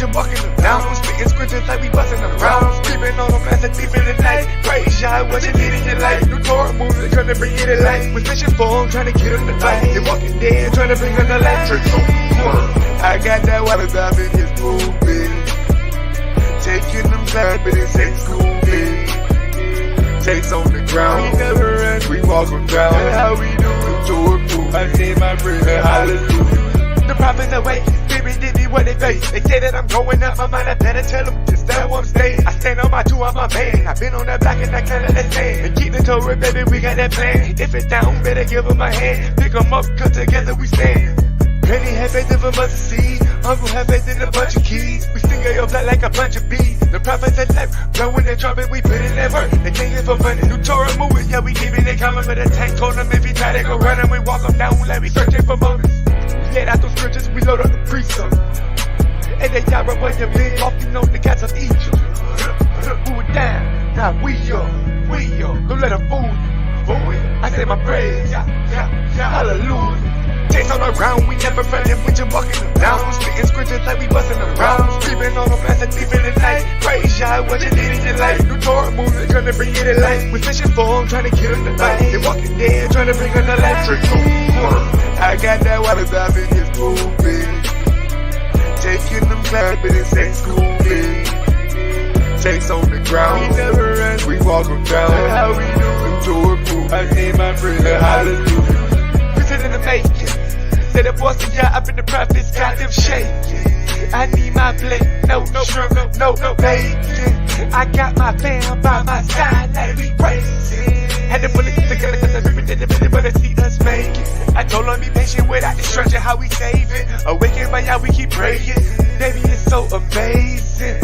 just walking them down. Spitting scriptures like we busting them rounds. Creeping on them as a thief in the night. Praise y'all, what you need in your life. New Torah movement, trying to bring you to life. Was fishing for them, trying to get them to fight. They walking dead, trying to bring them to life. Church on I got that water dive in his movement. Taking them side, but it's ain't school, man. Takes on the ground, we never run, we walk them down. That's how we do it, Torah movement. I say my prayer, hallelujah. The prophets away, spirit did me what they face. They say that I'm going up my mind, I better tell them just that I'm staying. I stand on my two, I'm a man. I've been on that block and I can't let that stand. And keep the Torah, baby, we got that plan. If it's down, better give them a hand. Pick them up, cause together we stand. Granny had faith of a mustard seed. Uncle had faith in a bunch of keys. We sting your flat like a bunch of bees. The prophets had left, blowing their trumpet, we put in that work. They can't get for money. New Torah moving, yeah, we keeping it coming. But the tank told them if he try to go running, we walk them down like we searching for motives. We let out those scriptures, we load up the precepts. And they die right when you live, walking on the cats of Egypt. Who it down, now we up. Don't let them fool you. I say my praise, hallelujah. Takes on the ground, we never running, we just walking them down. Spitting scriptures like we busting them rounds. Creeping on them as a thief in the night. Praise y'all, what you need in your life. New Torah movement, trying to bring you to life. We fishing for them, trying to get them to fight. They walking dead, trying to bring them to life. I got that water dive in his movement. Taking them side, but it's ain't school, man. Takes on the ground, we never run, we walk them down. That's how we do it, Torah movement. I say my prayer, hallelujah. In the making, said the boss of y'all up in the prophets got them shaking. I need my plate, no sugar, no bacon. I got my fam by my side like we racing. Had to pull it together cause I ripped it in the minute, but I see us make it. I told her be patient without destruction, how we save it. Awaken by y'all, we keep praying. Baby, it's so amazing.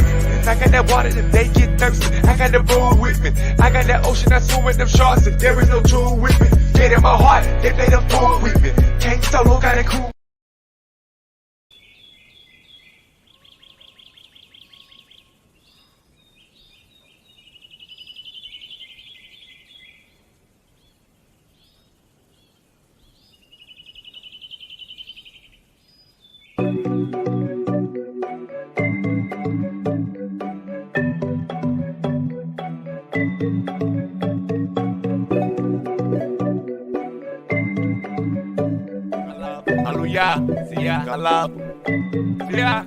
I got that water that they get thirsty. I got the bull with me. I got that ocean I swim with them sharks and there is no tool with me. Get in my heart, they play the fool with me. Can't solo, got it cool. Hallelujah, see ya, Allah, see ya.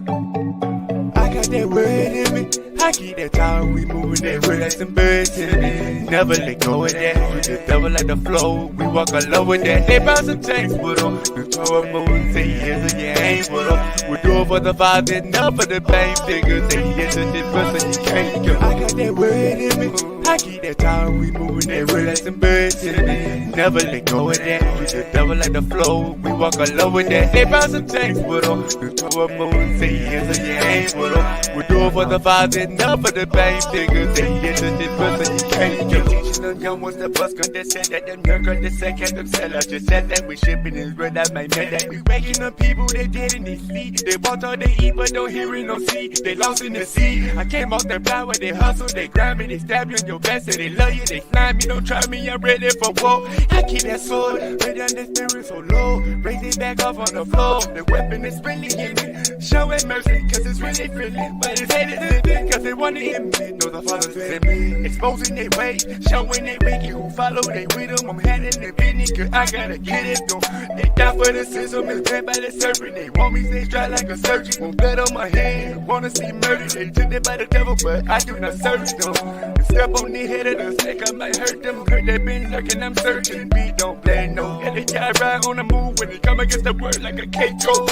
I got that word in me. I keep that time, we moving that word like some birds in me. Never let go of that. We just double like the flow. We walk alone with that. They bounce some tanks with them. The Torah moving, say yes or you ain't with them. We do it for the father, not for the bang figures. Say yes or this person you can't go. I got that word in me. I keep that time, we moving that word like some birds in me. Never let go of that. We just double like the flow. We walk alone with that. They bounce some tanks with them. The Torah moving, say yes or you ain't with them. We do it for the father, not for the bang figures. Say yes or this person you can't go. Teaching young ones the bus gun that said that them young girls that said can't them sell us. Just said that we shipping is red, I might know that. We waking up people, they dead in their sleep. They want all they eat, but don't hear it, no see. They lost in the sea. I came off their power, they hustle, they grind me, they stab you in your back, say they love you, they fly me, don't try me, I'm ready for war. I keep that sword, lay down the spirit so low, raise it back off on the floor. The weapon is really in me, showing mercy, cause it's really friendly. But it's hated in it, cause they want to hit me. Know the Father's in me, exposing their way, showing they wicked who follow, they with them. I'm heading the business, cause I gotta get it done. They die for the system, it's bad by the serpent. They want me stay dry like a surgeon, want blood on my hand, wanna see murder. They took it by the devil, but I do not search them. Step on the head of the snake, I might hurt them. Hurt they been lurking, I'm searching. We don't play no. And they got right on the move when they come against the word like a K-Tro.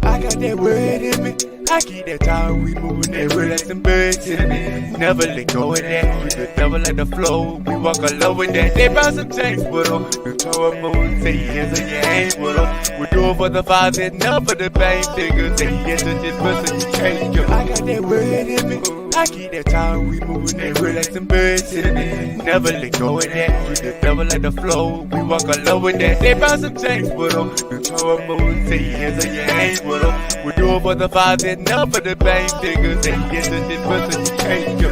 I got that word in me. I keep that time, we moving that word like some birds in me. Never let go of that. We just double like the flow. We walk alone with that. They bounce some tanks with them. The Torah moving, say yes or you ain't with them. We do it for the father, not for the bang figures. Say yes or this person you can't go. I got that word in me. I keep that time, we moving that word like some birds in me. Never let go of that. We just double like the flow. We walk alone with that. They bounce some tanks with them. The Torah moving, say yes or you ain't with them. We do it for the father, not for the bang figures. Say yes or this person you can't go.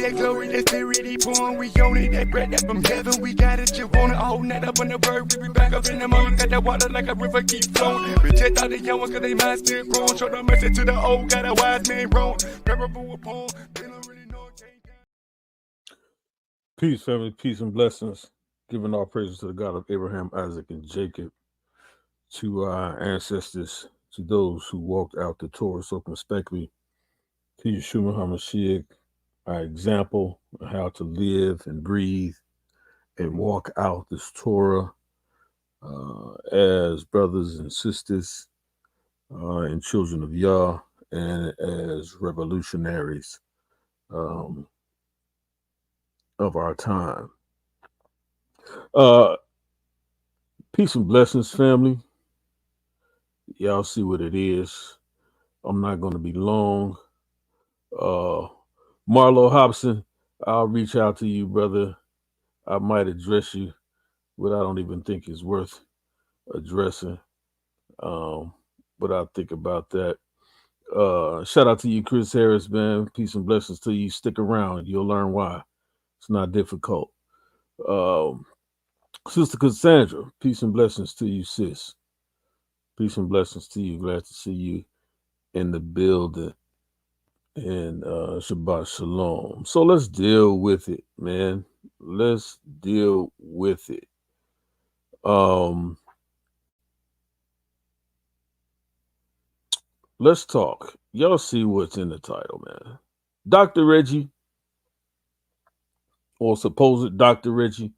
that glory, that spirit he born. We own it, that bread that from heaven. We got it, you want it. All night up on the bird. We be back up in the morning. Got that water like a river keep flowing. Protect all the young ones cause they minds still growing. Show the mercy to the old, got a wise man grown. Memorable upon, they don't really know it. Peace, family, peace and blessings. Giving all praises to the God of Abraham, Isaac, and Jacob, to our ancestors, to those who walked out the Torah circumspectly, to Yeshua HaMashiach, our example of how to live and breathe and walk out this Torah as brothers and sisters and children of Yah and as revolutionaries um, of our time. Uh, Peace and blessings, family. Y'all see what it is. I'm not going to be long. Uh, Marlo Hobson, I'll reach out to you, brother. I might address you, but I don't even think it's worth addressing. Um, but I'll think about that. Shout out to you, Chris Harris, man. Peace and blessings to you. Stick around. You'll learn why. It's not difficult. Um, Sister Cassandra, peace and blessings to you, sis. Peace and blessings to you. Glad to see you in the building. And Shabbat Shalom. So let's deal with it, man. Let's deal with it. Um, let's talk. Y'all see what's in the title, man. Dr. Reggie, or supposed Dr. Reggie.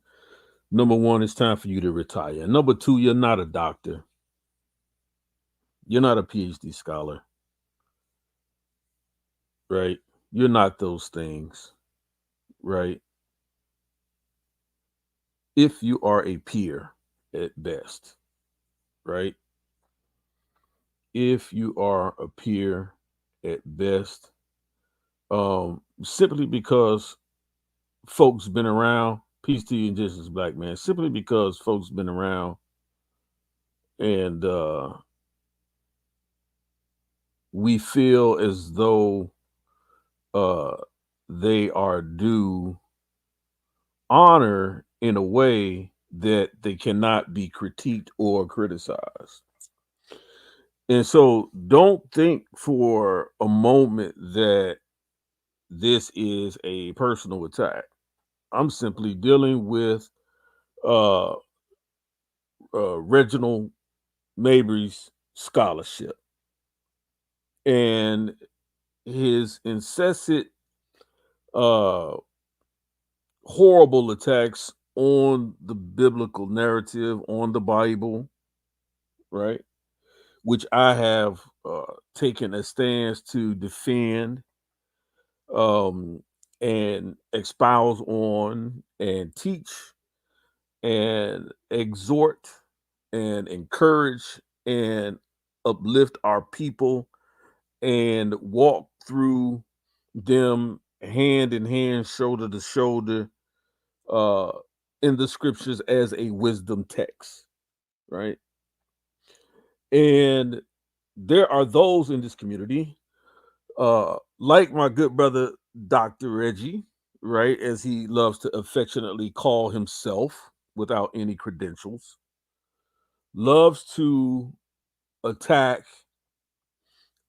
Number one, it's time for you to retire. Number two, you're not a doctor. You're not a PhD scholar, right? You're not those things, right? If you are a peer at best, right? If you are a peer at best, simply because folks been around, peace to you, indigenous black man, simply because folks been around and we feel as though uh, they are due honor in a way that they cannot be critiqued or criticized. And so don't think for a moment that this is a personal attack. I'm simply dealing with uh, Reginald Mabry's scholarship and his incessant uh, horrible attacks on the biblical narrative, on the Bible, right? Which I have taken a stance to defend um, and espouse on and teach and exhort and encourage and uplift our people and walk through them hand in hand, shoulder to shoulder uh, in the scriptures as a wisdom text, right? And there are those in this community, like my good brother, Dr. Reggie, right, as he loves to affectionately call himself without any credentials, loves to attack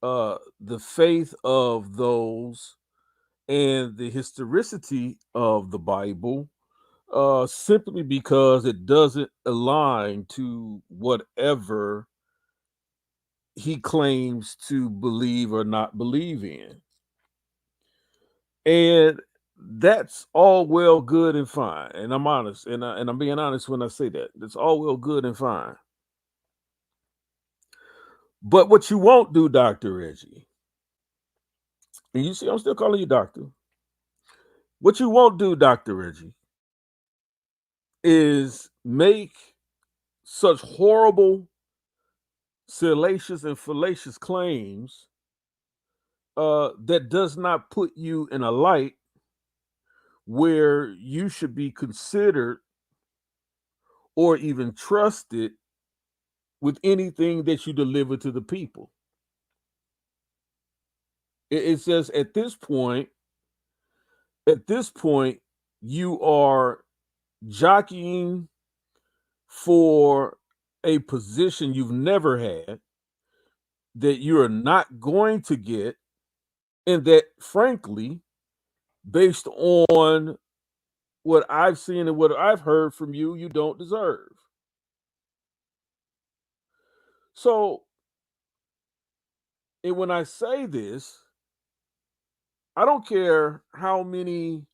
the faith of those and the historicity of the Bible simply because it doesn't align to whatever he claims to believe or not believe in. And that's all well, good, and fine. And I'm honest, and I'm being honest when I say that. It's all well, good, and fine. But what you won't do, Dr. Reggie, and you see, I'm still calling you doctor. What you won't do, Dr. Reggie, is make such horrible, salacious, and fallacious claims that does not put you in a light where you should be considered or even trusted with anything that you deliver to the people. It's just at this point, At this point, you are jockeying for a position you've never had, that you're not going to get, and that, frankly, based on what I've seen and what I've heard from you, you don't deserve. So, and when I say this, I don't care how many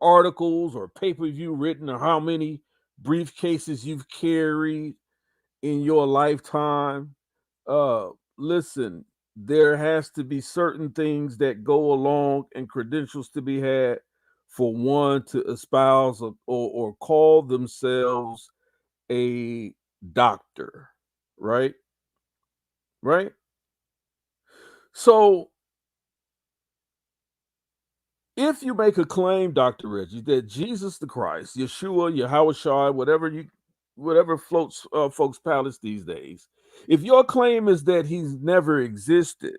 articles or papers you've written or how many briefcases you've carried in your lifetime. Uh, Listen, there has to be certain things that go along and credentials to be had for one to espouse or call themselves a doctor, right? Right? So if you make a claim, Dr. Reggie, that Jesus the Christ, Yeshua, Yahweh, whatever floats folks' palates these days, if your claim is that he's never existed,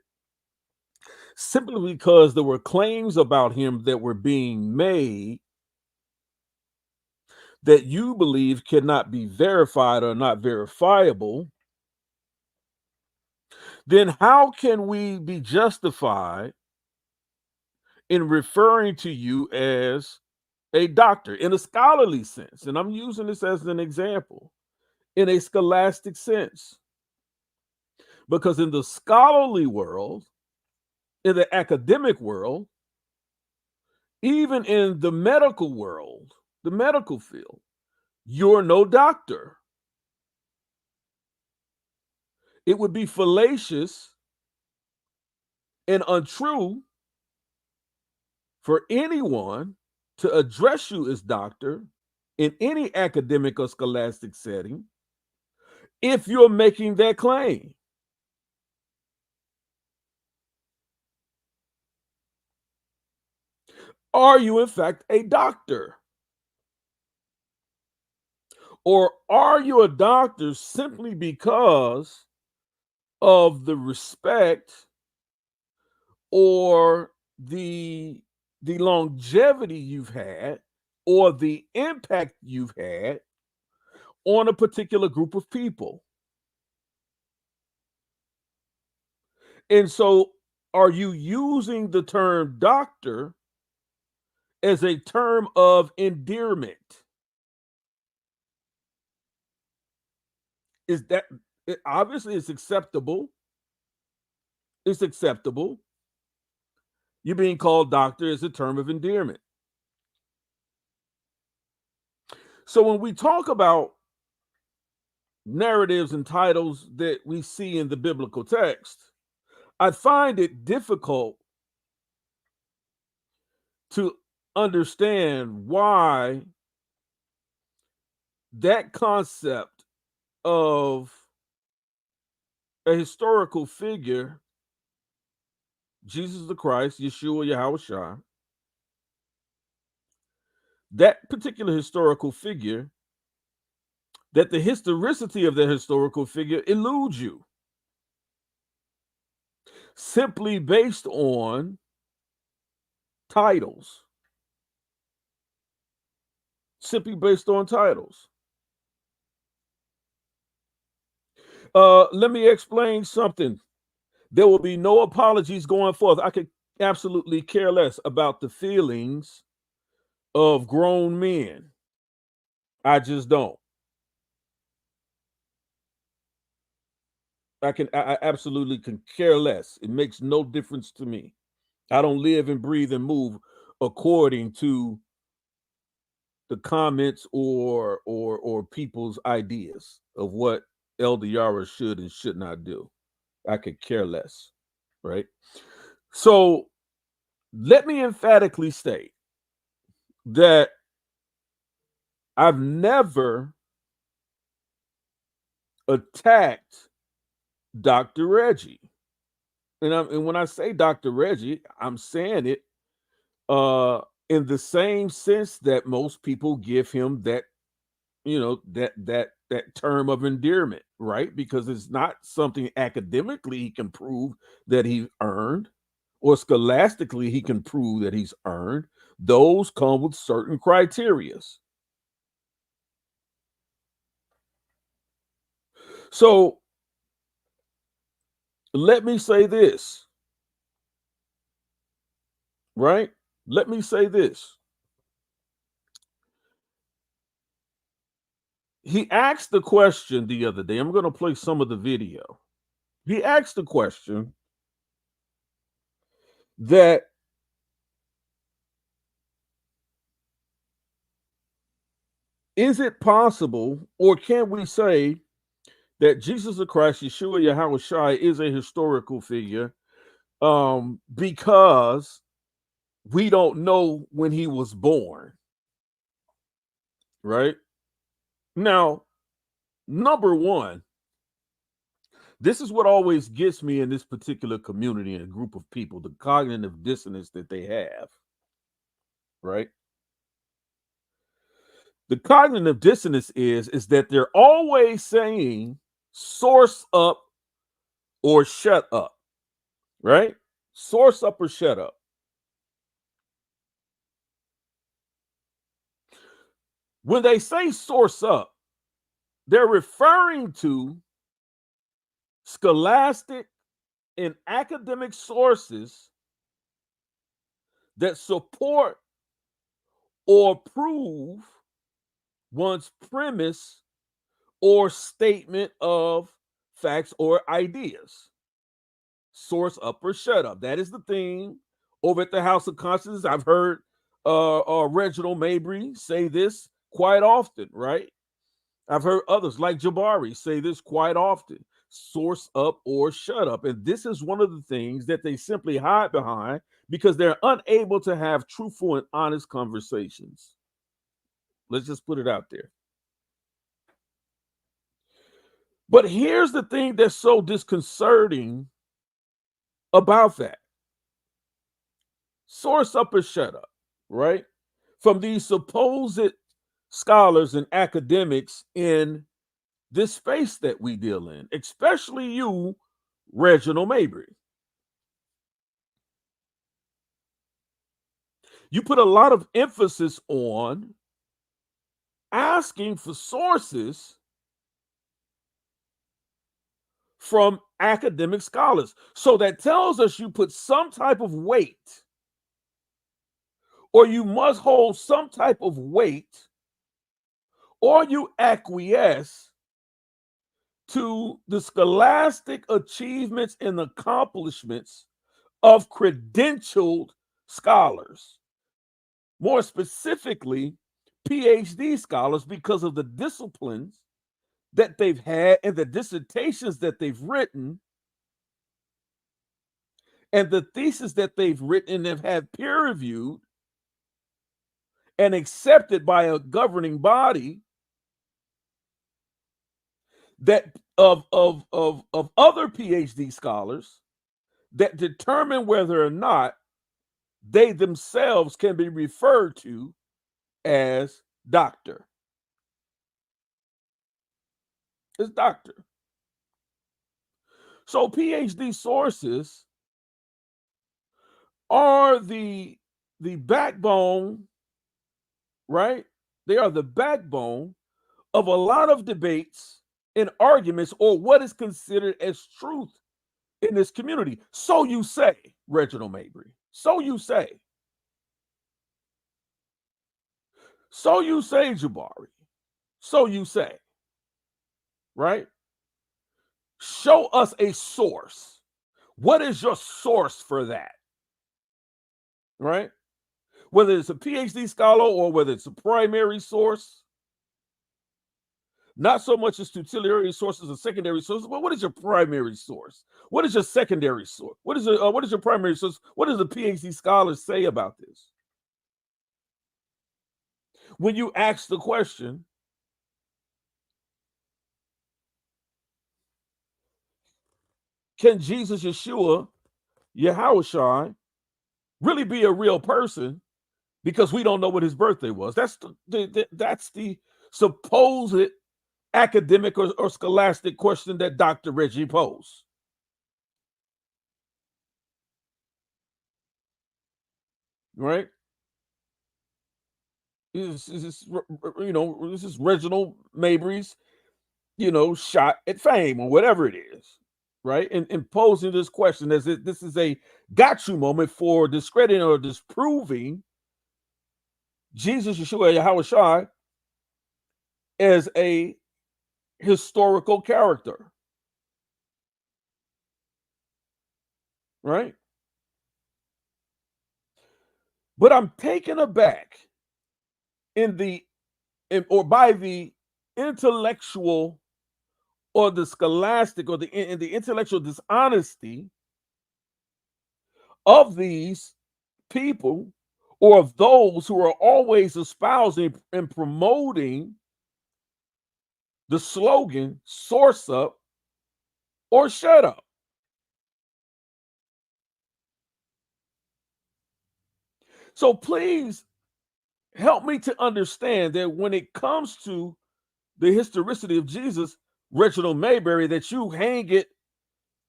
simply because there were claims about him that were being made that you believe cannot be verified or not verifiable, then how can we be justified in referring to you as a doctor in a scholarly sense? And I'm using this as an example, in a scholastic sense. Because in the scholarly world, in the academic world, even in the medical world, the medical field, you're no doctor. It would be fallacious and untrue for anyone to address you as doctor in any academic or scholastic setting if you're making that claim. Are you, in fact, a doctor? Or are you a doctor simply because of the respect or the longevity you've had or the impact you've had on a particular group of people? And so, are you using the term doctor as a term of endearment? Is that obviously it's acceptable? It's acceptable. You being called doctor is a term of endearment. So when we talk about narratives and titles that we see in the biblical text, I find it difficult to understand why that concept of a historical figure, Jesus the Christ, Yeshua, Yahweh, that particular historical figure, that the historicity of the historical figure eludes you simply based on titles. Simply based on titles. Let me explain something. There will be no apologies going forth. I could absolutely care less about the feelings of grown men. I just don't. I absolutely can care less. It makes no difference to me. I don't live and breathe and move according to the comments or people's ideas of what Elder Yara should and should not do. I could care less, right? So let me emphatically state that I've never attacked Dr. Reggie. And when I say Dr. Reggie, I'm saying it in the same sense that most people give him that, that term of endearment, right? Because it's not something academically he can prove that he earned, or scholastically he can prove that he's earned, Those come with certain criteria. So let me say this, right? Let me say this. He asked the question the other day. I'm going to play some of the video. He asked the question that is it possible, or can we say that Jesus the Christ, Yeshua Yahushua, is a historical figure because we don't know when he was born, right? Now, number one, this is what always gets me in this particular community and a group of people, the cognitive dissonance that they have, right? The cognitive dissonance is that they're always saying source up or shut up, right? Source up or shut up. When they say source up, they're referring to scholastic and academic sources that support or prove one's premise or statement of facts or ideas. Source up or shut up. That is the theme over at the House of Consciousness. I've heard Reggy Mabry say this quite often, right? I've heard others like Jabari say this quite often. Source up or shut up. And this is one of the things that they simply hide behind because they're unable to have truthful and honest conversations. Let's just put it out there. But here's the thing that's so disconcerting about that. Source up or shut up, right? From these supposed scholars and academics in this space that we deal in, especially you, Reggy Mabry. You put a lot of emphasis on asking for sources from academic scholars. So that tells us you put some type of weight, or you must hold some type of weight, or you acquiesce to the scholastic achievements and accomplishments of credentialed scholars, more specifically PhD scholars, because of the disciplines that they've had and the dissertations that they've written and the thesis that they've written and have had peer reviewed and accepted by a governing body that of other PhD scholars that determine whether or not they themselves can be referred to as doctor. It's doctor. So PhD sources are the backbone, right? They are the backbone of a lot of debates and arguments, or what is considered as truth in this community. So you say, Reggy Mabry. So you say. So you say, Jabari. So you say. Right? Show us a source. What is your source for that? Right? Whether it's a PhD scholar or whether it's a primary source, not so much as tutelary sources or secondary sources, but what is your primary source? What is your secondary source? What is your primary source? What does the PhD scholars say about this? When you ask the question, can Jesus, Yeshua, Yahushua really be a real person? Because we don't know what his birthday was. That's the supposed academic or scholastic question that Dr. Reggy posed. Right? This is Reginald Mabry's, shot at fame or whatever it is, right? And posing this question as if this is a got you moment for discrediting or disproving Jesus Yeshua Yahushua as a historical character, right? But I'm taken aback in or by the intellectual or the scholastic or in the intellectual dishonesty of these people or of those who are always espousing and promoting the slogan source up or shut up. So please help me to understand that when it comes to the historicity of Jesus, Reginald Mayberry, that you hang it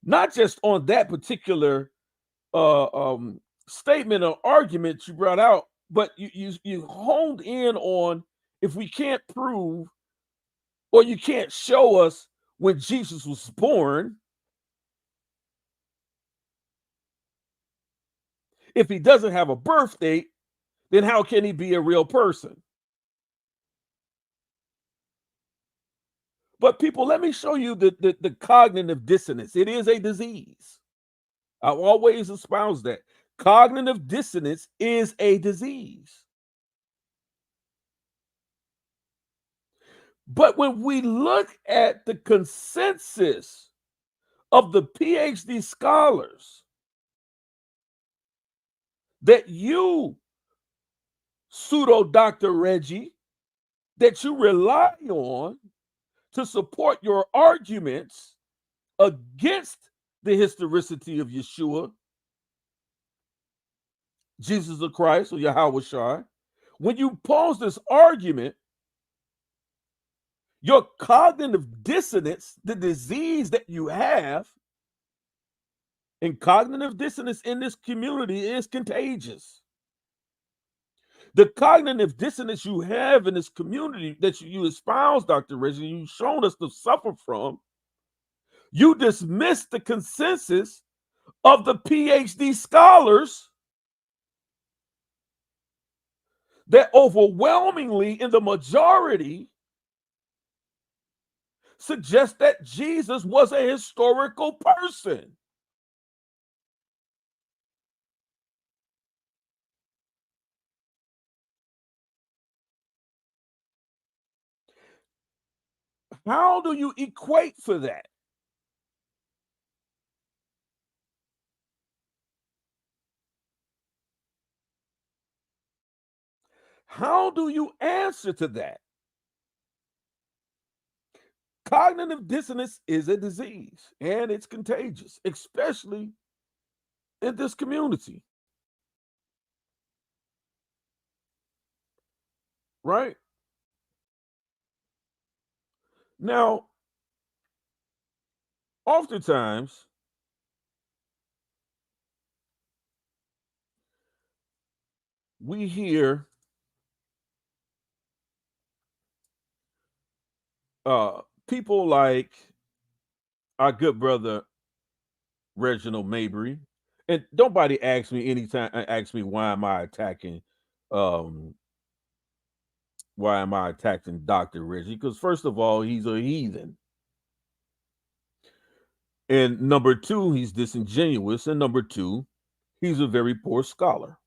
not just on that particular uh, um, statement or argument you brought out, but you honed in on if we can't prove or you can't show us when Jesus was born, if he doesn't have a birth date, then how can he be a real person? But people, let me show you the cognitive dissonance. It is a disease. I've always espoused that. Cognitive dissonance is a disease. But when we look at the consensus of the PhD scholars that you, pseudo Dr. Reggie, that you rely on to support your arguments against the historicity of Yeshua, Jesus of Christ, or Yahweh Shai, when you pose this argument, your cognitive dissonance, the disease that you have, and cognitive dissonance in this community is contagious. The cognitive dissonance you have in this community that you espouse, Dr. Reggie, you've shown us to suffer from, you dismiss the consensus of the PhD scholars that overwhelmingly in the majority suggest that Jesus was a historical person. How do you equate for that? How do you answer to that? Cognitive dissonance is a disease and it's contagious, especially in this community. Right? Now, oftentimes, we hear people like our good brother Reginald Mabry, and nobody asks me anytime. Ask me um, why am I attacking Doctor Reggie? Because first of all, he's a heathen, and number two, he's disingenuous, and number two, he's a very poor scholar.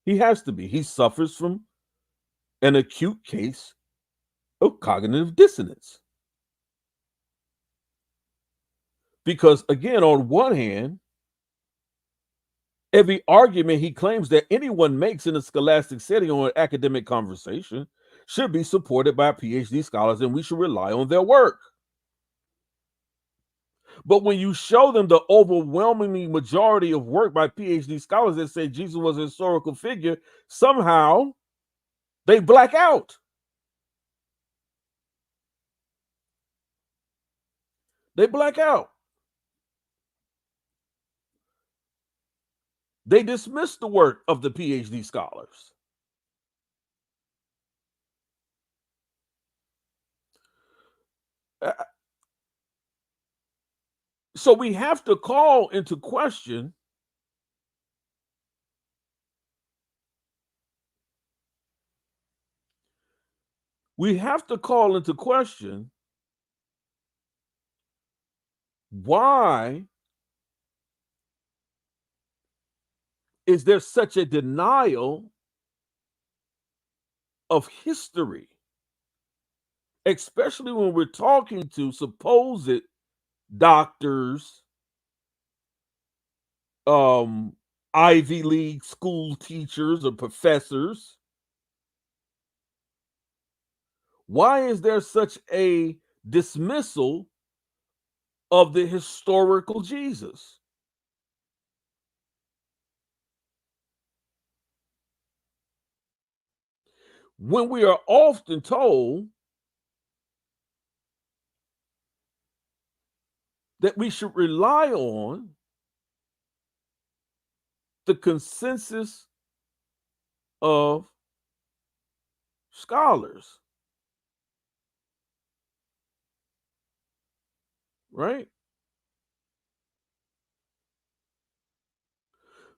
He has to be. He suffers from an acute case of cognitive dissonance. Because again, on one hand, every argument he claims that anyone makes in a scholastic setting or an academic conversation should be supported by PhD scholars, and we should rely on their work. But when you show them the overwhelming majority of work by PhD scholars that say Jesus was a historical figure, somehow they black out. They black out. They dismiss the work of the PhD scholars. Uh, So we have to call into question why is there such a denial of history, especially when we're talking to supposed doctors, um, Ivy League school teachers or professors? Why is there such a dismissal of the historical Jesus? When we are often told that we should rely on the consensus of scholars, right?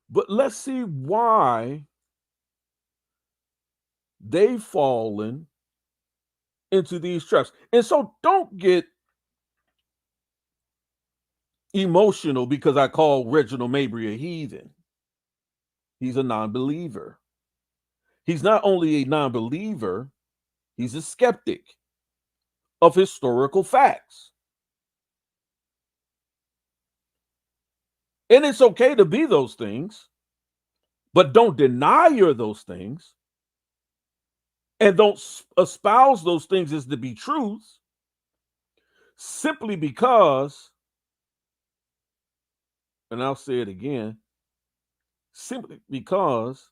But let's see why they've fallen into these traps. And so don't get emotional because I call Reginald Mabry a heathen. He's a non believer. He's not only a non believer, he's a skeptic of historical facts. And it's okay to be those things, but don't deny you're those things and don't espouse those things as to be truths simply because, and I'll say it again, simply because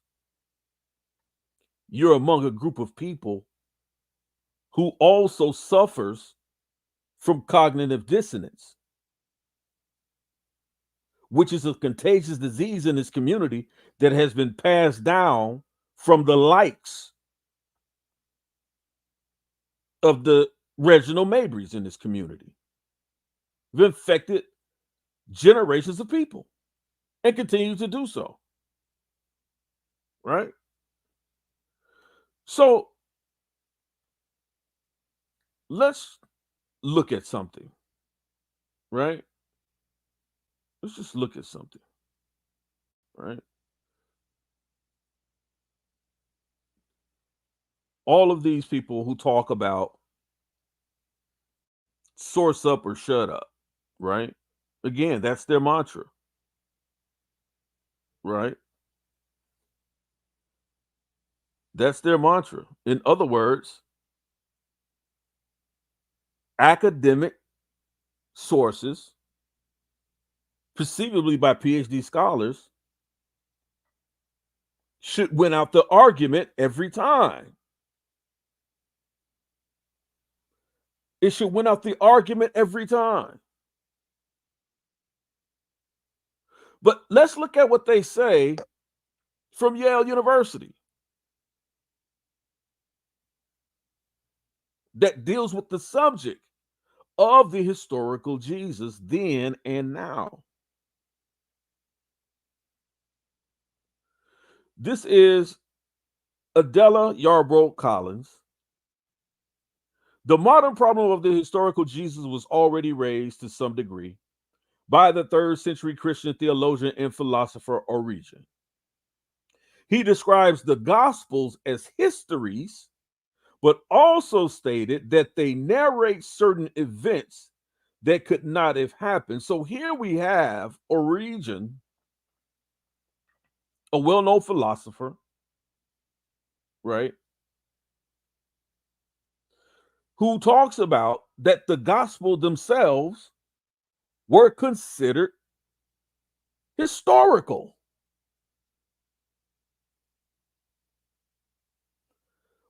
you're among a group of people who also suffers from cognitive dissonance, which is a contagious disease in this community that has been passed down from the likes of the Reginald Mabrys in this community. Have infected generations of people and continue to do so. Right? So let's look at something, right? Let's just look at something, right? All of these people who talk about source up or shut up, right? Again, that's their mantra, right? That's their mantra. In other words, academic sources, perceivably by PhD scholars, should win out the argument every time. It should win out the argument every time. But let's look at what they say from Yale University that deals with the subject of the historical Jesus then and now. This is Adela Yarbrough Collins. The modern problem of the historical Jesus was already raised to some degree by the 3rd century Christian theologian and philosopher Origen. He describes the Gospels as histories, but also stated that they narrate certain events that could not have happened. So here we have Origen, a well-known philosopher, right, who talks about that the gospel themselves were considered historical.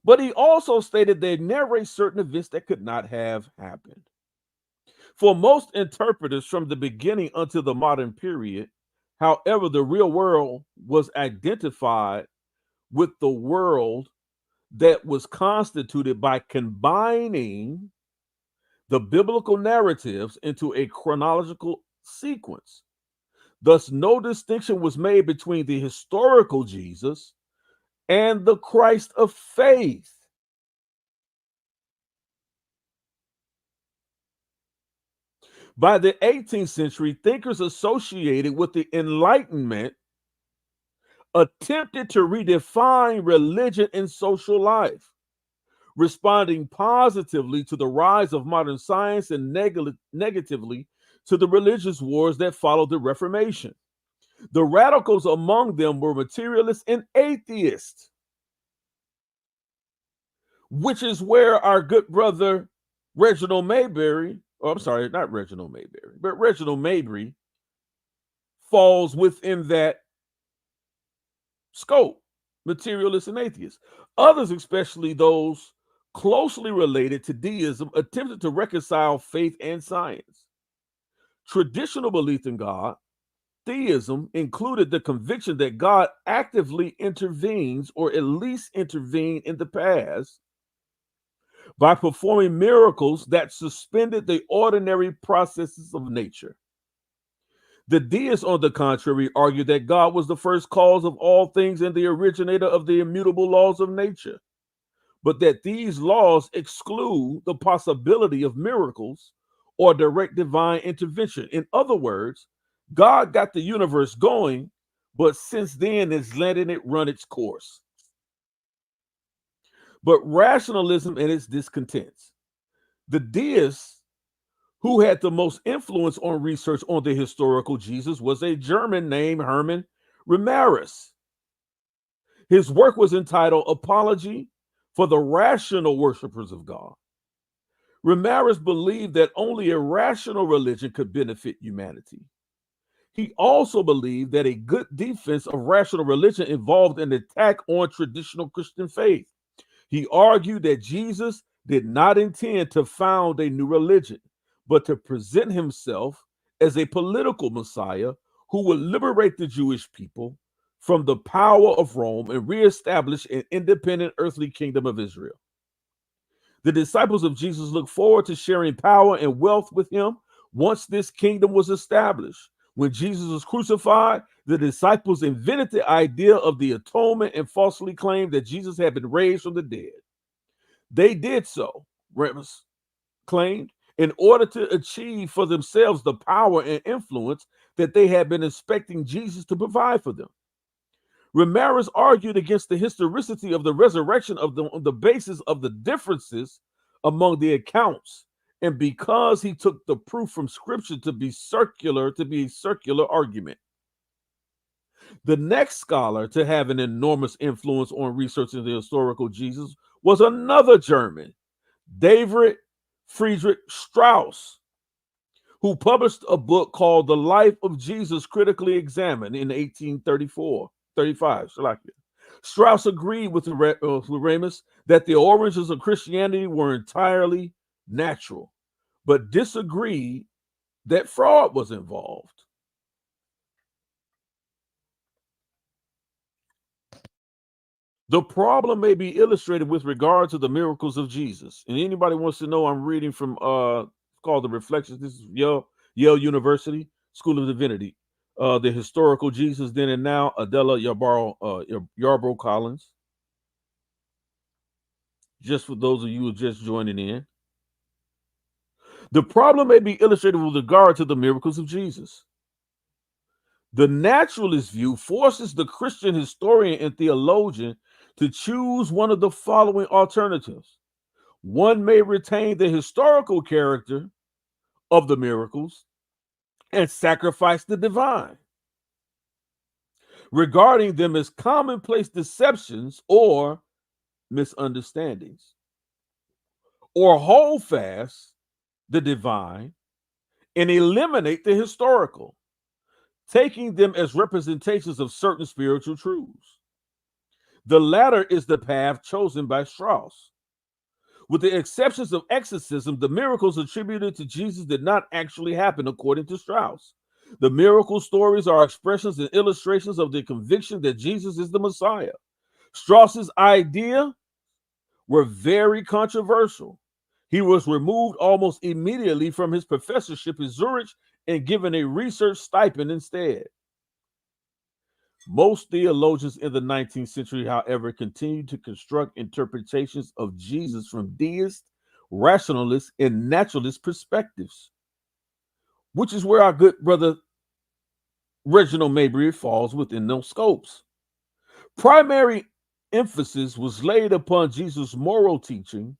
But he also stated they narrate certain events that could not have happened. For most interpreters from the beginning until the modern period, However, the real world was identified with the world that was constituted by combining the biblical narratives into a chronological sequence. Thus, no distinction was made between the historical Jesus and the Christ of faith. By the 18th century, thinkers associated with the Enlightenment attempted to redefine religion and social life, responding positively to the rise of modern science and negatively to the religious wars that followed the Reformation. The radicals among them were materialists and atheists, which is where our good brother Reginald Mabry, oh, I'm sorry, not Reginald Mabry, but Reginald Mabry falls within that scope, materialists and atheists. Others, especially those closely related to deism, attempted to reconcile faith and science. Traditional belief in God, theism, included the conviction that God actively intervenes, or at least intervened in the past, by performing miracles that suspended the ordinary processes of nature. The deists, on the contrary, argued that God was the first cause of all things and the originator of the immutable laws of nature, but that these laws exclude the possibility of miracles or direct divine intervention. In other words, God got the universe going, but since then is letting it run its course. But rationalism and its discontents. The deists who had the most influence on research on the historical Jesus was a German named Hermann Remarus. His work was entitled Apology for the Rational Worshippers of God. Remarus believed that only a rational religion could benefit humanity. He also believed that a good defense of rational religion involved an attack on traditional Christian faith. He argued that Jesus did not intend to found a new religion, but to present himself as a political Messiah who would liberate the Jewish people from the power of Rome and reestablish an independent earthly kingdom of Israel. The disciples of Jesus looked forward to sharing power and wealth with him once this kingdom was established. When Jesus was crucified, the disciples invented the idea of the atonement and falsely claimed that Jesus had been raised from the dead. They did so, Remus claimed, in order to achieve for themselves the power and influence that they had been expecting Jesus to provide for them. Remarus argued against the historicity of the resurrection on the basis of the differences among the accounts, and because he took the proof from Scripture to be a circular argument. The next scholar to have an enormous influence on researching the historical Jesus was another German, David Friedrich Strauss, who published a book called The Life of Jesus Critically Examined in 1835. Strauss agreed with Remus that the origins of Christianity were entirely natural, but disagreed that fraud was involved. The problem may be illustrated with regard to the miracles of Jesus. And anybody wants to know, I'm reading from called The Reflections. This is Yale University School of Divinity. The Historical Jesus Then and Now, Adela Yarbrough Collins. Just for those of you who are just joining in. The problem may be illustrated with regard to the miracles of Jesus. The naturalist view forces the Christian historian and theologian to choose one of the following alternatives. One may retain the historical character of the miracles and sacrifice the divine, regarding them as commonplace deceptions or misunderstandings, or hold fast the divine and eliminate the historical, taking them as representations of certain spiritual truths. The latter is the path chosen by Strauss. With the exceptions of exorcism, the miracles attributed to Jesus did not actually happen according to Strauss. The miracle stories are expressions and illustrations of the conviction that Jesus is the Messiah. Strauss's idea were very controversial. He was removed almost immediately from his professorship in Zurich and given a research stipend instead. Most theologians in the 19th century, however, continued to construct interpretations of Jesus from deist, rationalist, and naturalist perspectives, which is where our good brother Reginald Mabry falls within those scopes. Primary emphasis was laid upon Jesus' moral teaching,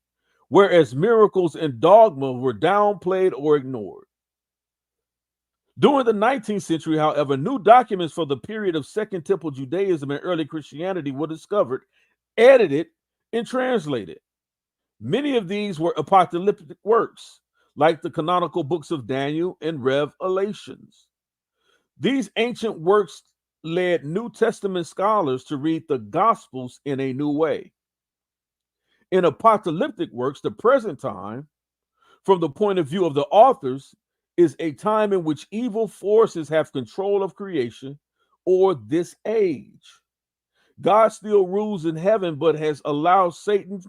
whereas miracles and dogma were downplayed or ignored. During the 19th century, however, new documents for the period of Second Temple Judaism and early Christianity were discovered, edited, and translated. Many of these were apocalyptic works, like the canonical books of Daniel and Revelations. These ancient works led New Testament scholars to read the Gospels in a new way. In apocalyptic works, the present time, from the point of view of the authors, is a time in which evil forces have control of creation or this age. God still rules in heaven, but has allowed Satan,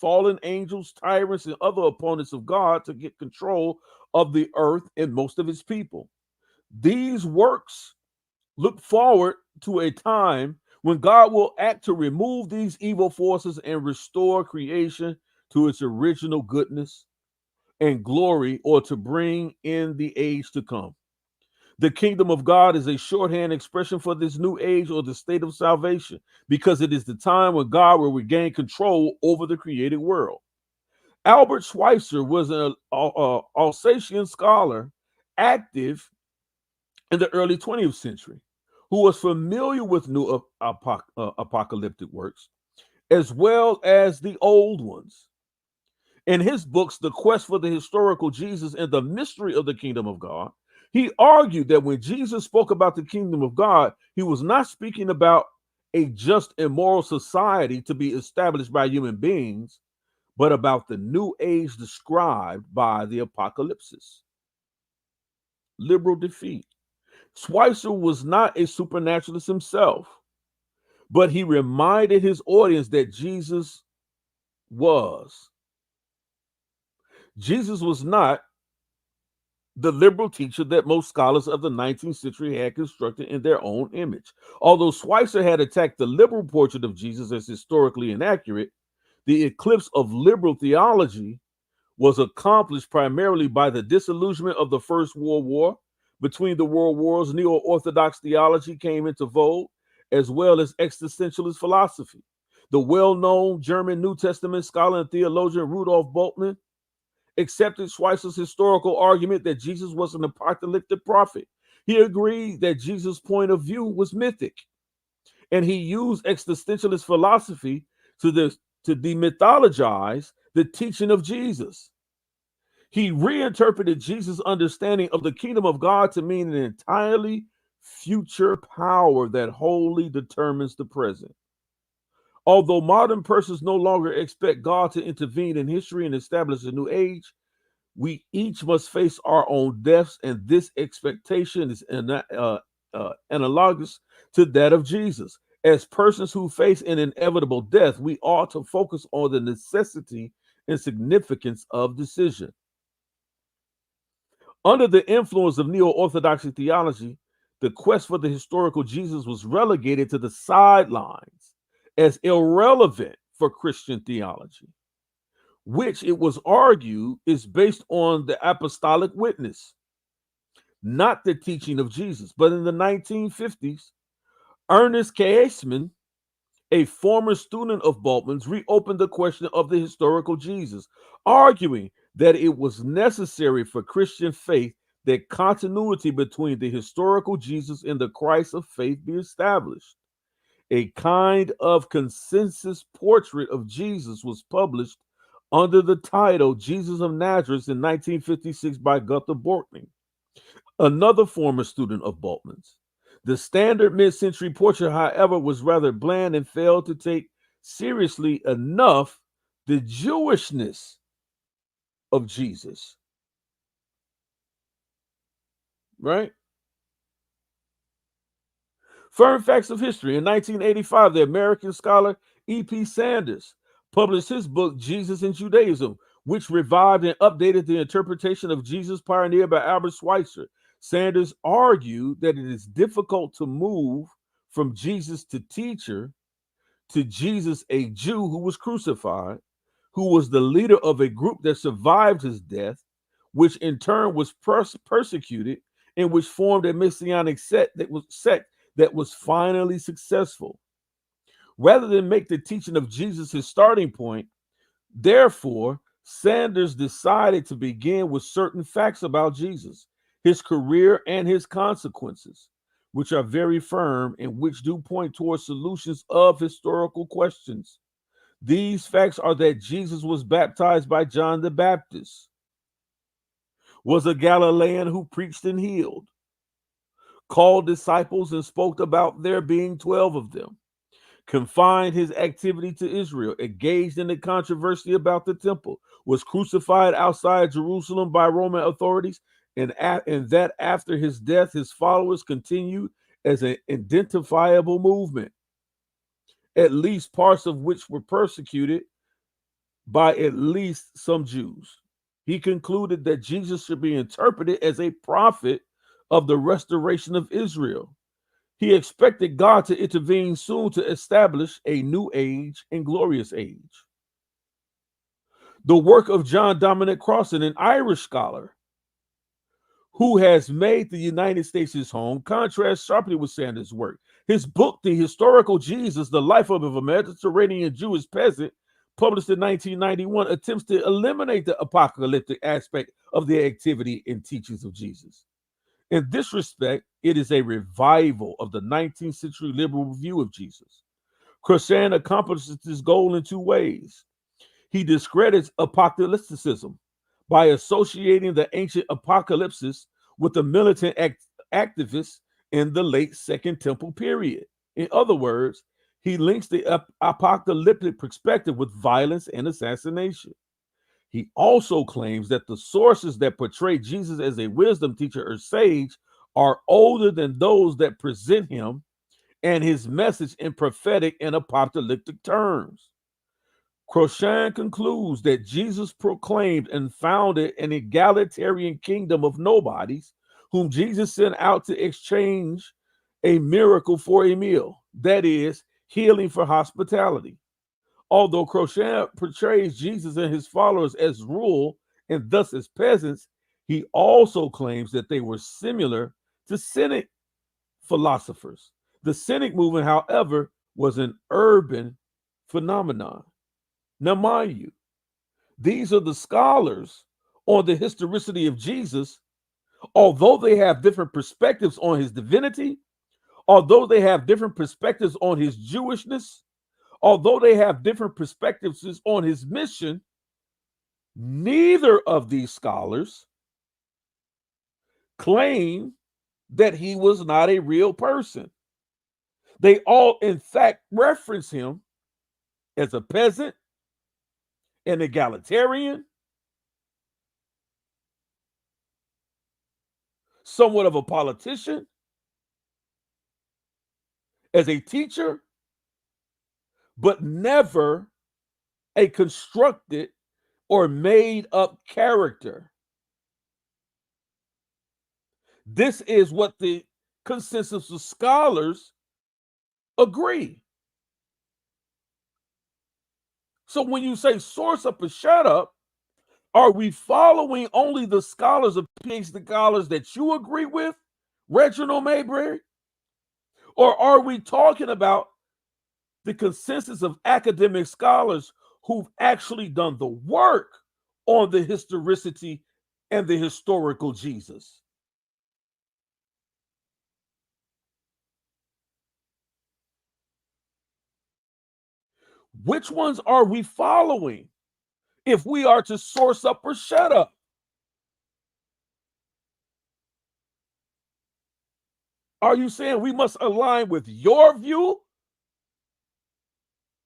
fallen angels, tyrants, and other opponents of God to get control of the earth and most of his people. These works look forward to a time when God will act to remove these evil forces and restore creation to its original goodness and glory, or to bring in the age to come. The kingdom of God is a shorthand expression for this new age or the state of salvation, because it is the time when God will regain control over the created world. Albert Schweitzer was an Alsatian scholar active in the early 20th century who was familiar with new apocalyptic works as well as the old ones. In his books, The Quest for the Historical Jesus and the Mystery of the Kingdom of God, he argued that when Jesus spoke about the kingdom of God, he was not speaking about a just and moral society to be established by human beings, but about the new age described by the apocalypse. Liberal defeat. Schweitzer was not a supernaturalist himself, but he reminded his audience that Jesus was. Jesus was not the liberal teacher that most scholars of the 19th century had constructed in their own image. Although Schweitzer had attacked the liberal portrait of Jesus as historically inaccurate, the eclipse of liberal theology was accomplished primarily by the disillusionment of the First World War. Between the world wars, neo-Orthodox theology came into vogue, as well as existentialist philosophy. The well-known German New Testament scholar and theologian Rudolf Bultmann accepted Schweitzer's historical argument that Jesus was an apocalyptic prophet. He agreed that Jesus' point of view was mythic, and he used existentialist philosophy to demythologize the teaching of Jesus. He reinterpreted Jesus' understanding of the kingdom of God to mean an entirely future power that wholly determines the present. Although modern persons no longer expect God to intervene in history and establish a new age, we each must face our own deaths, and this expectation is analogous to that of Jesus. As persons who face an inevitable death, we ought to focus on the necessity and significance of decision. Under the influence of neo-Orthodoxy theology, the quest for the historical Jesus was relegated to the sidelines as irrelevant for Christian theology, which it was argued is based on the apostolic witness, not the teaching of Jesus. But in the 1950s, Ernest Käsemann, a former student of Bultmann's, reopened the question of the historical Jesus, arguing that it was necessary for Christian faith that continuity between the historical Jesus and the Christ of faith be established. A kind of consensus portrait of Jesus was published under the title Jesus of Nazareth in 1956 by Gunther Borkning, another former student of Bultmann's. The standard mid-century portrait, however, was rather bland and failed to take seriously enough the Jewishness of Jesus. Right? Firm facts of history. In 1985, the American scholar E.P. Sanders published his book, Jesus and Judaism, which revived and updated the interpretation of Jesus pioneered by Albert Schweitzer. Sanders argued that it is difficult to move from Jesus the teacher to Jesus, a Jew who was crucified, who was the leader of a group that survived his death, which in turn was persecuted, and which formed a messianic sect that was finally successful. Rather than make the teaching of Jesus his starting point, therefore, Sanders decided to begin with certain facts about Jesus, his career, and his consequences, which are very firm and which do point towards solutions of historical questions. These facts are that Jesus was baptized by John the Baptist, was a Galilean who preached and healed, called disciples and spoke about there being 12 of them, confined his activity to Israel, engaged in the controversy about the temple, was crucified outside Jerusalem by Roman authorities, and that after his death, his followers continued as an identifiable movement, at least parts of which were persecuted by at least some Jews. He concluded that Jesus should be interpreted as a prophet of the restoration of Israel. He expected God to intervene soon to establish a new age and glorious age. The work of John Dominic Crossan, an Irish scholar who has made the United States his home, contrasts sharply with Sanders' work. His book, The Historical Jesus, The Life of a Mediterranean Jewish Peasant, published in 1991, attempts to eliminate the apocalyptic aspect of the activity and teachings of Jesus. In this respect, it is a revival of the 19th century liberal view of Jesus. Crossan accomplishes this goal in two ways. He discredits apocalypticism by associating the ancient apocalypses with the militant activists in the late Second Temple period. In other words, he links the apocalyptic perspective with violence and assassination. He also claims that the sources that portray Jesus as a wisdom teacher or sage are older than those that present him and his message in prophetic and apocalyptic terms. Crossan concludes that Jesus proclaimed and founded an egalitarian kingdom of nobodies whom Jesus sent out to exchange a miracle for a meal, that is, healing for hospitality. Although Crossan portrays Jesus and his followers as rural and thus as peasants, he also claims that they were similar to Cynic philosophers. The Cynic movement, however, was an urban phenomenon. Now, mind you, these are the scholars on the historicity of Jesus. Although they have different perspectives on his divinity, although they have different perspectives on his Jewishness, although they have different perspectives on his mission, neither of these scholars claim that he was not a real person. They all, in fact, reference him as a peasant, an egalitarian, somewhat of a politician, as a teacher, but never a constructed or made up character. This is what the consensus of scholars agree. So when you say source up and shut up, are we following only the scholars of PhD scholars that you agree with, Reginald Mabry? Or are we talking about the consensus of academic scholars who've actually done the work on the historicity and the historical Jesus? Which ones are we following if we are to source up or shut up? Are you saying we must align with your view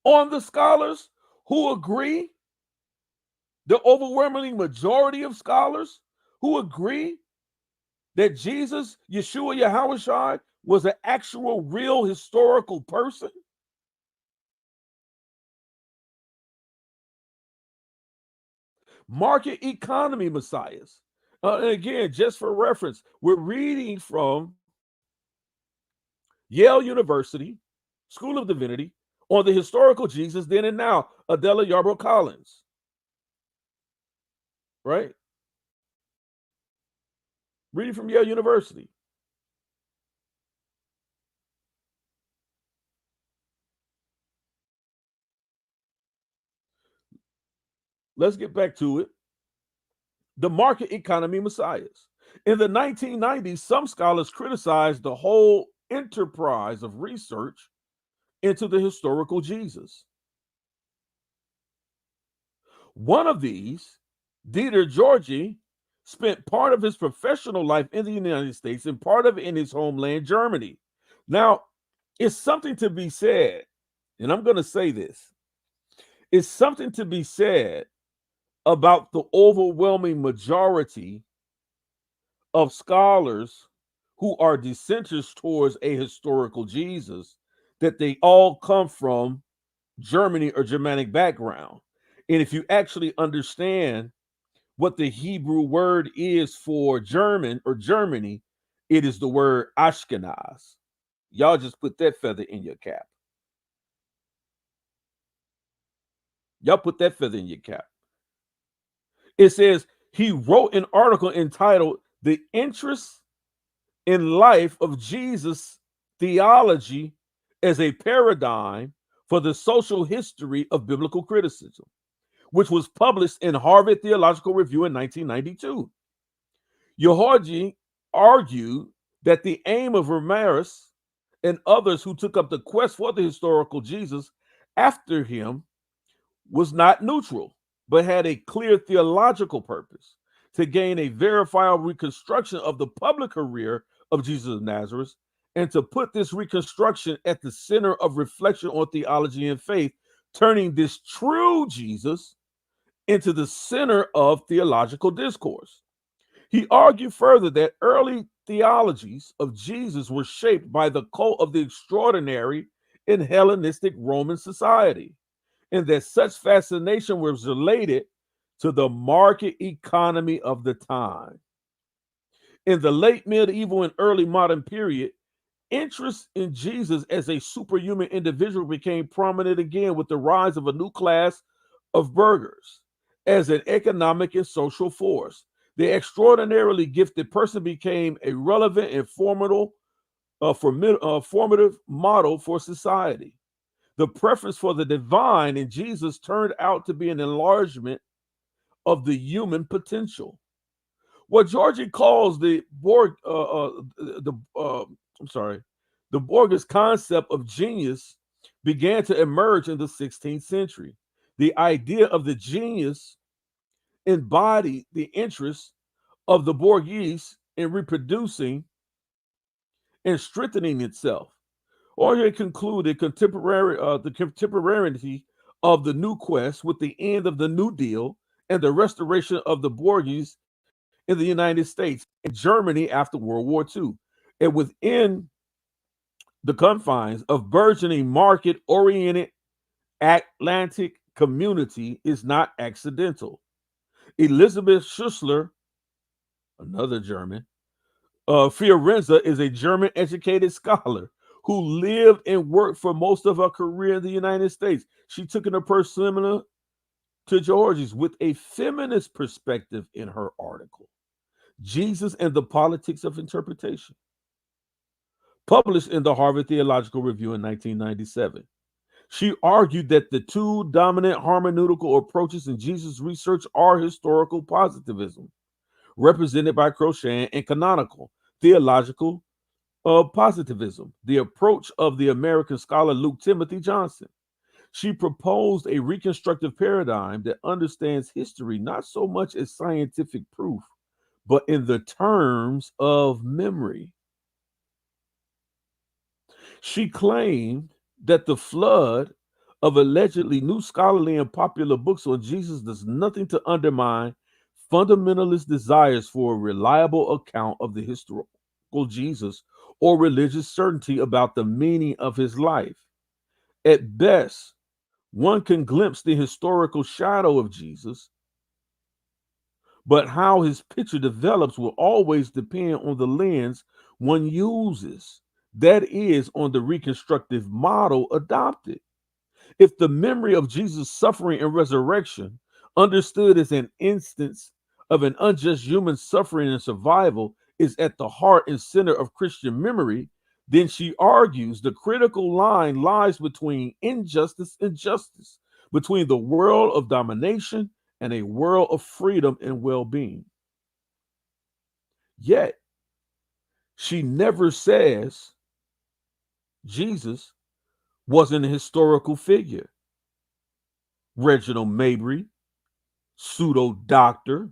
on the scholars who agree, the overwhelming majority of scholars who agree that Jesus, Yeshua Yahushua, was an actual, real, historical person? Market economy messiahs. And again, just for reference, we're reading from Yale University, School of Divinity, on the historical Jesus then and now, Adela Yarbrough Collins. Right? Reading from Yale University. Let's get back to it. The market economy messiahs. In the 1990s, some scholars criticized the whole enterprise of research into the historical Jesus. One of these, Dieter Georgi, spent part of his professional life in the United States and part of it in his homeland, Germany. Now, it's something to be said, and I'm going to say this. It's something to be said about the overwhelming majority of scholars who are dissenters towards a historical Jesus, that they all come from Germany or Germanic background. And if you actually understand what the Hebrew word is for German or Germany, it is the word Ashkenaz. Y'all just put that feather in your cap. Y'all put that feather in your cap. It says he wrote an article entitled "The Interest in Life of Jesus Theology as a Paradigm for the Social History of Biblical Criticism," which was published in Harvard Theological Review in 1992. Georgi argued that the aim of Ramirez and others who took up the quest for the historical Jesus after him was not neutral, but had a clear theological purpose to gain a verifiable reconstruction of the public career of Jesus of Nazareth, and to put this reconstruction at the center of reflection on theology and faith, turning this true Jesus into the center of theological discourse. He argued further that early theologies of Jesus were shaped by the cult of the extraordinary in Hellenistic Roman society, and that such fascination was related to the market economy of the time. In the late medieval and early modern period, interest in Jesus as a superhuman individual became prominent again with the rise of a new class of burghers as an economic and social force. The extraordinarily gifted person became a relevant and formative model for society. The preference for the divine in Jesus turned out to be an enlargement of the human potential. What Georgi calls the Borges concept of genius began to emerge in the 16th century. The idea of the genius embodied the interest of the bourgeois in reproducing and strengthening itself. Or he concluded the contemporaneity of the new quest with the end of the New Deal and the restoration of the bourgeois in the United States and Germany after World War II, and within the confines of burgeoning market-oriented Atlantic community is not accidental. Elizabeth Schussler, another German, Fiorenza is a German-educated scholar who lived and worked for most of her career in the United States. She took an approach similar to George's with a feminist perspective in her article, Jesus and the Politics of Interpretation, published in the Harvard Theological Review in 1997. She argued that the two dominant hermeneutical approaches in Jesus' research are historical positivism, represented by Crochet, and canonical theological positivism, the approach of the American scholar Luke Timothy Johnson. She proposed a reconstructive paradigm that understands history not so much as scientific proof, but in the terms of memory. She claimed that the flood of allegedly new scholarly and popular books on Jesus does nothing to undermine fundamentalist desires for a reliable account of the historical Jesus or religious certainty about the meaning of his life. At best, one can glimpse the historical shadow of Jesus, but how his picture develops will always depend on the lens one uses, that is, on the reconstructive model adopted. If the memory of Jesus' suffering and resurrection, understood as an instance of an unjust human suffering and survival, is at the heart and center of Christian memory, then she argues the critical line lies between injustice and justice, between the world of domination and a world of freedom and well being. Yet, she never says Jesus wasn't a historical figure. Reginald Mabry, pseudo doctor.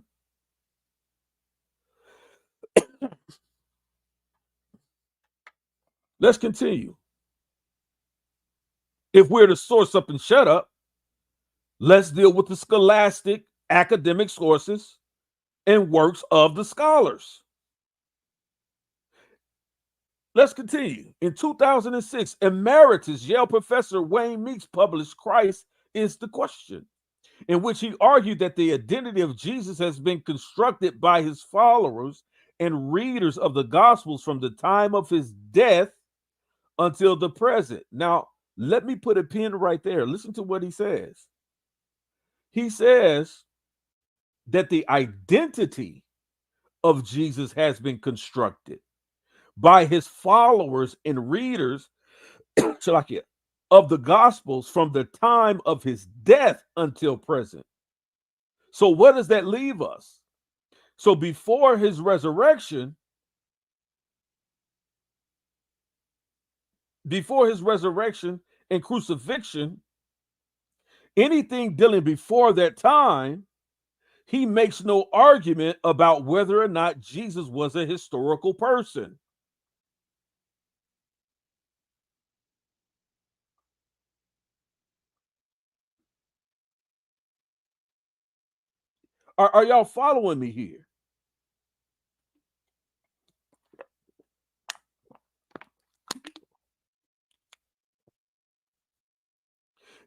Let's continue. If we're to source up and shut up, let's deal with the scholastic academic sources and works of the scholars. Let's continue. In 2006, emeritus Yale professor Wayne Meeks published Christ is the Question, in which he argued that the identity of Jesus has been constructed by his followers and readers of the Gospels from the time of his death until the present. Now, let me put a pin right there. Listen to what he says. He says that the identity of Jesus has been constructed by his followers and readers of the Gospels from the time of his death until present. So what does that leave us? So before his resurrection and crucifixion, anything dealing before that time, he makes no argument about whether or not Jesus was a historical person. Are y'all following me here?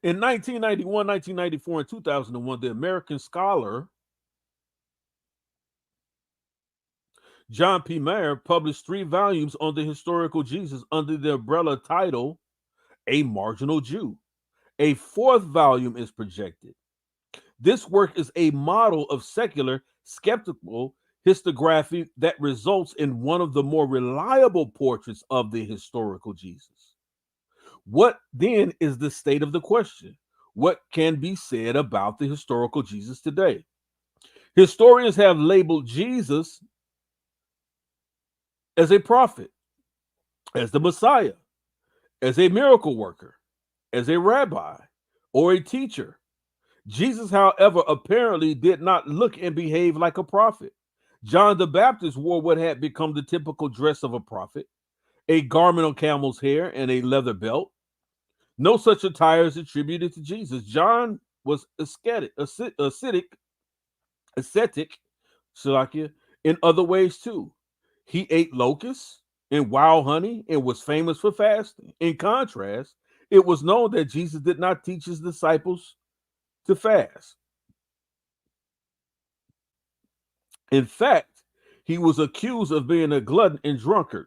In 1991, 1994, and 2001, the American scholar John P. Mayer published 3 volumes on the historical Jesus under the umbrella title, A Marginal Jew. A 4th volume is projected. This work is a model of secular, skeptical historiography that results in one of the more reliable portraits of the historical Jesus. What then is the state of the question? What can be said about the historical Jesus today? Historians have labeled Jesus as a prophet, as the Messiah, as a miracle worker, as a rabbi, or a teacher. Jesus, however, apparently did not look and behave like a prophet. John the Baptist wore what had become the typical dress of a prophet, a garment of camel's hair and a leather belt. No such attire is attributed to Jesus. John was ascetic, in other ways too. He ate locusts and wild honey and was famous for fasting. In contrast, it was known that Jesus did not teach his disciples to fast. In fact, he was accused of being a glutton and drunkard.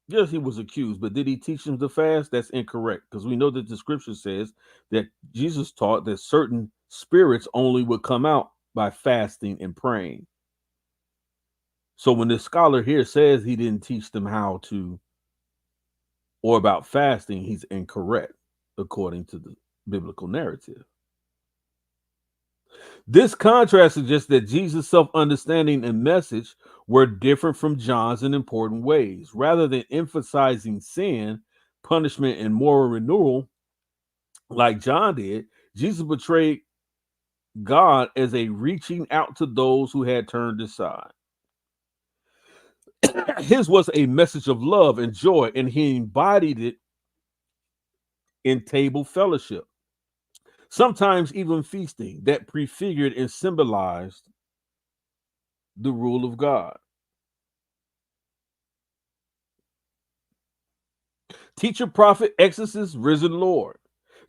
Yes, he was accused, but did he teach them to fast? That's incorrect, because we know that the scripture says that Jesus taught that certain spirits only would come out by fasting and praying. So when the scholar here says he didn't teach them how to or about fasting, he's incorrect according to the biblical narrative. This contrast suggests that Jesus' self-understanding and message were different from John's in important ways. Rather than emphasizing sin, punishment, and moral renewal like John did, Jesus portrayed God as a reaching out to those who had turned aside. His was a message of love and joy, and he embodied it in table fellowship, sometimes even feasting that prefigured and symbolized the rule of God. Teacher, prophet, exorcist, risen Lord.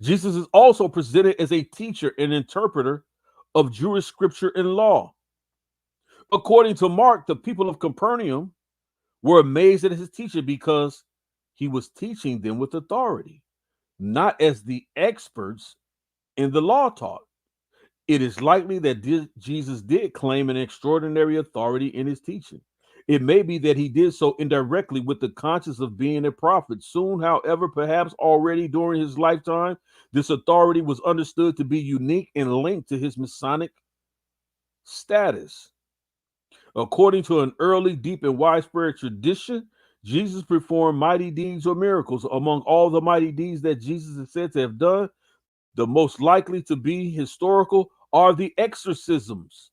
Jesus is also presented as a teacher and interpreter of Jewish scripture and law. According to Mark, the people of Capernaum were amazed at his teaching because he was teaching them with authority, not as the experts in the law taught. It is likely that Jesus did claim an extraordinary authority in his teaching. It may be that he did so indirectly with the conscience of being a prophet. Soon, however, perhaps already during his lifetime, this authority was understood to be unique and linked to his Masonic status. According to an early, deep, and widespread tradition, Jesus performed mighty deeds or miracles. Among all the mighty deeds that Jesus is said to have done, the most likely to be historical are the exorcisms.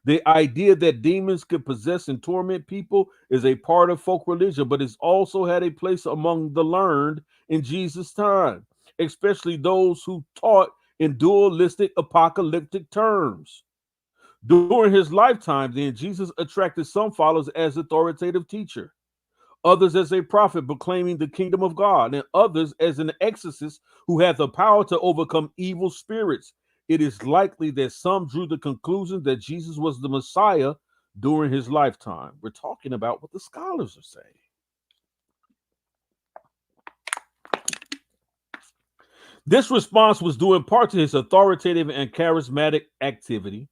The idea that demons could possess and torment people is a part of folk religion, but it's also had a place among the learned in Jesus' time, especially those who taught in dualistic apocalyptic terms. During his lifetime, then, Jesus attracted some followers as authoritative teacher, others as a prophet proclaiming the kingdom of God, and others as an exorcist who had the power to overcome evil spirits. It is likely that some drew the conclusion that Jesus was the Messiah during his lifetime. We're talking about what the scholars are saying. This response was due in part to his authoritative and charismatic activity,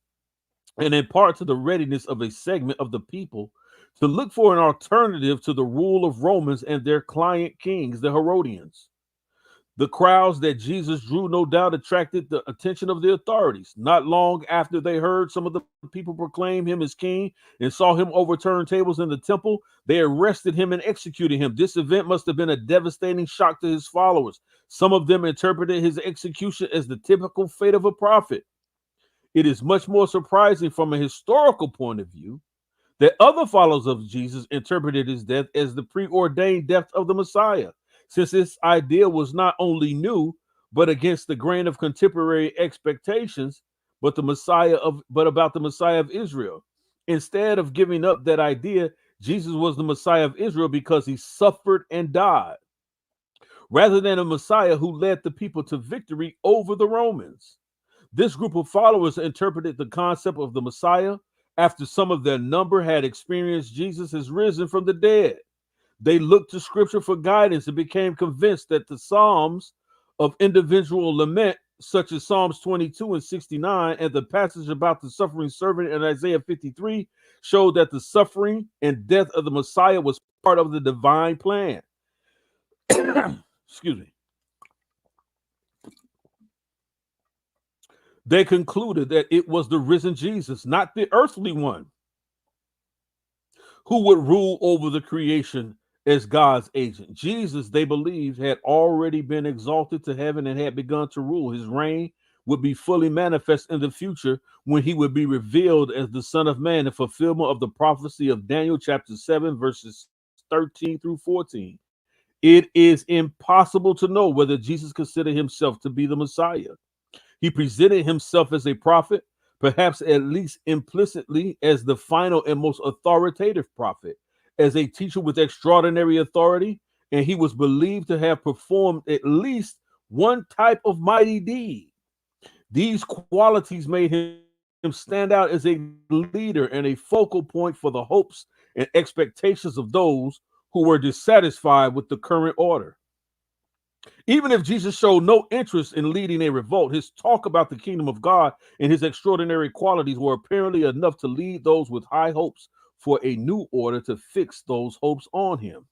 and in part to the readiness of a segment of the people to look for an alternative to the rule of Romans and their client kings, the Herodians. The crowds that Jesus drew no doubt attracted the attention of the authorities. Not long after they heard some of the people proclaim him as king and saw him overturn tables in the temple, they arrested him and executed him. This event must have been a devastating shock to his followers. Some of them interpreted his execution as the typical fate of a prophet. It is much more surprising from a historical point of view that other followers of Jesus interpreted his death as the preordained death of the Messiah, since this idea was not only new, but against the grain of contemporary expectations, but about the Messiah of Israel. Instead of giving up that idea, Jesus was the Messiah of Israel because he suffered and died, rather than a Messiah who led the people to victory over the Romans. This group of followers interpreted the concept of the Messiah after some of their number had experienced Jesus has risen from the dead. They looked to scripture for guidance and became convinced that the Psalms of individual lament, such as Psalms 22 and 69, and the passage about the suffering servant in Isaiah 53, showed that the suffering and death of the Messiah was part of the divine plan. Excuse me. They concluded that it was the risen Jesus, not the earthly one, who would rule over the creation as God's agent. Jesus, they believed, had already been exalted to heaven and had begun to rule. His reign would be fully manifest in the future when he would be revealed as the Son of Man, in fulfillment of the prophecy of Daniel chapter 7, verses 13 through 14. It is impossible to know whether Jesus considered himself to be the Messiah. He presented himself as a prophet, perhaps at least implicitly as the final and most authoritative prophet, as a teacher with extraordinary authority, and he was believed to have performed at least one type of mighty deed. These qualities made him stand out as a leader and a focal point for the hopes and expectations of those who were dissatisfied with the current order. Even if Jesus showed no interest in leading a revolt, his talk about the kingdom of God and his extraordinary qualities were apparently enough to lead those with high hopes for a new order to fix those hopes on him.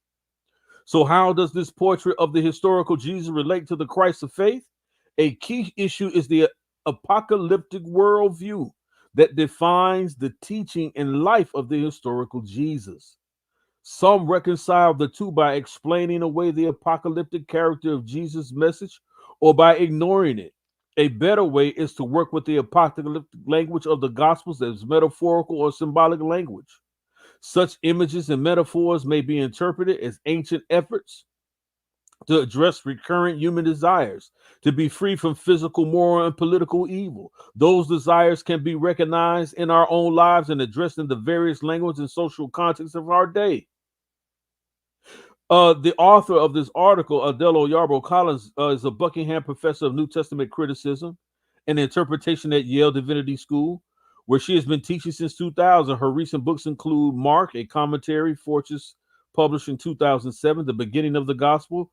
So how does this portrait of the historical Jesus relate to the Christ of faith? A key issue is the apocalyptic worldview that defines the teaching and life of the historical Jesus. Some reconcile the two by explaining away the apocalyptic character of Jesus' message or by ignoring it. A better way is to work with the apocalyptic language of the Gospels as metaphorical or symbolic language. Such images and metaphors may be interpreted as ancient efforts to address recurrent human desires, to be free from physical, moral, and political evil. Those desires can be recognized in our own lives and addressed in the various language and social contexts of our day. The author of this article, Adelo Yarbrough Collins, is a Buckingham Professor of New Testament Criticism and Interpretation at Yale Divinity School, where she has been teaching since 2000. Her recent books include Mark, a commentary, Fortress, published in 2007, The Beginning of the Gospel,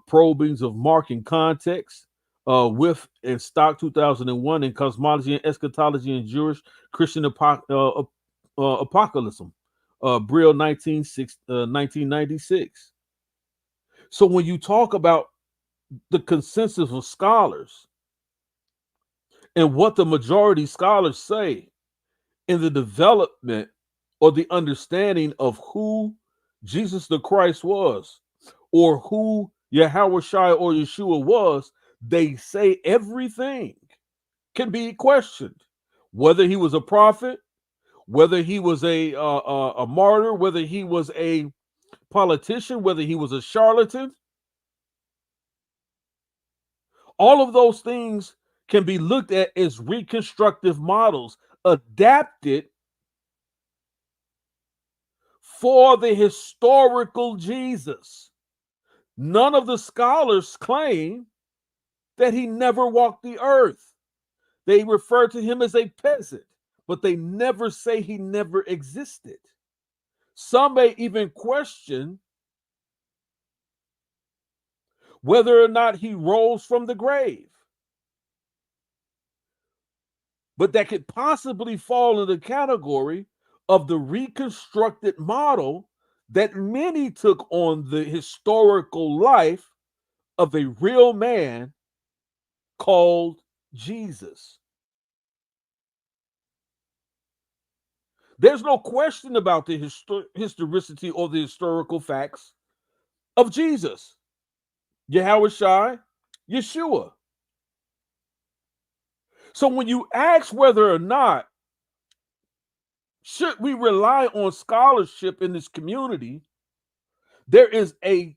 Probings of Mark in Context, with and Stock 2001, and Cosmology and Eschatology in Jewish Christian Apocalypse, Brill 1996. So when you talk about the consensus of scholars and what the majority scholars say in the development or the understanding of who Jesus the Christ was, or who Yahweh Shai or Yeshua was, they say everything can be questioned. Whether he was a prophet, whether he was a martyr, whether he was a politician, whether he was a charlatan, all of those things can be looked at as reconstructive models adapted for the historical Jesus. None of the scholars claim that he never walked the earth. They refer to him as a peasant, but they never say he never existed. Some may even question whether or not he rose from the grave. But that could possibly fall in the category of the reconstructed model that many took on the historical life of a real man called Jesus. There's no question about the historicity or the historical facts of Jesus, Yahweh Shai, Yeshua. So when you ask whether or not should we rely on scholarship in this community, there is a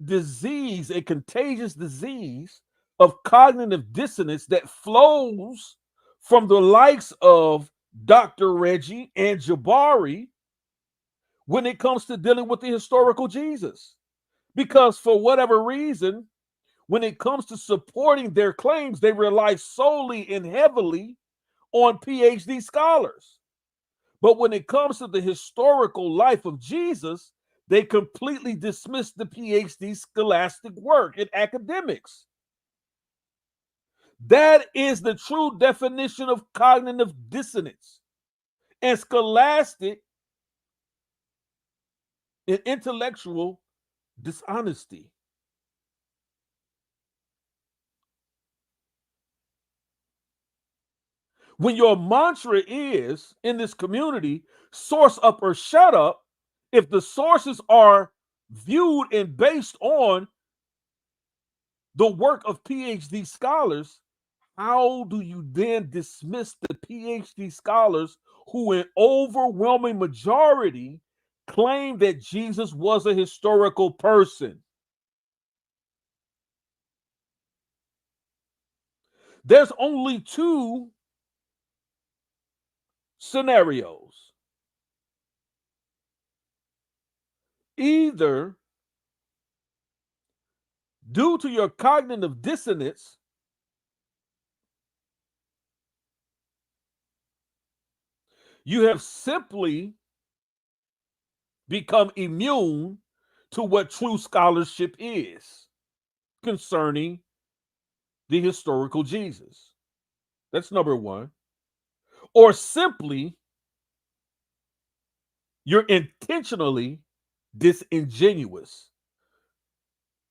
disease, a contagious disease of cognitive dissonance that flows from the likes of Dr. Reggie and Jabari when it comes to dealing with the historical Jesus. Because for whatever reason, when it comes to supporting their claims, they rely solely and heavily on PhD scholars. But when it comes to the historical life of Jesus, they completely dismiss the PhD scholastic work in academics. That is the true definition of cognitive dissonance and scholastic and intellectual dishonesty. When your mantra is in this community, source up or shut up, if the sources are viewed and based on the work of PhD scholars, how do you then dismiss the PhD scholars who, in overwhelming majority, claim that Jesus was a historical person? There's only two scenarios. Either due to your cognitive dissonance, you have simply become immune to what true scholarship is concerning the historical Jesus. That's number one. Or simply, you're intentionally disingenuous.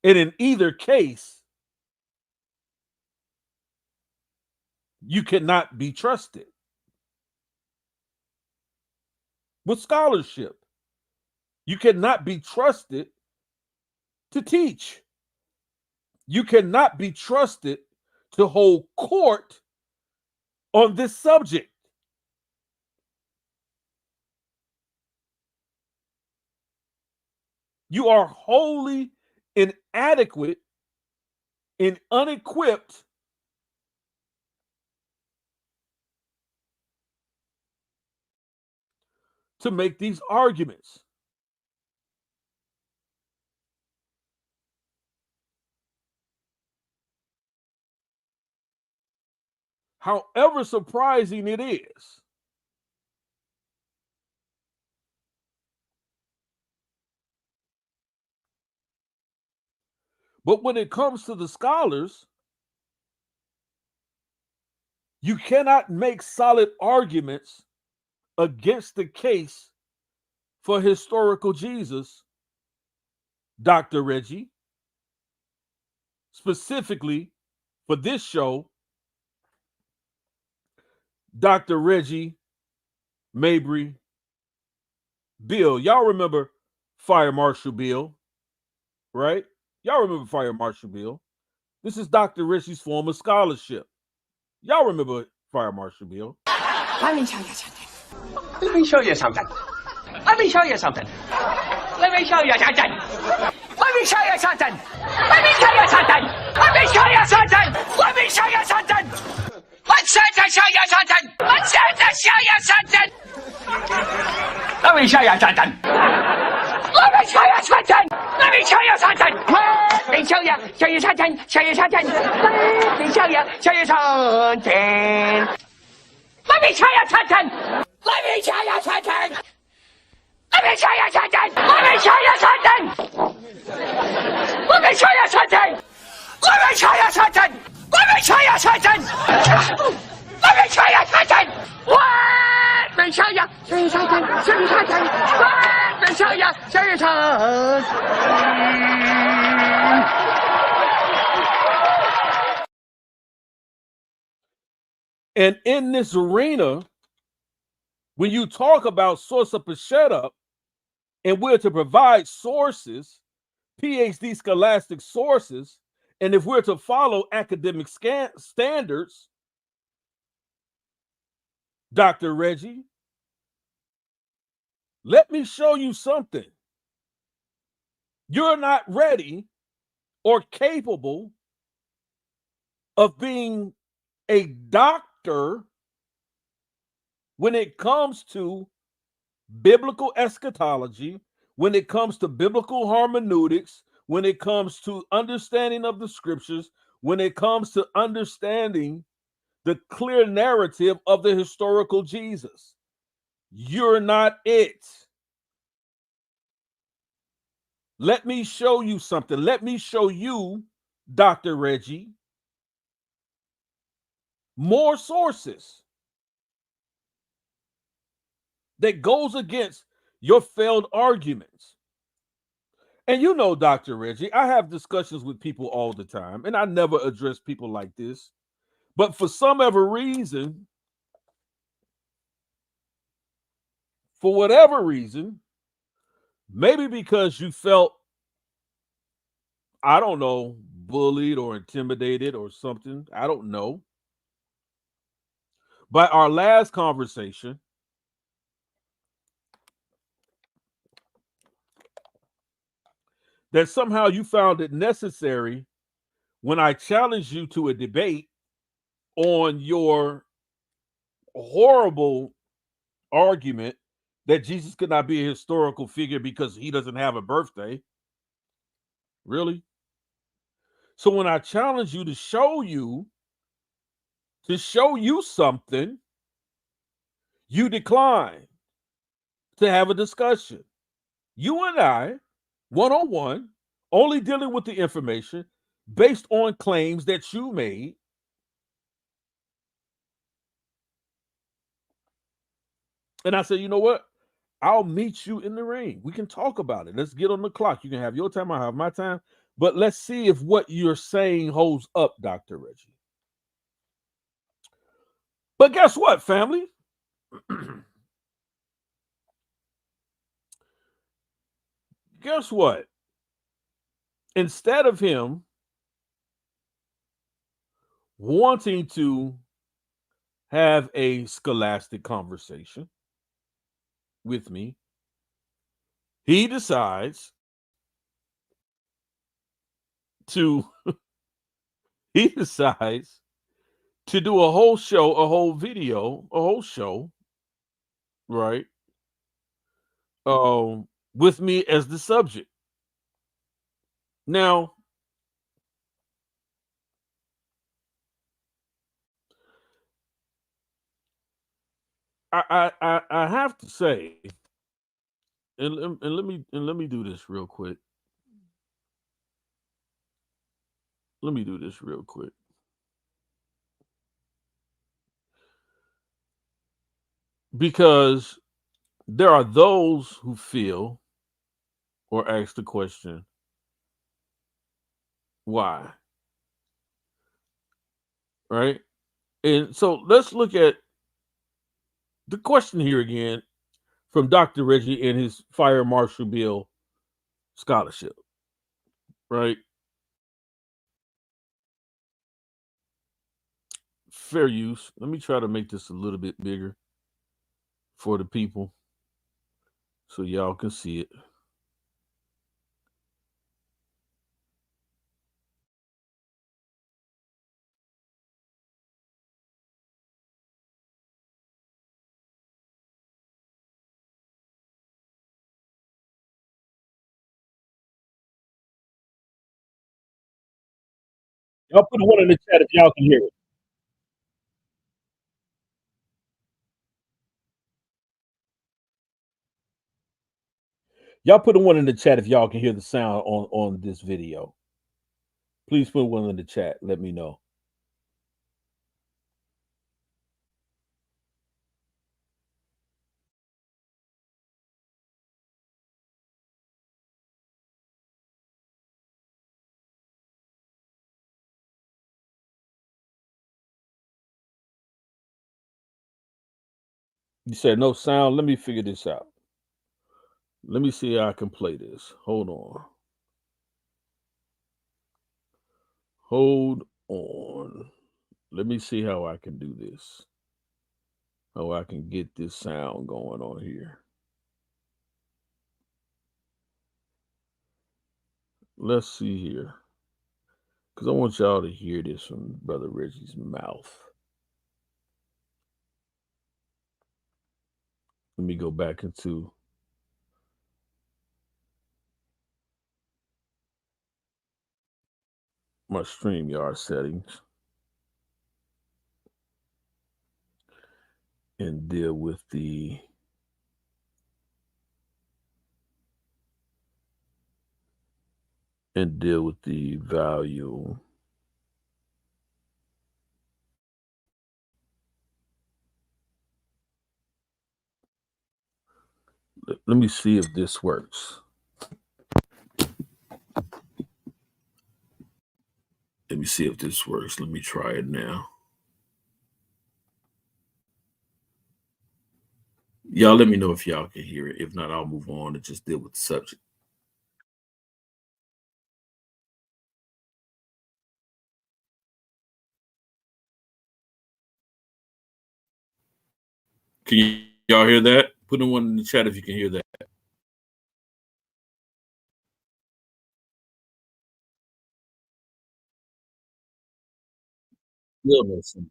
And in either case, you cannot be trusted with scholarship. You cannot be trusted to teach. You cannot be trusted to hold court on this subject. You are wholly inadequate and unequipped to make these arguments. however surprising it is. But when it comes to the scholars, you cannot make solid arguments against the case for historical Jesus, Dr. Reggie, specifically for this show, Dr. Reggy Mabry Bill. Y'all remember Fire Marshal Bill, right? Y'all remember Fire Marshal Bill. This is Dr. Reggy's form of scholarship. Y'all remember Fire Marshal Bill. Let me show you something. Let me show you something. Let me show you something. Let me show you something. Let me show you something. Let me show you something. Let me show you something. Let me show you something. Let's show you something. Let's show you something. Let me show you something. Let me show you something. Let me show you something. Let me show you something. Show you something. Let me show you something. Let me show you something. Let me show you something. Let me show you something. Let me show you something. Let me show you something. Let me show you something. Let me show you something. Let me show you something. Let me show you something. Show you something. Let me show you something. And in this arena, when you talk about source up and shut up, and we're to provide sources, PhD scholastic sources, and if we're to follow academic standards, Dr. Reggy, let me show you something. You're not ready or capable of being a doctor when it comes to biblical eschatology, when it comes to biblical hermeneutics, when it comes to understanding of the scriptures, when it comes to understanding the clear narrative of the historical Jesus. You're not it. Let me show you something. Let me show you, Dr. Reggy, more sources that goes against your failed arguments. And you know, Dr. Reggy, I have discussions with people all the time, and I never address people like this. But for some ever reason, for whatever reason, maybe because you felt, I don't know, bullied or intimidated or something, I don't know. By our last conversation, that somehow you found it necessary when I challenged you to a debate on your horrible argument that Jesus could not be a historical figure because he doesn't have a birthday. Really? So when I challenge you to show you something, you decline to have a discussion. You and I, one-on-one, only dealing with the information based on claims that you made. And I said, you know what? I'll meet you in the ring. We can talk about it. Let's get on the clock. You can have your time, I'll have my time. But let's see if what you're saying holds up, Dr. Reggy. But guess what, family? Guess what? Instead of him wanting to have a scholastic conversation with me, he decides to do a whole show, a whole video, a whole show, right? With me as the subject. Now, I have to say, and let me do this real quick. Let me do this real quick. Because there are those who feel or ask the question, why? Right? And so let's look at the question here again from Dr. Reggie and his Fire Marshal Bill scholarship. Right? Fair use. Let me try to make this a little bit bigger for the people so y'all can see it. Y'all put one in the chat if y'all can hear it. Y'all put one in the chat if y'all can hear the sound on this video. Please put one in the chat. Let me know. You said no sound. Let me figure this out. Let me see how I can play this. Hold on. Hold on. Let me see how I can do this. How I can get this sound going on here. Let's see here. Because I want y'all to hear this from Brother Reggie's mouth. Let me go back into my StreamYard settings and deal with the value. Let me see if this works. Let me see if this works. Let me try it now. Y'all let me know if y'all can hear it. If not, I'll move on and just deal with the subject. Can y'all hear that? Put in one in the chat if you can hear that. Still no sound.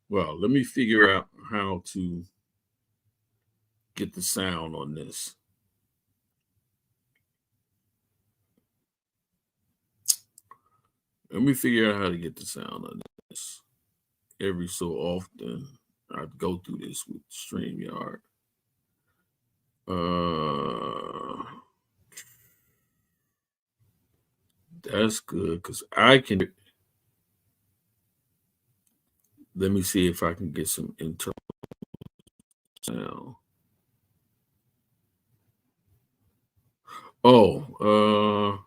Well, let me figure out how to get the sound on this. Let me figure out how to get the sound on this. Every so often, I go through this with StreamYard. That's good because I can. Let me see if I can get some internal sound. Oh,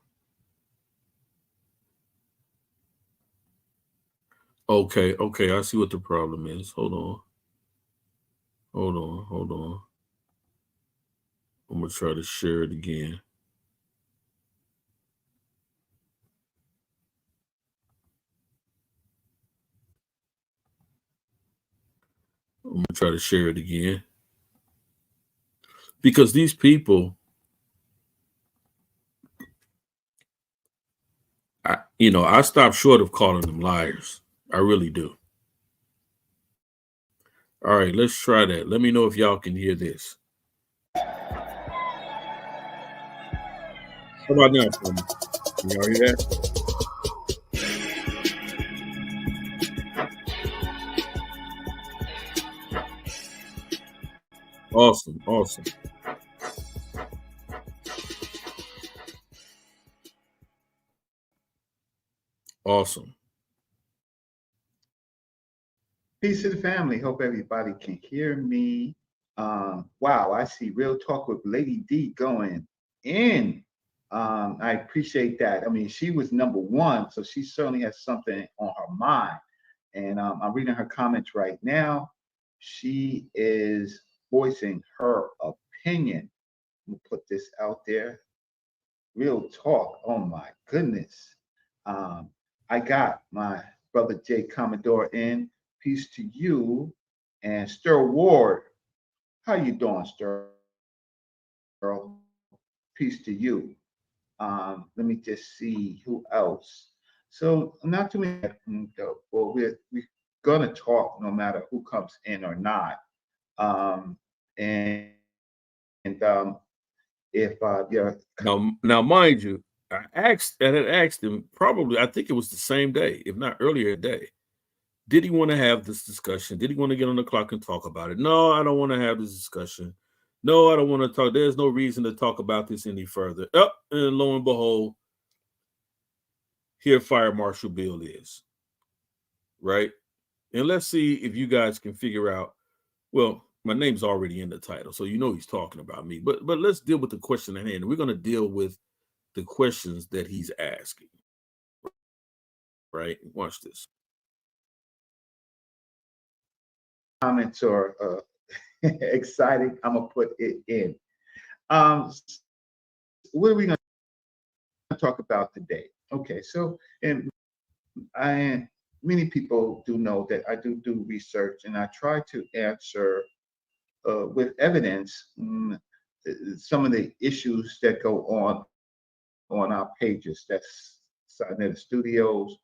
okay. I see what the problem is. Hold on. I'm gonna try to share it again. Because these people, I stop short of calling them liars. I really do. All right, let's try that. Let me know if y'all can hear this. How about now, Tony? Can y'all hear that? Awesome. Awesome. Awesome. Peace to the family. Hope everybody can hear me. Wow, I see Real Talk with Lady D going in. I appreciate that. I mean, she was number one, so she certainly has something on her mind. And I'm reading her comments right now. She is voicing her opinion. I'm gonna put this out there. Real talk. Oh my goodness. Um, I got my brother Jay Commodore in. Peace to you. And Stir Ward. How you doing, Stir? Peace to you. Let me just see who else. So not too many. Well, we're gonna talk no matter who comes in or not. Um, and if you're Now, mind you, I had asked him probably, I think it was the same day, if not earlier day. Did he want to have this discussion? Did he want to get on the clock and talk about it? No, I don't want to have this discussion. No, I don't want to talk. There's no reason to talk about this any further. And lo and behold, here Fire Marshal Bill is. Right? And let's see if you guys can figure out. Well, my name's already in the title, so you know he's talking about me. But let's deal with the question at hand. We're going to deal with the questions that he's asking. Right? Watch this. comments are exciting, I'm gonna put it in. What are we gonna talk about today? Okay, so and many people do know that I do research, and I try to answer with evidence some of the issues that go on our pages. That's Silent Studios,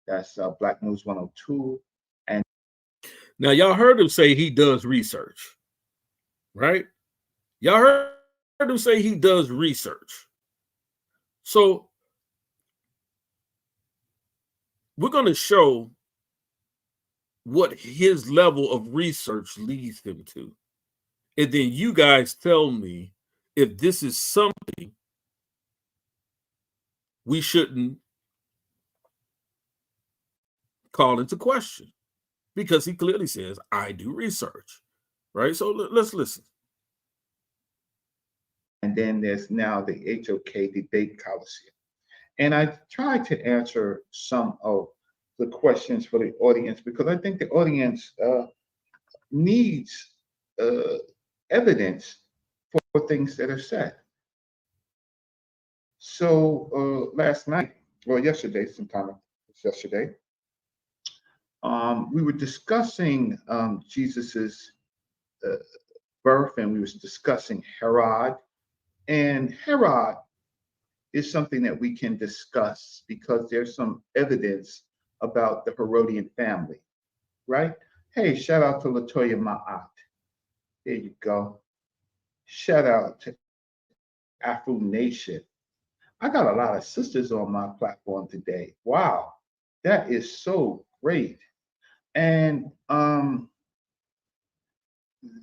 that's Black News 102, and now y'all heard him say he does research, right? Y'all heard him say he does research. So we're going to show what his level of research leads him to. And then you guys tell me if this is something we shouldn't call into question, because he clearly says, I do research, right? So let's listen. And then there's now the HOK debate coliseum. And I tried to answer some of the questions for the audience because I think the audience needs evidence for things that are said. So last night, well, yesterday, yesterday, we were discussing Jesus's birth, and we was discussing Herod. And Herod is something that we can discuss because there's some evidence about the Herodian family, right? Hey, shout out to Latoya, my aunt. There you go. Shout out to Afro Nation. I got a lot of sisters on my platform today. Wow, that is so great. And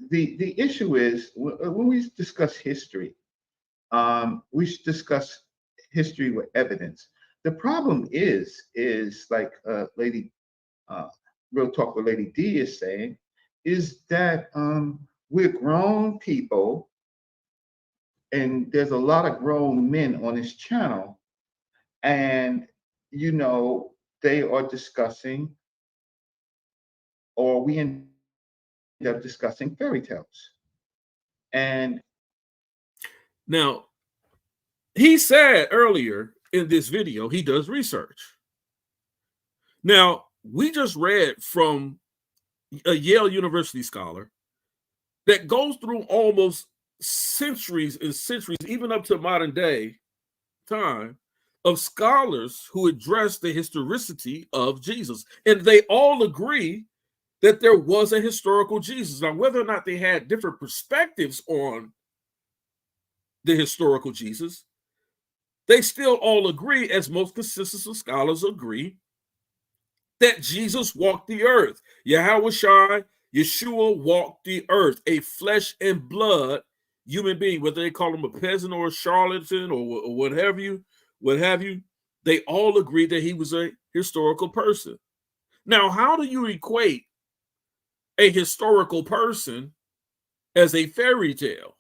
the issue is when we discuss history, we should discuss history with evidence. The problem is like Lady Real Talk with Lady D is saying, is that we're grown people, and there's a lot of grown men on this channel, and you know they are discussing, or we end up discussing fairy tales. And now, he said earlier in this video he does research. Now, we just read from a Yale University scholar that goes through almost centuries and centuries, even up to modern day time, of scholars who address the historicity of Jesus. And they all agree that there was a historical Jesus. Now, whether or not they had different perspectives on the historical Jesus, they still all agree, as most consensus of scholars agree, that Jesus walked the earth. Yahweh Shai, Yeshua walked the earth, a flesh and blood human being, whether they call him a peasant or a charlatan or what have you, they all agree that he was a historical person. Now, how do you equate a historical person as a fairy tale?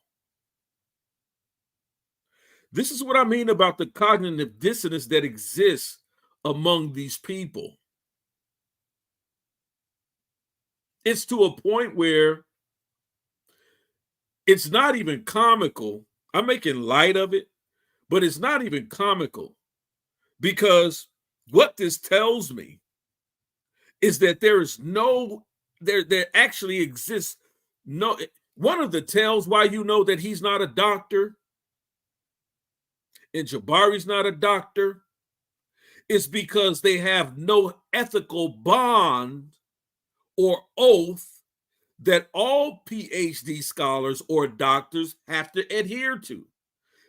This is what I mean about the cognitive dissonance that exists among these people. It's to a point where it's not even comical. I'm making light of it, but it's not even comical, because what this tells me is that there actually exists no, one of the tells why you know that he's not a doctor and Jabari's not a doctor is because they have no ethical bond or oath that all PhD scholars or doctors have to adhere to.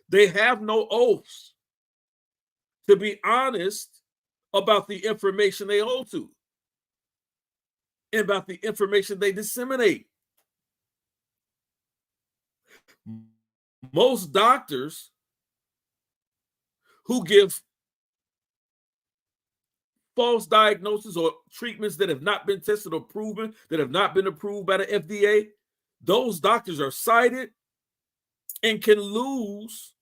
They have no oaths to be honest about the information they hold to and about the information they disseminate. Most doctors who give false diagnoses or treatments that have not been tested or proven, that have not been approved by the FDA, those doctors are cited and can lose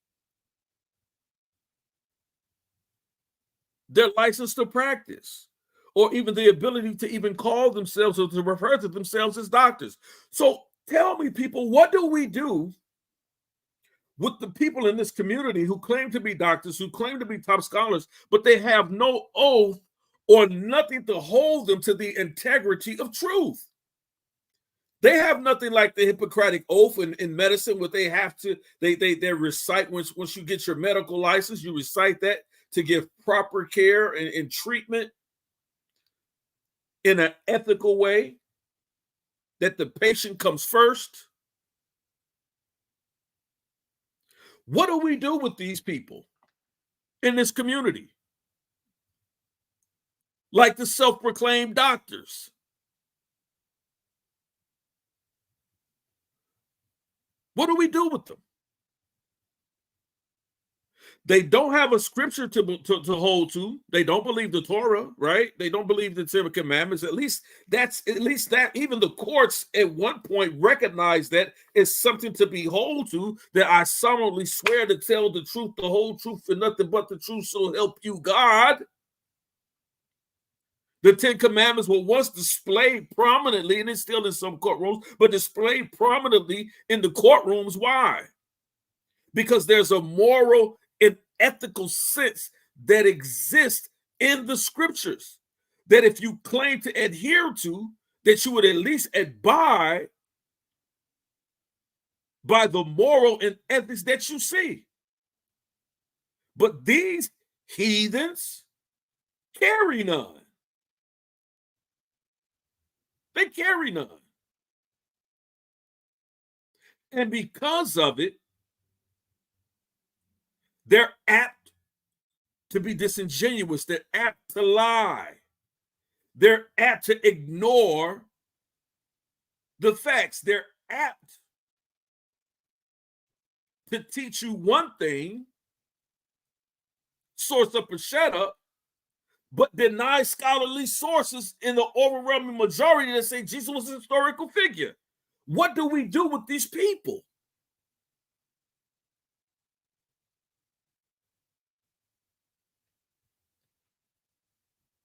their license to practice or even the ability to even call themselves or to refer to themselves as doctors. So tell me, people, what do we do with the people in this community who claim to be doctors, who claim to be top scholars, but they have no oath or nothing to hold them to the integrity of truth? They have nothing like the Hippocratic Oath in medicine, where they have to, they recite, once you get your medical license, you recite that to give proper care and treatment in an ethical way, that the patient comes first. What do we do with these people in this community? Like the self-proclaimed doctors. What do we do with them? They don't have a scripture to hold to. They don't believe the Torah, right? They don't believe the 10 Commandments. At least that even the courts at one point recognized that as something to behold to, that I solemnly swear to tell the truth, the whole truth, and nothing but the truth, so help you God. The 10 Commandments were once displayed prominently, and it's still in some courtrooms, but displayed prominently in the courtrooms. Why? Because there's a moral and ethical sense that exists in the scriptures that if you claim to adhere to, that you would at least abide by the moral and ethics that you see. But these heathens carry none. They carry none. And because of it, they're apt to be disingenuous. They're apt to lie. They're apt to ignore the facts. They're apt to teach you one thing, source up and shut up, but deny scholarly sources in the overwhelming majority that say Jesus was a historical figure. What do we do with these people?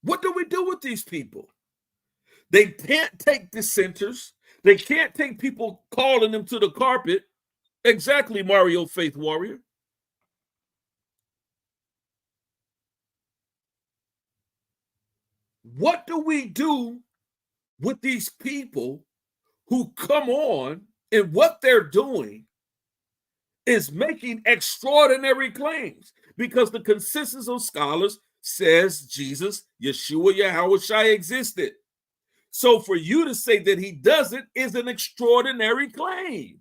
What do we do with these people? They can't take dissenters. They can't take people calling them to the carpet. Exactly, Mario Faith Warrior. What do we do with these people who come on and what they're doing is making extraordinary claims? Because the consensus of scholars says Jesus, Yeshua, Yahushua existed. So for you to say that he doesn't is an extraordinary claim.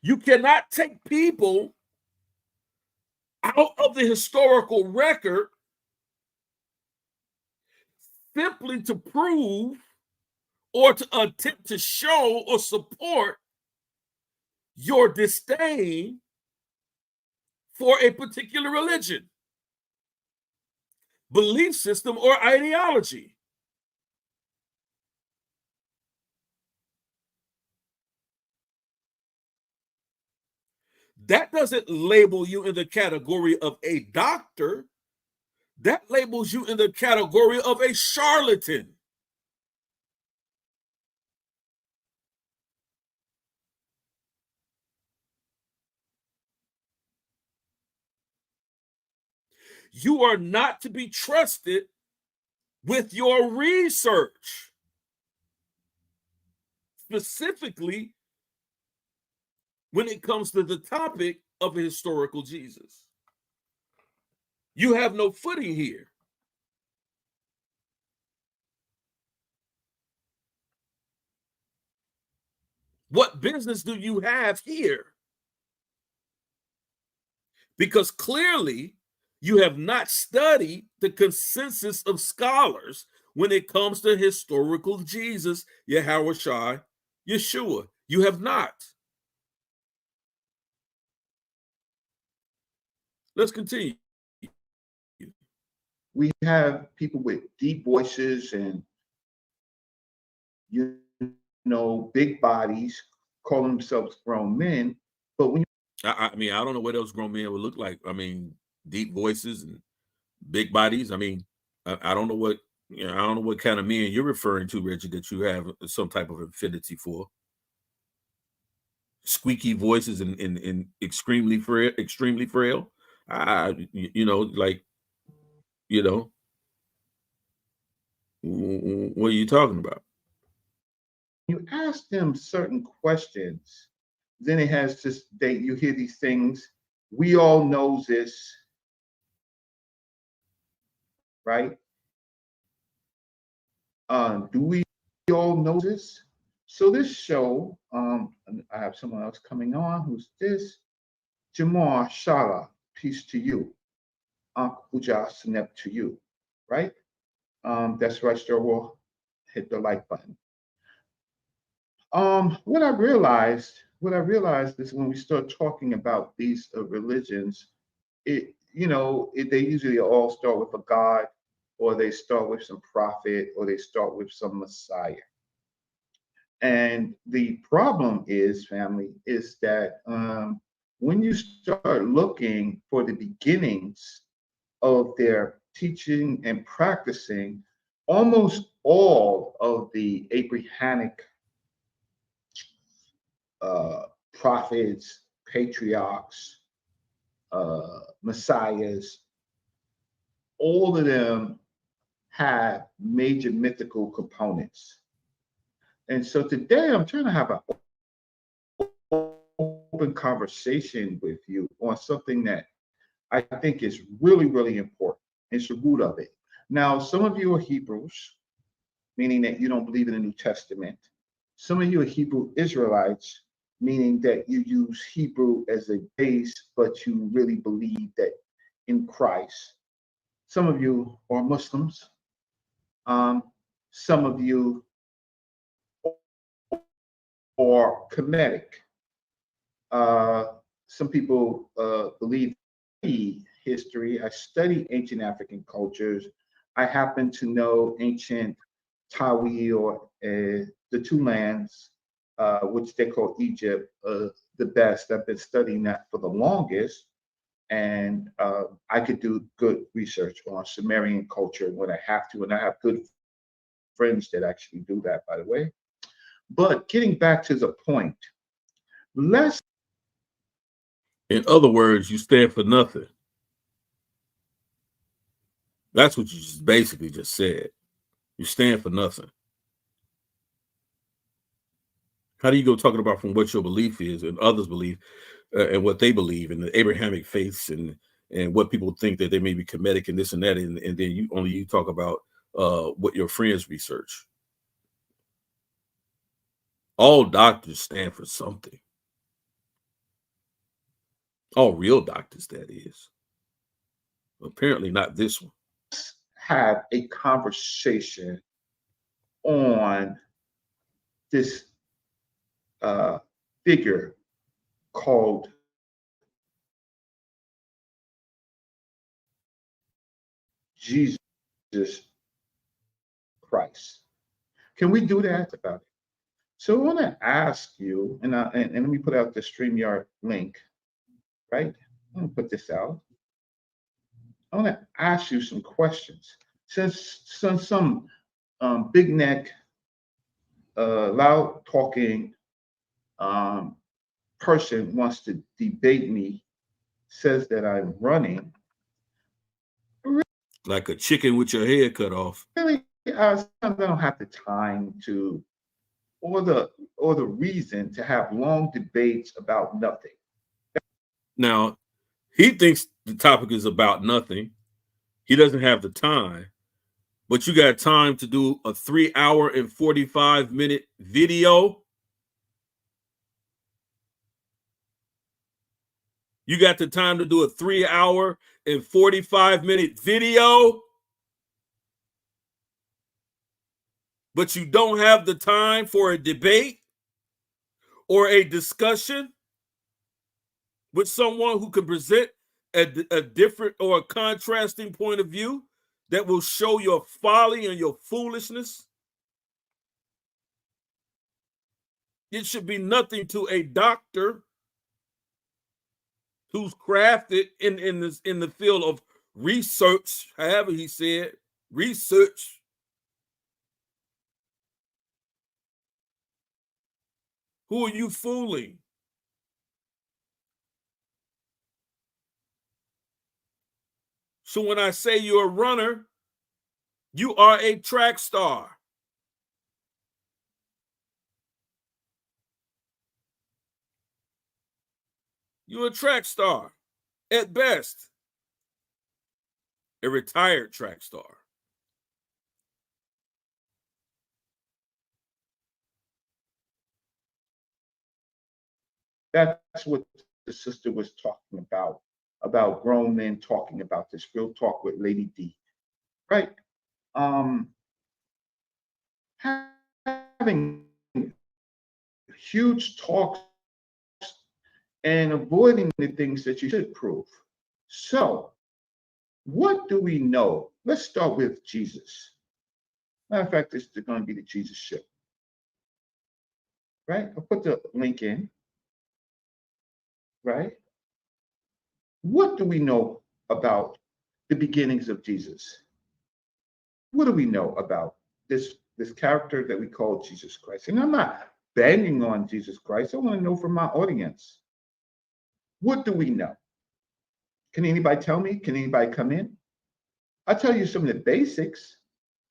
You cannot take people out of the historical record simply to prove or to attempt to show or support your disdain for a particular religion, belief system, or ideology. That doesn't label you in the category of a doctor. That labels you in the category of a charlatan. You are not to be trusted with your research, specifically when it comes to the topic of a historical Jesus. You have no footing here. What business do you have here? Because clearly you have not studied the consensus of scholars when it comes to historical Jesus, Yahushua, Yeshua. You have not. Let's continue. We have people with deep voices and, you know, big bodies, call themselves grown men. But when I mean, I don't know what those grown men would look like. I mean, deep voices and big bodies. I mean, I don't know what, you know, I don't know what kind of men you're referring to, Reggie, that you have some type of affinity for. Squeaky voices and extremely frail, extremely frail. You know, like, you know, what are you talking about? you ask them certain questions, then it has to state, you hear these things, we all know this, right? Do we all know this? So this show, I have someone else coming on. Who's this? Jamar Shala, peace to you. Uja Senep to you, right? That's right, sure, will hit the like button. What I realized is when we start talking about these religions, they usually all start with a god, or they start with some prophet, or they start with some messiah. And the problem is, family, is that when you start looking for the beginnings of their teaching and practicing, almost all of the Abrahamic prophets, patriarchs, messiahs, all of them have major mythical components. And so today I'm trying to have an open conversation with you on something that I think is really, really important. It's the root of it. Now, some of you are Hebrews, meaning that you don't believe in the New Testament. Some of you are Hebrew Israelites, meaning that you use Hebrew as a base, but you really believe that in Christ. Some of you are Muslims. Some of you are Kemetic. Some people believe history. I study ancient African cultures. I happen to know ancient Tawi, or the two lands, which they call Egypt, the best. I've been studying that for the longest. And I could do good research on Sumerian culture when I have to. And I have good friends that actually do that, by the way. But getting back to the point, let's. In other words, you stand for nothing. That's what you just basically just said. You stand for nothing. How do you go talking about from what your belief is and others believe and what they believe in the Abrahamic faiths and what people think that they may be Kemetic and this and that, and then you talk about what your friends research. All doctors stand for something. All real doctors, that is. Apparently not this one. Have a conversation on this figure called Jesus Christ. Can we do that about it? So I want to ask you, and let me put out the StreamYard link, right? I'm going to put this out. I want to ask you some questions. Since some big neck, loud talking person wants to debate me, says that I'm running. Like a chicken with your head cut off. Really, I don't have the time to, or the reason to have long debates about nothing. Now, he thinks the topic is about nothing. He doesn't have the time, but you got time to do a 3-hour and 45-minute video. You got the time to do a 3-hour and 45-minute video, but you don't have the time for a debate or a discussion with someone who can present a different or a contrasting point of view that will show your folly and your foolishness. It should be nothing to a doctor who's crafted in the field of research, however he said, research. Who are you fooling? So when I say you're a runner, you are a track star. You're a track star at best, a retired track star. That's what the sister was talking about grown men talking about this. Real talk with Lady D, right? Having huge talks and avoiding the things that you should prove. So, what do we know? Let's start with Jesus. Matter of fact, this is going to be the Jesus show, right? I'll put the link in, right? What do we know about the beginnings of Jesus? What do we know about this character that we call Jesus Christ? And I'm not banging on Jesus Christ. I want to know from my audience. What do we know? Can anybody tell me? Can anybody come in? I'll tell you some of the basics,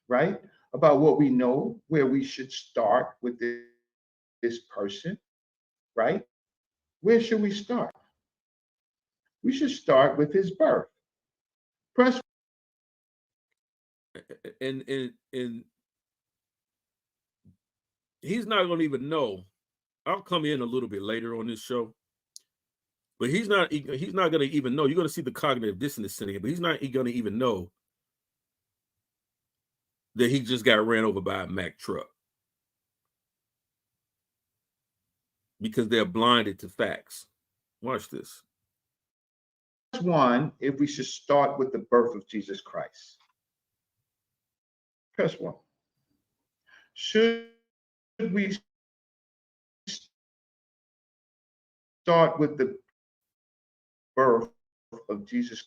right? About what we know, where we should start with this person, right? Where should we start? We should start with his birth. Press. And he's not going to even know. I'll come in a little bit later on this show, but he's not going to even know. You're going to see the cognitive dissonance sitting here, but he's not going to even know that he just got ran over by a Mack truck because they're blinded to facts. Watch this. One, if we should start with the birth of Jesus Christ. Press 1. Should we start with the birth of Jesus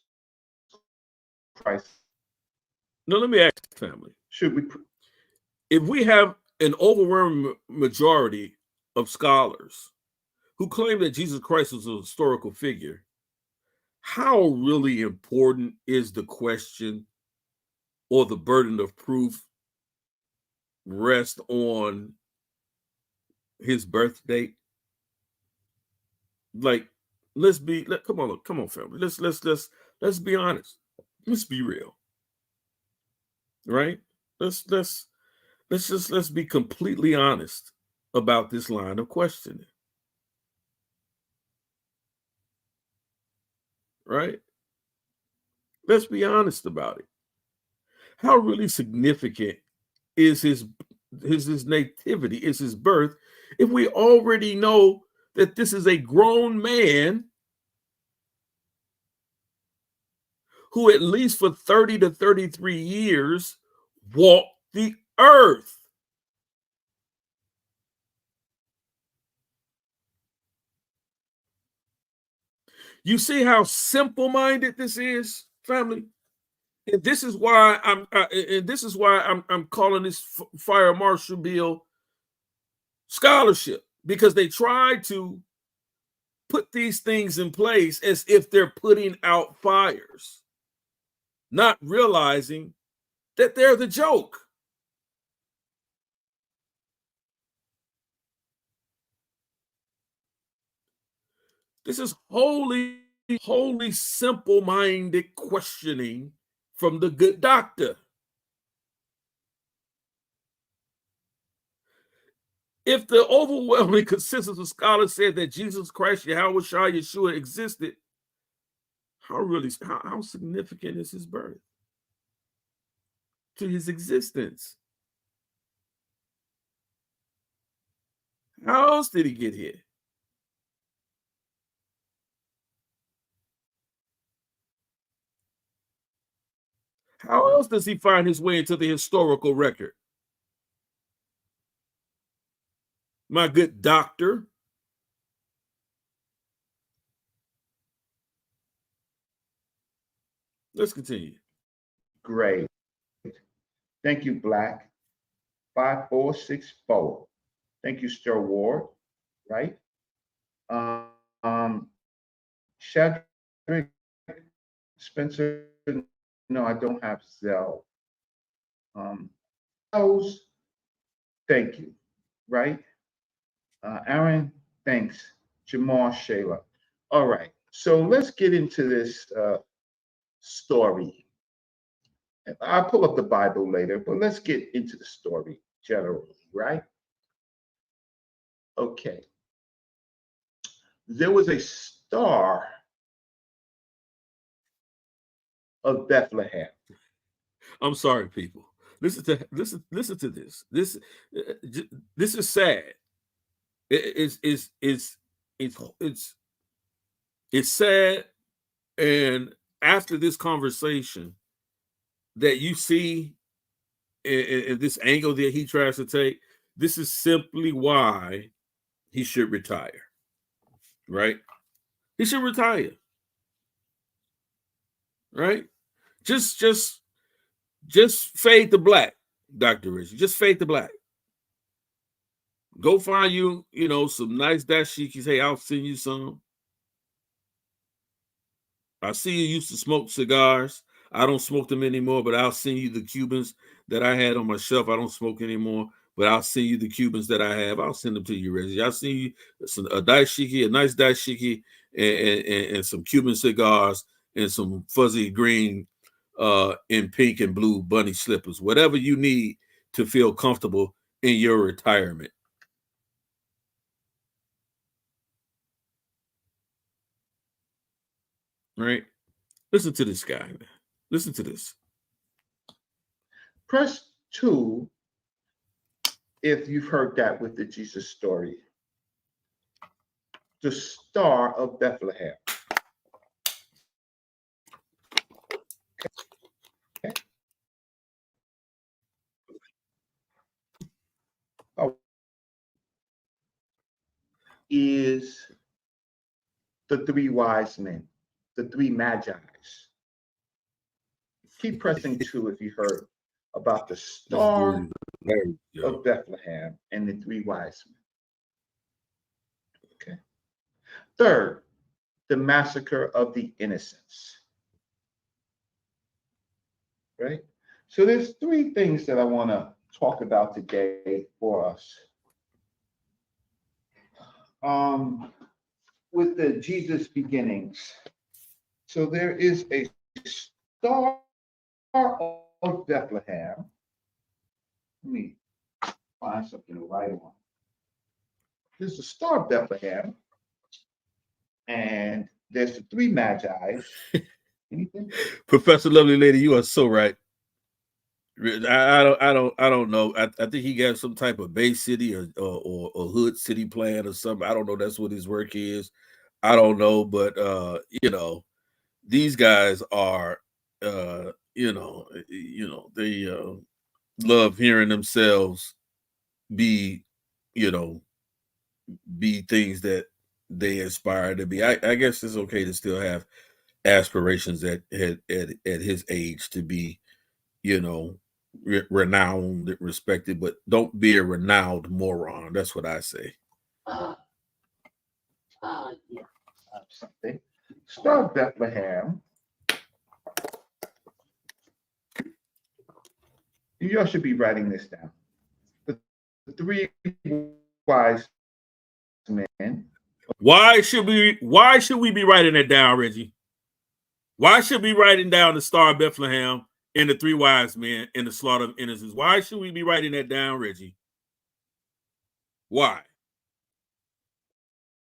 Christ? No, let me ask the family. Should we? If we have an overwhelming majority of scholars who claim that Jesus Christ is a historical figure, how really important is the question or the burden of proof rest on his birth date? Like, come on, family. Let's be honest. Let's be real. Right? Let's be completely honest about this line of questioning. right? Let's be honest about it. How really significant is his nativity, is his birth, if we already know that this is a grown man who at least for 30 to 33 years walked the earth? You see how simple-minded this is, family? And this is why I'm calling this fire marshal bill scholarship, because they try to put these things in place as if they're putting out fires, not realizing that they're the joke. This is wholly simple-minded questioning from the good doctor. If the overwhelming consensus of scholars said that Jesus Christ, Yahweh Shah, Yeshua existed, how significant is his birth to his existence? How else did he get here? How else does he find his way into the historical record? My good doctor. Let's continue. Great. Thank you, Black. 5464. Thank you, Stir Ward. Right? Shadrach Spencer. No, I don't have Zell. Those. Thank you. Right? Aaron, thanks. Jamal, Shayla. All right. So let's get into this story. I'll pull up the Bible later, but let's get into the story generally, right? Okay. There was a star of Bethlehem. I'm sorry, people. Listen to this. This is sad. It's sad. And after this conversation that you see in this angle that he tries to take, this is simply why he should retire. Right? He should retire. Right? Just fade to black, Dr. Richie. Just fade to black. Go find you some nice dashikis. Hey, I'll send you some. I see you used to smoke cigars. I don't smoke them anymore, but I'll send you the Cubans that I had on my shelf. I don't smoke anymore, but I'll send you the Cubans that I have. I'll send them to you, Reggie. I'll send you a dashiki, a nice dashiki, and some Cuban cigars and some fuzzy green and pink and blue bunny slippers, whatever you need to feel comfortable in your retirement. Right? Listen to this guy. Listen to this. Press 2 if you've heard that with the Jesus story. The Star of Bethlehem. Okay. Oh. Is the three wise men, the three magi's. Keep pressing 2 if you heard about the Star of Bethlehem and the three wise men. Okay. Third, the massacre of the innocents. Right? So there's 3 things that I want to talk about today for us. With the Jesus beginnings. So there is a Star of Bethlehem. Let me find something to write on. There's a Star of Bethlehem, and there's the three magi's. Anything? Professor Lovely Lady, you are so right. I don't know. I think he got some type of Bay City or Hood City plan or something. I don't know. That's what his work is. I don't know, but these guys are they love hearing themselves be you know be things that they aspire to be. I guess it's okay to still have aspirations at his age to be you know renowned, respected, but don't be a renowned moron. That's what I say. Yeah. Something. Star of Bethlehem. You all should be writing this down. The three wise men. Why should we be writing it down, Reggie? Why should we be writing down the Star of Bethlehem and the three wise men and the slaughter of innocents? Why should we be writing that down, Reggie? Why?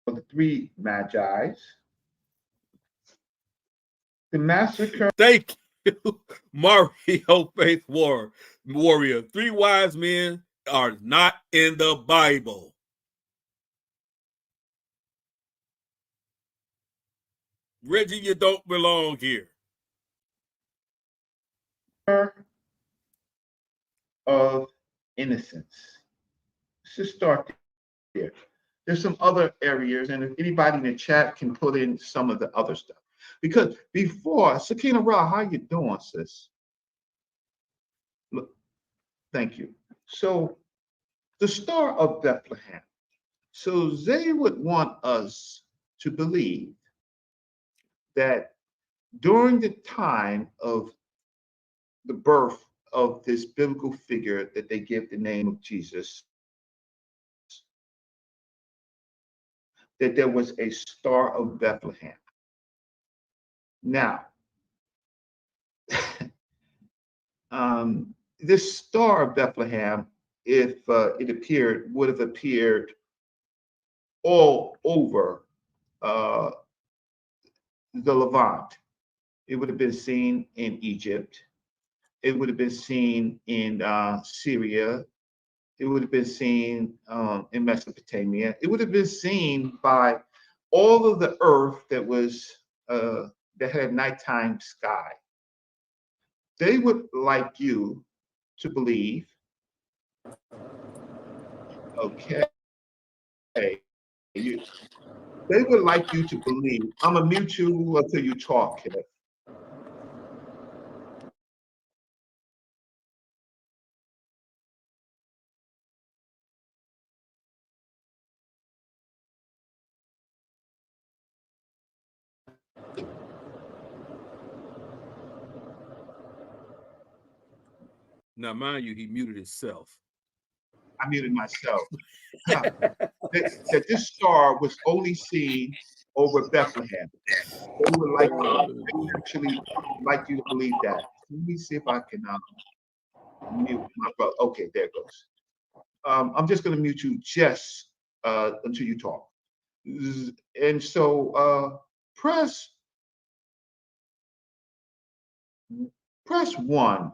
The three magi's. The massacre. Thank you, Mario Faith Warrior. Three wise men are not in the Bible. Reggie, you don't belong here. Of innocence. Let's just start there. There's some other areas, and if anybody in the chat can put in some of the other stuff. Because before, Sakina Ra, how you doing, sis? Look, thank you. So the Star of Bethlehem. So they would want us to believe that during the time of the birth of this biblical figure that they give the name of Jesus, that there was a Star of Bethlehem. Now, this Star of Bethlehem, if it appeared, would have appeared all over the Levant. It would have been seen in Egypt. It would have been seen in Syria. It would have been seen in Mesopotamia. It would have been seen by all of the earth that was that had nighttime sky. They would like you to believe, okay, they would like you to believe. I'm gonna mute you until you talk, Kenneth. Now, mind you, he muted himself. I muted myself. That this star was only seen over Bethlehem. They would like actually like you to believe that. Let me see if I can mute my brother. Okay, there it goes. I'm just going to mute you just until you talk. And so press 1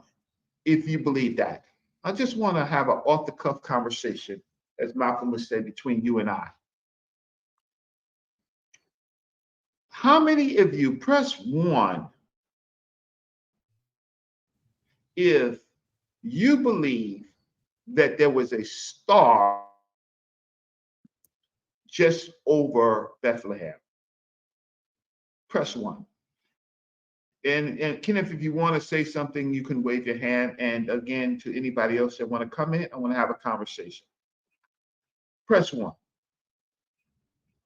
if you believe that. I just want to have an off-the-cuff conversation, as Malcolm would say, between you and I. How many of you press 1 if you believe that there was a star just over Bethlehem? Press 1. And Kenneth, if you want to say something, you can wave your hand. And again, to anybody else that want to come in, I want to have a conversation. Press 1.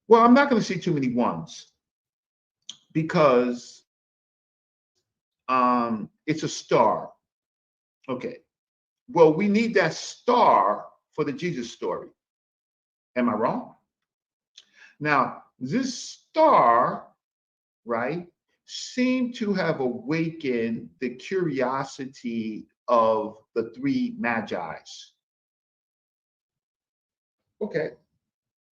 Well, I'm not going to see too many ones because it's a star. Okay. Well, we need that star for the Jesus story. Am I wrong? Now, this star, right, seemed to have awakened the curiosity of the three magi's. Okay.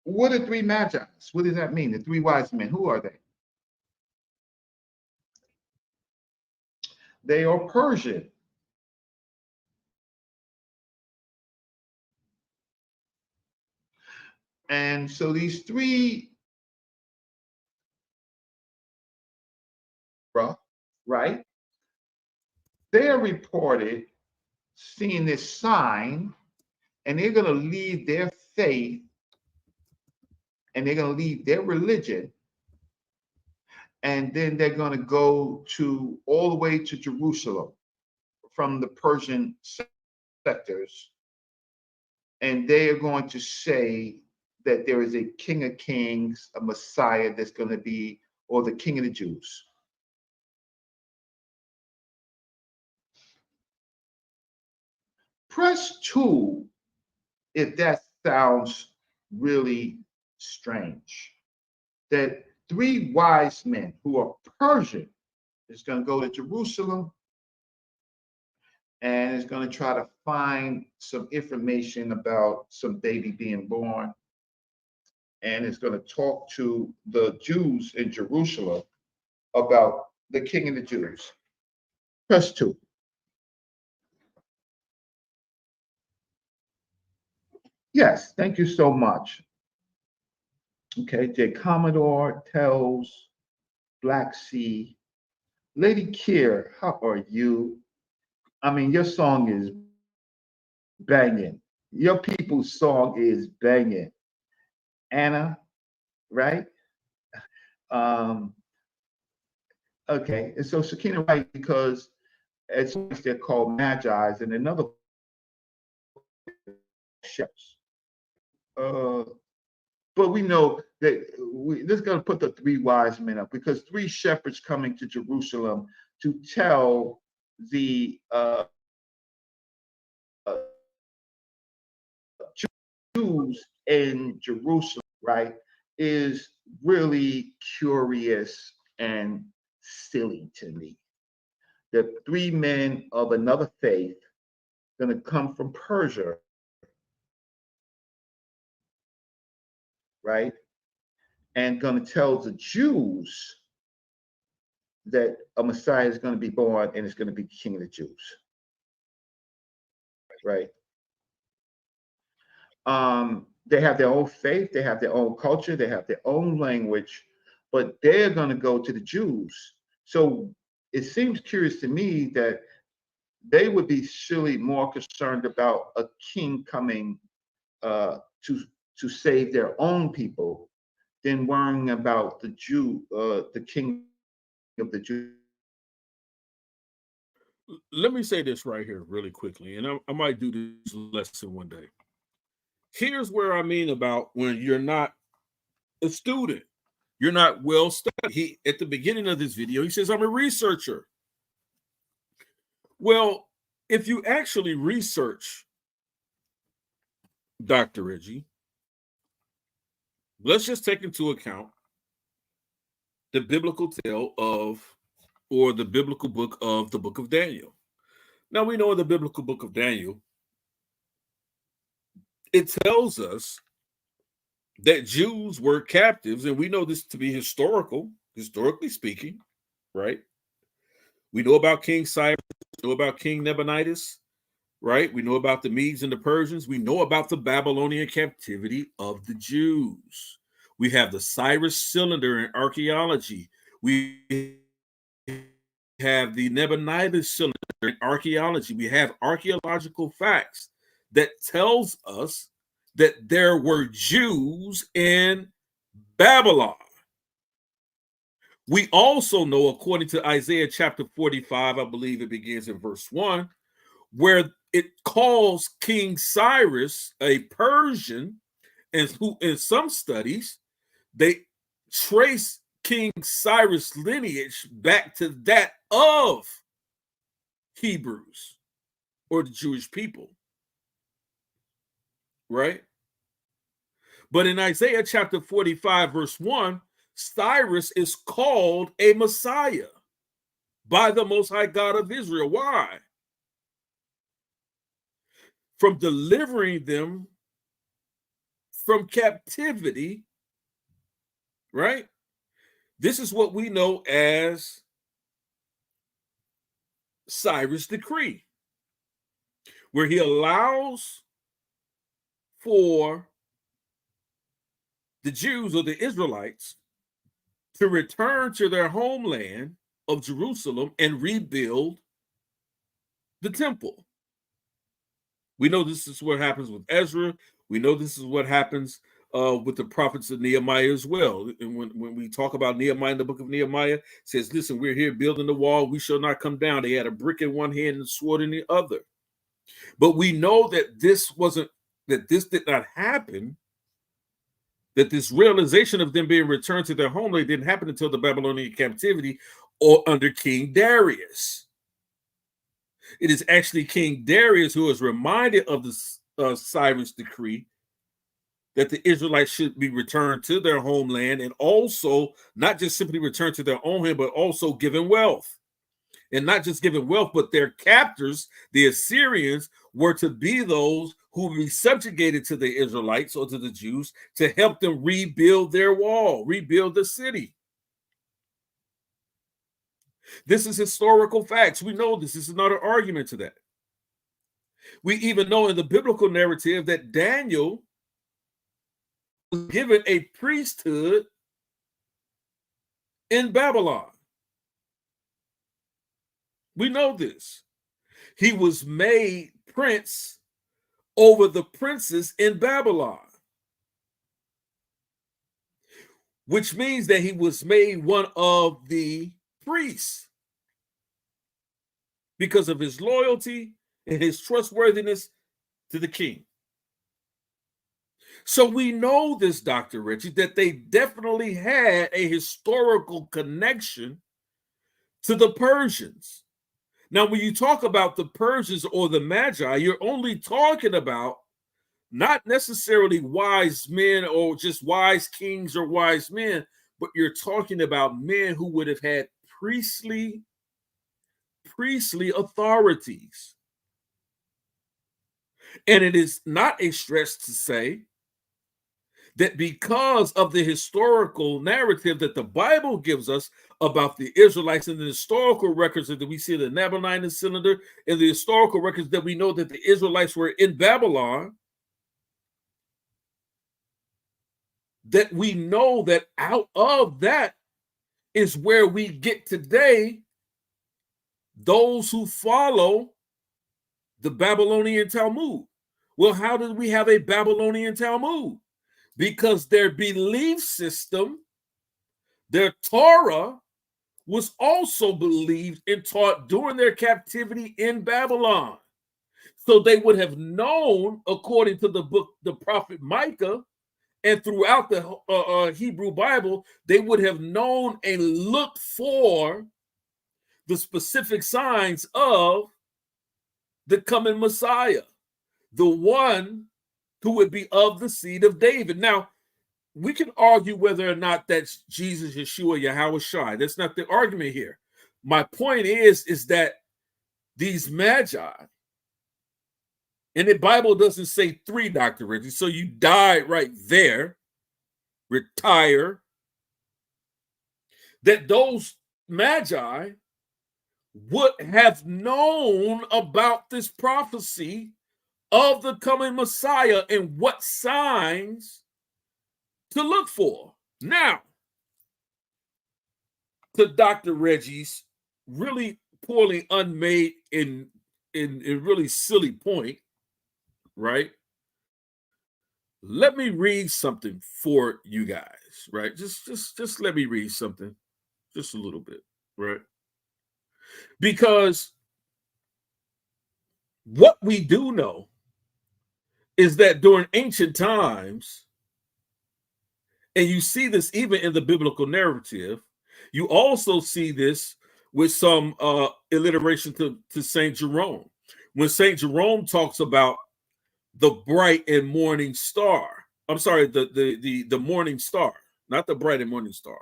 What are three magi's? What does that mean? The three wise men, who are they? They are Persian. And so these three, right? They are reported seeing this sign, and they're going to leave their faith and they're going to leave their religion, and then they're going to go to all the way to Jerusalem from the Persian sectors, and they are going to say that there is a King of Kings, a Messiah that's going to be, or the King of the Jews. Press 2 if that sounds really strange. That three wise men who are Persian is going to go to Jerusalem and is going to try to find some information about some baby being born, and is going to talk to the Jews in Jerusalem about the King of the Jews. Press 2. Yes, thank you so much. Okay, J. Commodore tells Black Sea. Lady Kier, how are you? I mean, your song is banging. Your people's song is banging. Anna, right? Okay, and so Sakina, right, because it's they're called Magi's, and another shepherds. But we know that this is going to put the three wise men up, because three shepherds coming to Jerusalem to tell the Jews in Jerusalem, right, is really curious and silly to me. The three men of another faith going to come from Persia, right, and going to tell the Jews that a Messiah is going to be born and it's going to be King of the Jews, right? They have their own faith, they have their own culture, they have their own language, but they're going to go to the Jews. So it seems curious to me that they would be surely more concerned about a king coming to save their own people than worrying about the king of the Jews. Let me say this right here really quickly, and I might do this lesson one day. Here's where I mean about when you're not a student, you're not well studied. He, at the beginning of this video, he says, I'm a researcher. Well, if you actually research Dr. Reggie, let's just take into account the biblical tale of, or the biblical book of the book of Daniel. Now, we know in the biblical book of Daniel, it tells us that Jews were captives, and we know this to be historically speaking, right? We know about King Cyrus, we know about King Nabonidus, right? We know about the Medes and the Persians. We know about the Babylonian captivity of the Jews. We have the Cyrus cylinder in archaeology. We have the Nabonidus cylinder in archaeology. We have archaeological facts that tells us that there were Jews in Babylon. We also know, according to Isaiah chapter 45, I believe it begins in verse 1, where it calls King Cyrus a Persian, and who in some studies, they trace King Cyrus' lineage back to that of Hebrews or the Jewish people, right? But in Isaiah chapter 45, verse 1, Cyrus is called a Messiah by the Most High God of Israel. Why? From delivering them from captivity, right? This is what we know as Cyrus' decree, where he allows for the Jews or the Israelites to return to their homeland of Jerusalem and rebuild the temple. We know this is what happens with Ezra. We know this is what happens with the prophets of Nehemiah as well. And when we talk about Nehemiah in the book of Nehemiah, it says, listen, we're here building the wall. We shall not come down. They had a brick in one hand and a sword in the other. But we know that this did not happen, that this realization of them being returned to their homeland didn't happen until the Babylonian captivity or under King Darius. It is actually King Darius who is reminded of the Cyrus decree that the Israelites should be returned to their homeland, and also not just simply return to their own land, but also given wealth. And not just given wealth, but their captors, the Assyrians, were to be those who would be subjugated to the Israelites or to the Jews to help them rebuild their wall, rebuild the city. This is historical facts. We know this. This is not an argument to that. We even know in the biblical narrative that Daniel was given a priesthood in Babylon. We know this. He was made prince over the princes in Babylon, which means that he was made one of the priests because of his loyalty and his trustworthiness to the king. So we know this, Dr. Reggie, that they definitely had a historical connection to the Persians. Now, when you talk about the Persians or the Magi, you're only talking about not necessarily wise men or just wise kings or wise men, but you're talking about men who would have had priestly authorities. And it is not a stretch to say that because of the historical narrative that the Bible gives us about the Israelites and the historical records that we see the Nabonidus cylinder and the historical records that we know that the Israelites were in Babylon, that we know that out of that is where we get today those who follow the Babylonian Talmud. Well, how did we have a Babylonian Talmud? Because their belief system, their Torah, was also believed and taught during their captivity in Babylon. So they would have known, according to the book, the prophet Micah, and throughout the Hebrew Bible, they would have known and looked for the specific signs of the coming Messiah, the one who would be of the seed of David. Now, we can argue whether or not that's Jesus, Yeshua, Yahweh Shai. That's not the argument here. My point is that these magi, and the Bible doesn't say 3, Dr. Reggie, so you died right there, retire, that those magi would have known about this prophecy of the coming Messiah and what signs to look for. Now, to Dr. Reggie's really poorly unmade and really silly point, right? Let me read something for you guys, right? Just let me read something, just a little bit, right? Because what we do know is that during ancient times, and you see this even in the biblical narrative, you also see this with some alliteration to St. Jerome. When St. Jerome talks about the bright and morning star, I'm sorry, the morning star, not the bright and morning star,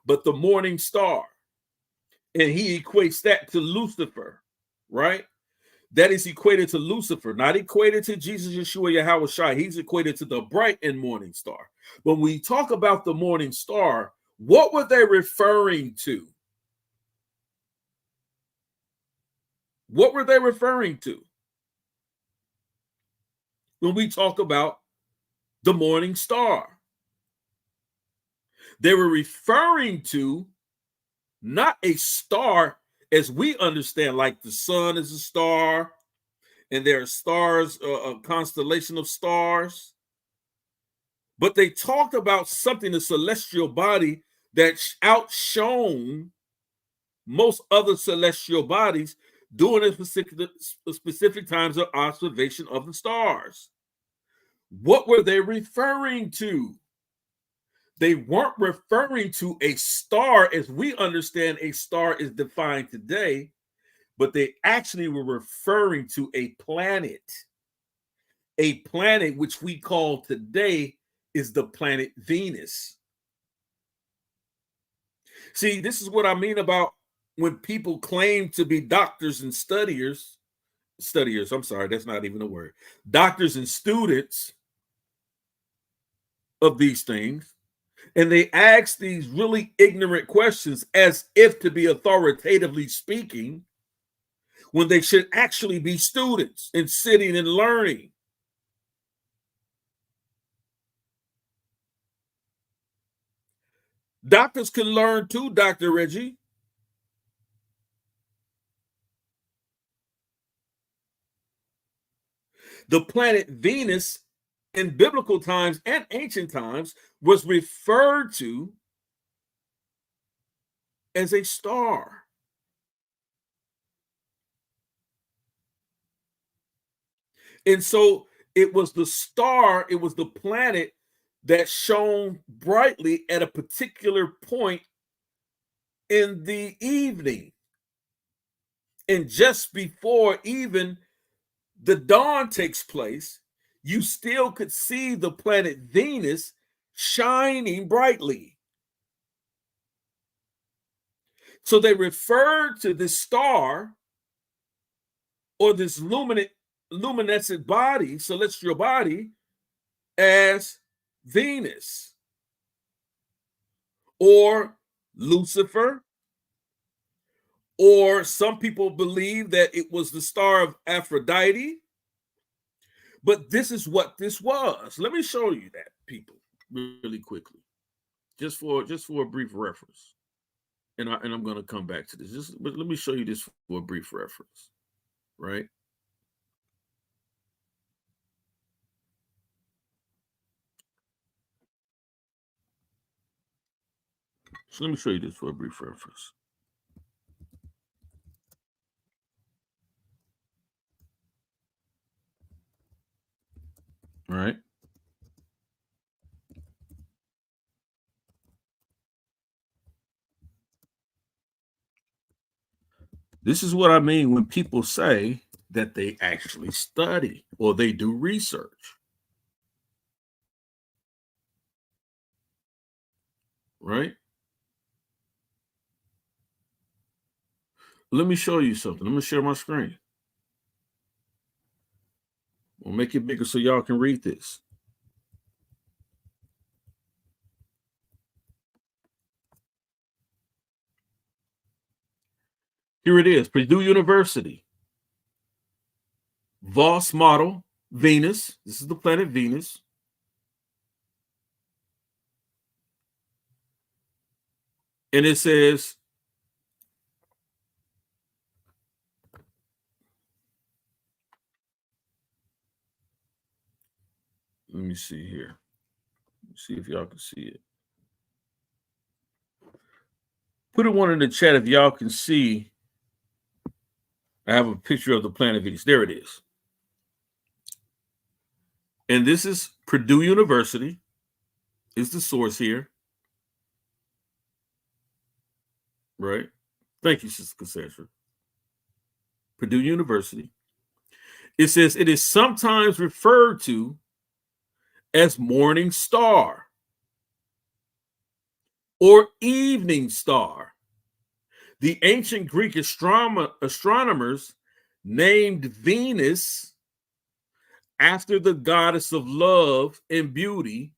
but the morning star. And he equates that to Lucifer, right? That is equated to Lucifer, not equated to Jesus, Yeshua, Yahweh Shai. He's equated to the bright and morning star. When we talk about the morning star, what were they referring to? What were they referring to when we talk about the morning star? They were referring to not a star as we understand, like the sun is a star, and there are stars, a constellation of stars. But they talked about something, a celestial body that outshone most other celestial bodies during specific times of observation of the stars. What were they referring to? They weren't referring to a star as we understand a star is defined today, but they actually were referring to a planet which we call today is the planet Venus. See, this is what I mean about when people claim to be doctors and studiers, I'm sorry, that's not even a word, doctors and students of these things, and they ask these really ignorant questions as if to be authoritatively speaking, when they should actually be students and sitting and learning. Doctors can learn too, Dr. Reggie. The planet Venus in biblical times and ancient times was referred to as a star. And so it was the star, it was the planet that shone brightly at a particular point in the evening. And just before even the dawn takes place, you still could see the planet Venus shining brightly. So they referred to this star or this luminescent body, celestial body, as Venus or Lucifer, or some people believe that it was the star of Aphrodite. But this is what this was. Let me show you that, people, really quickly, just for a brief reference. And I'm going to come back to this. But let me show you this for a brief reference, right? So let me show you this for a brief reference. All right. This is what I mean when people say that they actually study or they do research. Right? Let me show you something. I'm going to share my screen. We'll make it bigger so y'all can read this. Here it is, Purdue University. Voss model, Venus. This is the planet Venus. And it says, let me see here. Let's see if y'all can see it. Put a one in the chat if y'all can see. I have a picture of the planet Venus. There it is. And this is Purdue University. Is the source here. Right? Thank you, Sister Cassandra. Purdue University. It says it is sometimes referred to as morning star or evening star. The ancient Greek astronomers named Venus after the goddess of love and beauty,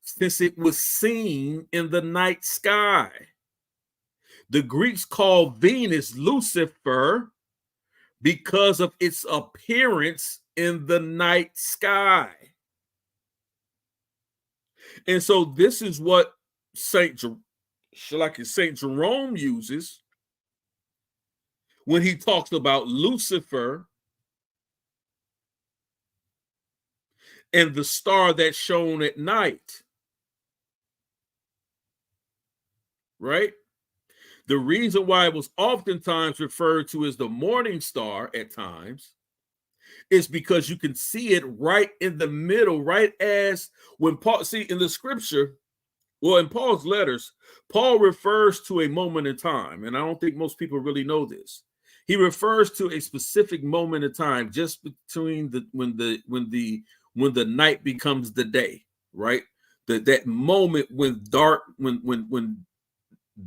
since it was seen in the night sky. The Greeks called Venus Lucifer because of its appearance in the night sky. And so this is what Saint Jerome uses when he talks about Lucifer and the star that shone at night. Right? The reason why it was oftentimes referred to as the morning star at times is because you can see it right in the middle, right as when Paul, see in the scripture, well, in Paul's letters, Paul refers to a moment in time, and I don't think most people really know this. He refers to a specific moment in time just between when the night becomes the day, right? That moment when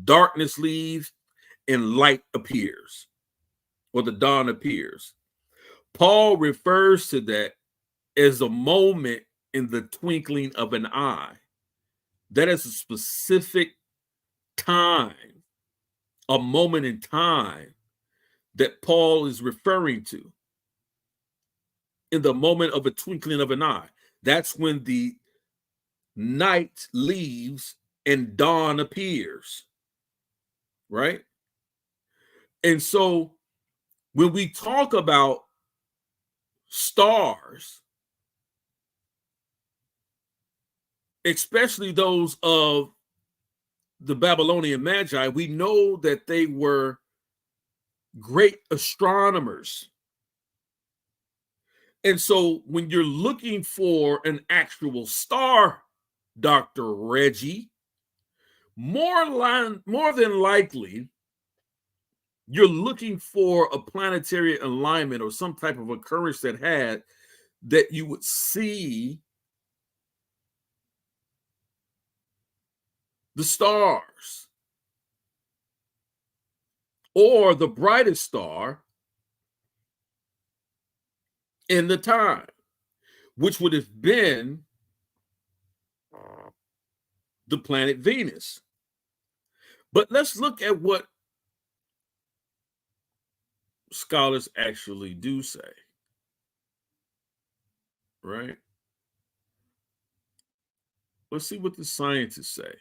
darkness leaves and light appears, or the dawn appears. Paul refers to that as a moment in the twinkling of an eye. That is a specific time, a moment in time that Paul is referring to. In the moment of a twinkling of an eye. That's when the night leaves and dawn appears. Right? And so when we talk about stars, especially those of the Babylonian Magi, we know that they were great astronomers. And so when you're looking for an actual star, Dr. Reggie, more than likely, you're looking for a planetary alignment or some type of occurrence that you would see the stars or the brightest star in the time, which would have been the planet Venus. But let's look at what scholars actually do say, right? Let's see what the scientists say.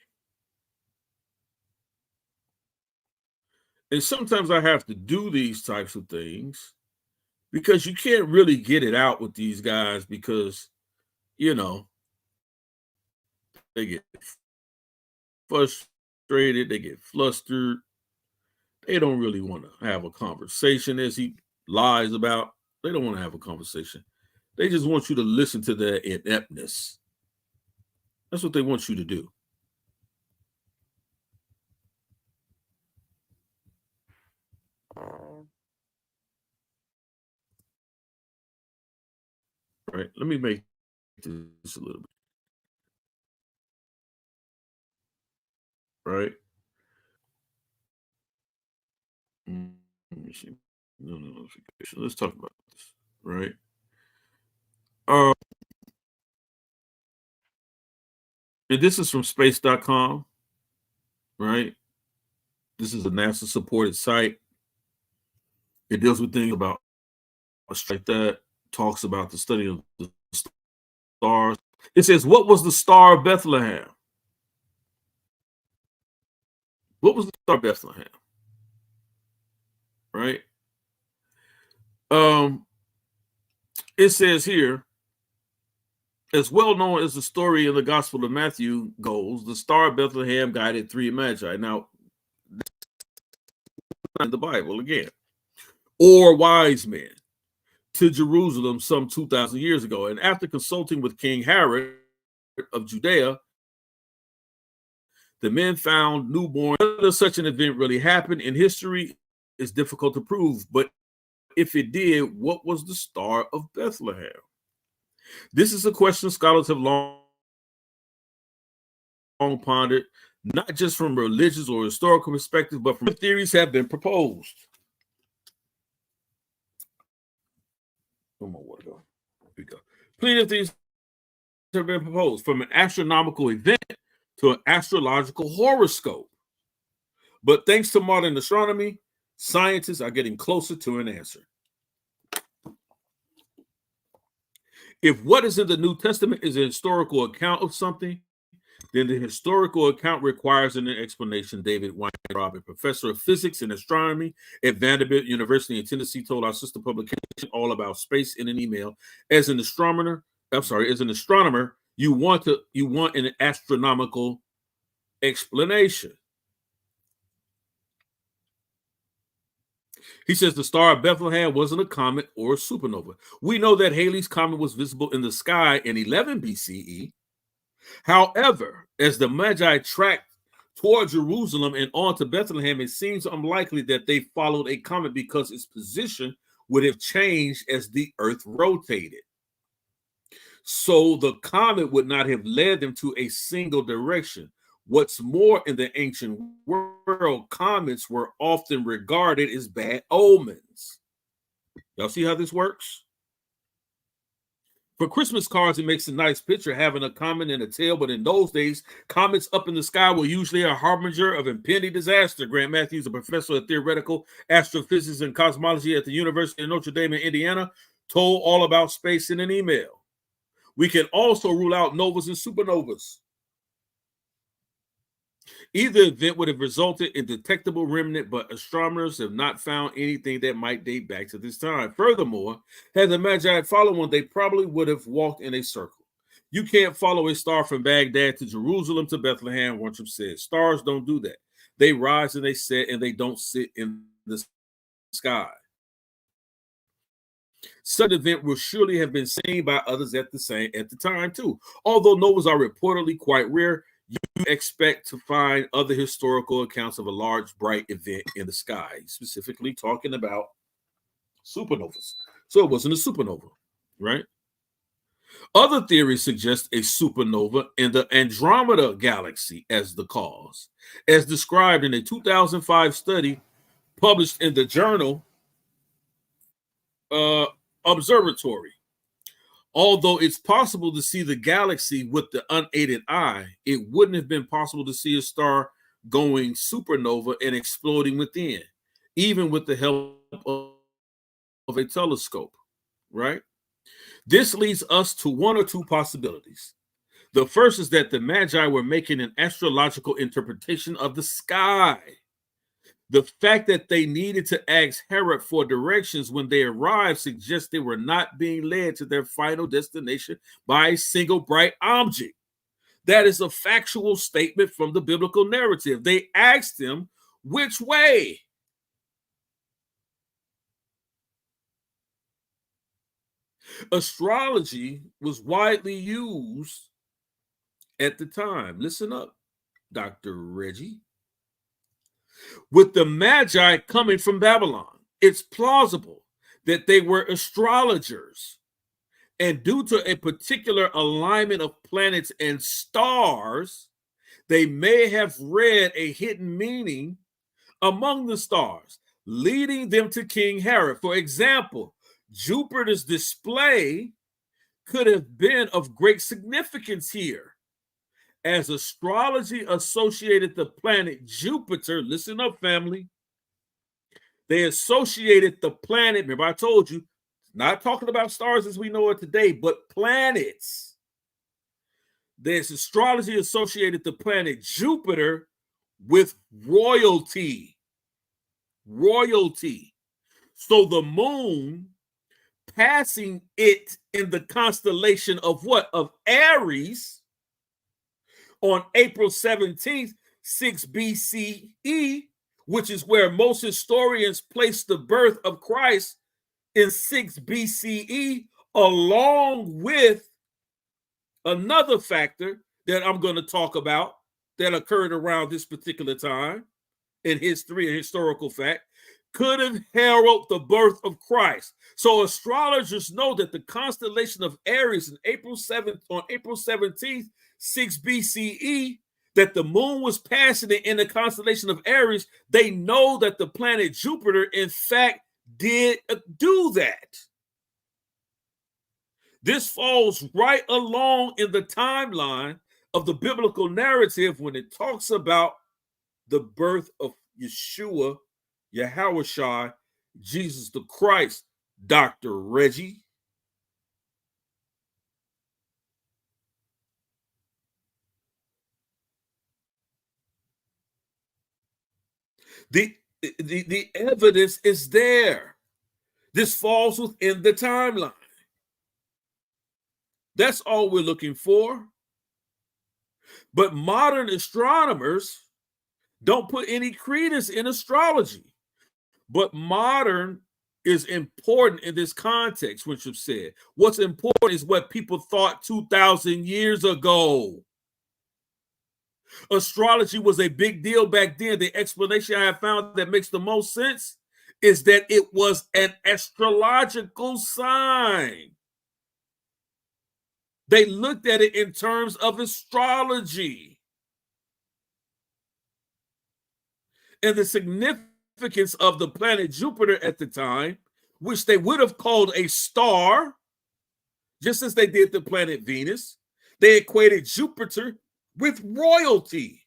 And sometimes I have to do these types of things because you can't really get it out with these guys because, you know, they get frustrated, they get flustered. They don't really want to have a conversation, as he lies about. They don't want to have a conversation. They just want you to listen to their ineptness. That's what they want you to do. Right. Let me make this a little bit. Right. Let me see. No notification. Let's talk about this. Right. And this is from space.com. Right. This is a NASA supported site. It deals with things about like that, talks about the study of the stars. It says, what was the Star of Bethlehem? What was the Star of Bethlehem? Right? It says here, as well known as the story in the Gospel of Matthew goes, the Star of Bethlehem guided three magi. Now, in the Bible again, or wise men, to Jerusalem some 2,000 years ago. And after consulting with King Herod of Judea, the men found newborn. Whether such an event really happened in history is difficult to prove, but if it did, what was the Star of Bethlehem? This is a question scholars have long pondered, not just from a religious or historical perspective, but from theories have been proposed. One more water. Here we go. Plenty of things have been proposed, from an astronomical event to an astrological horoscope. But thanks to modern astronomy, scientists are getting closer to an answer. If what is in the New Testament is a historical account of something, then the historical account requires an explanation. David Weintraub, a professor of physics and astronomy at Vanderbilt University in Tennessee, told our sister publication All About Space in an email. As an astronomer, you want an astronomical explanation. He says the Star of Bethlehem wasn't a comet or a supernova. We know that Halley's Comet was visible in the sky in 11 BCE. However, as the Magi tracked toward Jerusalem and on to Bethlehem, it seems unlikely that they followed a comet because its position would have changed as the earth rotated. So the comet would not have led them to a single direction. What's more, in the ancient world, comets were often regarded as bad omens. Y'all see how this works? For Christmas cards, it makes a nice picture having a comet and a tail, but in those days, comets up in the sky were usually a harbinger of impending disaster. Grant Matthews, a professor of theoretical astrophysics and cosmology at the University of Notre Dame in Indiana, told All About Space in an email. We can also rule out novas and supernovas. Either event would have resulted in detectable remnant, but astronomers have not found anything that might date back to this time. Furthermore, had the Magi followed one, they probably would have walked in a circle. You can't follow a star from Baghdad to Jerusalem to Bethlehem, Winthrop said. Stars don't do that. They rise and they set, and they don't sit in the sky. Such an event will surely have been seen by others at the time too. Although novas are reportedly quite rare, you expect to find other historical accounts of a large, bright event in the sky, specifically talking about supernovas. So it wasn't a supernova, right? Other theories suggest a supernova in the Andromeda galaxy as the cause, as described in a 2005 study published in the journal Observatory. Although it's possible to see the galaxy with the unaided eye, it wouldn't have been possible to see a star going supernova and exploding within, even with the help of a telescope, right? This leads us to one or two possibilities. The first is that the Magi were making an astrological interpretation of the sky. The fact that they needed to ask Herod for directions when they arrived suggests they were not being led to their final destination by a single bright object. That is a factual statement from the biblical narrative. They asked him, which way? Astrology was widely used at the time. Listen up, Dr. Reggie. With the Magi coming from Babylon, it's plausible that they were astrologers. And due to a particular alignment of planets and stars, they may have read a hidden meaning among the stars, leading them to King Herod. For example, Jupiter's display could have been of great significance here, as astrology associated the planet Jupiter. Listen up, family. They associated the planet. Remember, I told you, not talking about stars as we know it today, but planets. There's astrology associated the planet Jupiter with royalty. Royalty. So the moon passing it in the constellation of what? Of Aries on April 17th, 6 BCE, which is where most historians place the birth of Christ in 6 BCE, along with another factor that I'm going to talk about that occurred around this particular time in history and historical fact, could have heralded the birth of Christ. So astrologers know that the constellation of Aries on April 17th, 6 BCE, that the moon was passing it in the constellation of Aries. They know that the planet Jupiter, in fact, did do that. This falls right along in the timeline of the biblical narrative when it talks about the birth of Yeshua, Yahushua, Jesus the Christ, Dr. Reggie. The evidence is there. This falls within the timeline. That's all we're looking for. But modern astronomers don't put any credence in astrology. But modern is important in this context, which you've said. What's important is what people thought 2,000 years ago. Astrology was a big deal back then. The explanation I have found that makes the most sense is that it was an astrological sign. They looked at it in terms of astrology. And the significance of the planet Jupiter at the time, which they would have called a star, just as they did the planet Venus, they equated Jupiter with royalty.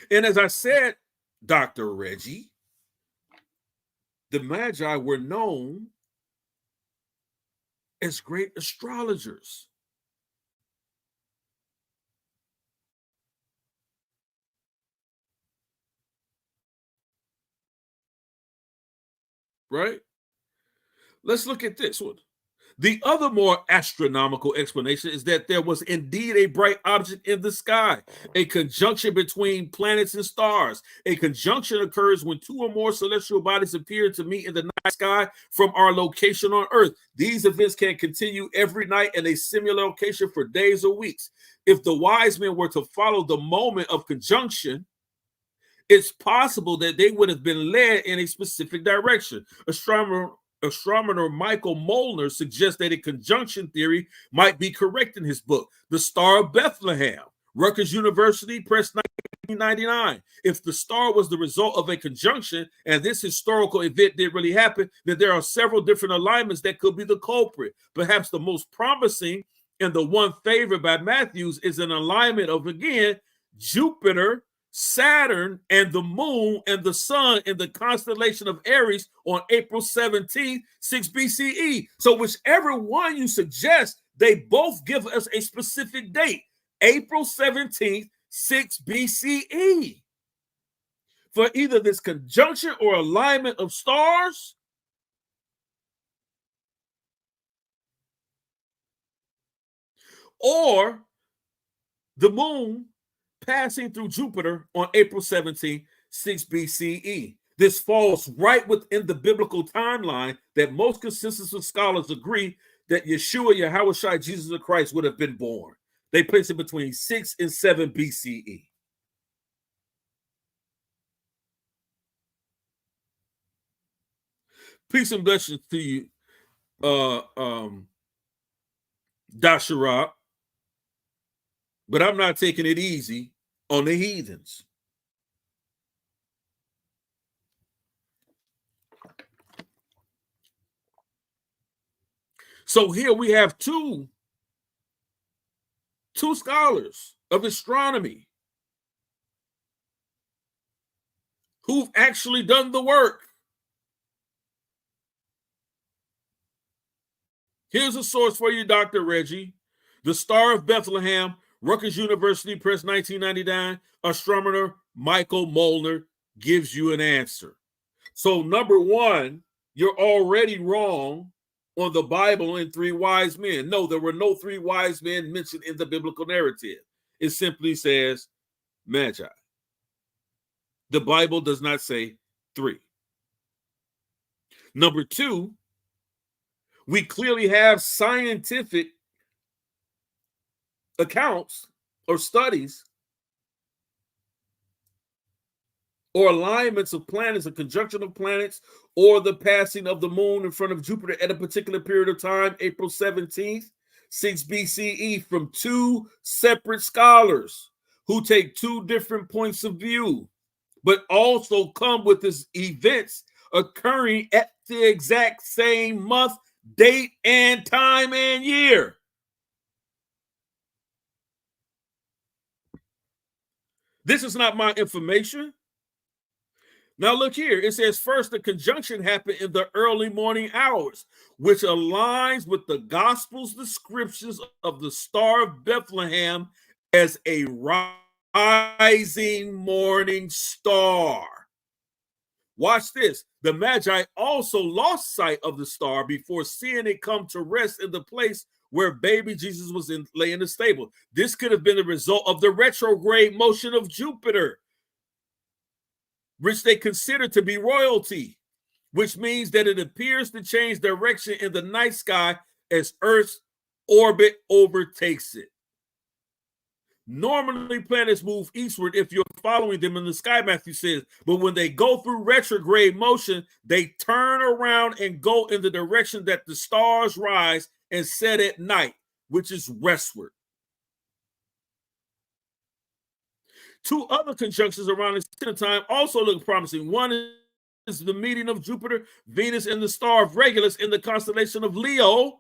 And as I said, Dr. Reggie, the Magi were known as great astrologers. Right? Let's look at this one. The other more astronomical explanation is that there was indeed a bright object in the sky, a conjunction between planets and stars. A conjunction occurs when two or more celestial bodies appear to meet in the night sky from our location on Earth. These events can continue every night in a similar location for days or weeks. If the wise men were to follow the moment of conjunction, it's possible that they would have been led in a specific direction. Astronomer Michael Molnar suggests that a conjunction theory might be correct in his book, The Star of Bethlehem, Rutgers University Press, 1999. If the star was the result of a conjunction and this historical event did really happen, then there are several different alignments that could be the culprit. Perhaps the most promising and the one favored by Matthews is an alignment of, again, Jupiter, Saturn, and the moon and the sun in the constellation of Aries on April 17th, 6 BCE. So whichever one you suggest, they both give us a specific date, April 17th, 6 BCE, for either this conjunction or alignment of stars, or the moon passing through Jupiter on April 17, 6 BCE. This falls right within the biblical timeline that most consensus of scholars agree that Yeshua, Yahushua, Jesus the Christ would have been born. They place it between 6 and 7 BCE. Peace and blessings to you, Dasharat. But I'm not taking it easy on the heathens. So here we have two scholars of astronomy who've actually done the work. Here's a source for you, Dr. Reggie. The Star of Bethlehem, Rutgers University Press, 1999. Astronomer Michael Molnar gives you an answer. So number one, you're already wrong on the Bible and three wise men. No, there were no three wise men mentioned in the biblical narrative. It simply says Magi. The Bible does not say three. Number two, we clearly have scientific accounts or studies or alignments of planets, a conjunction of planets, or the passing of the moon in front of Jupiter at a particular period of time, April 17th, 6 BCE, from two separate scholars who take two different points of view, but also come with these events occurring at the exact same month, date, and time and year. This is not my information. Now look here, it says first the conjunction happened in the early morning hours, which aligns with the gospel's descriptions of the Star of Bethlehem as a rising morning star. Watch this. The Magi also lost sight of the star before seeing it come to rest in the place where baby Jesus was lay in the stable. This could have been the result of the retrograde motion of Jupiter, which they consider to be royalty, which means that it appears to change direction in the night sky as Earth's orbit overtakes it. Normally, planets move eastward if you're following them in the sky, Matthew says, but when they go through retrograde motion, they turn around and go in the direction that the stars rise and set at night, which is westward. Two other conjunctions around this time also look promising. One is the meeting of Jupiter, Venus, and the star of Regulus in the constellation of Leo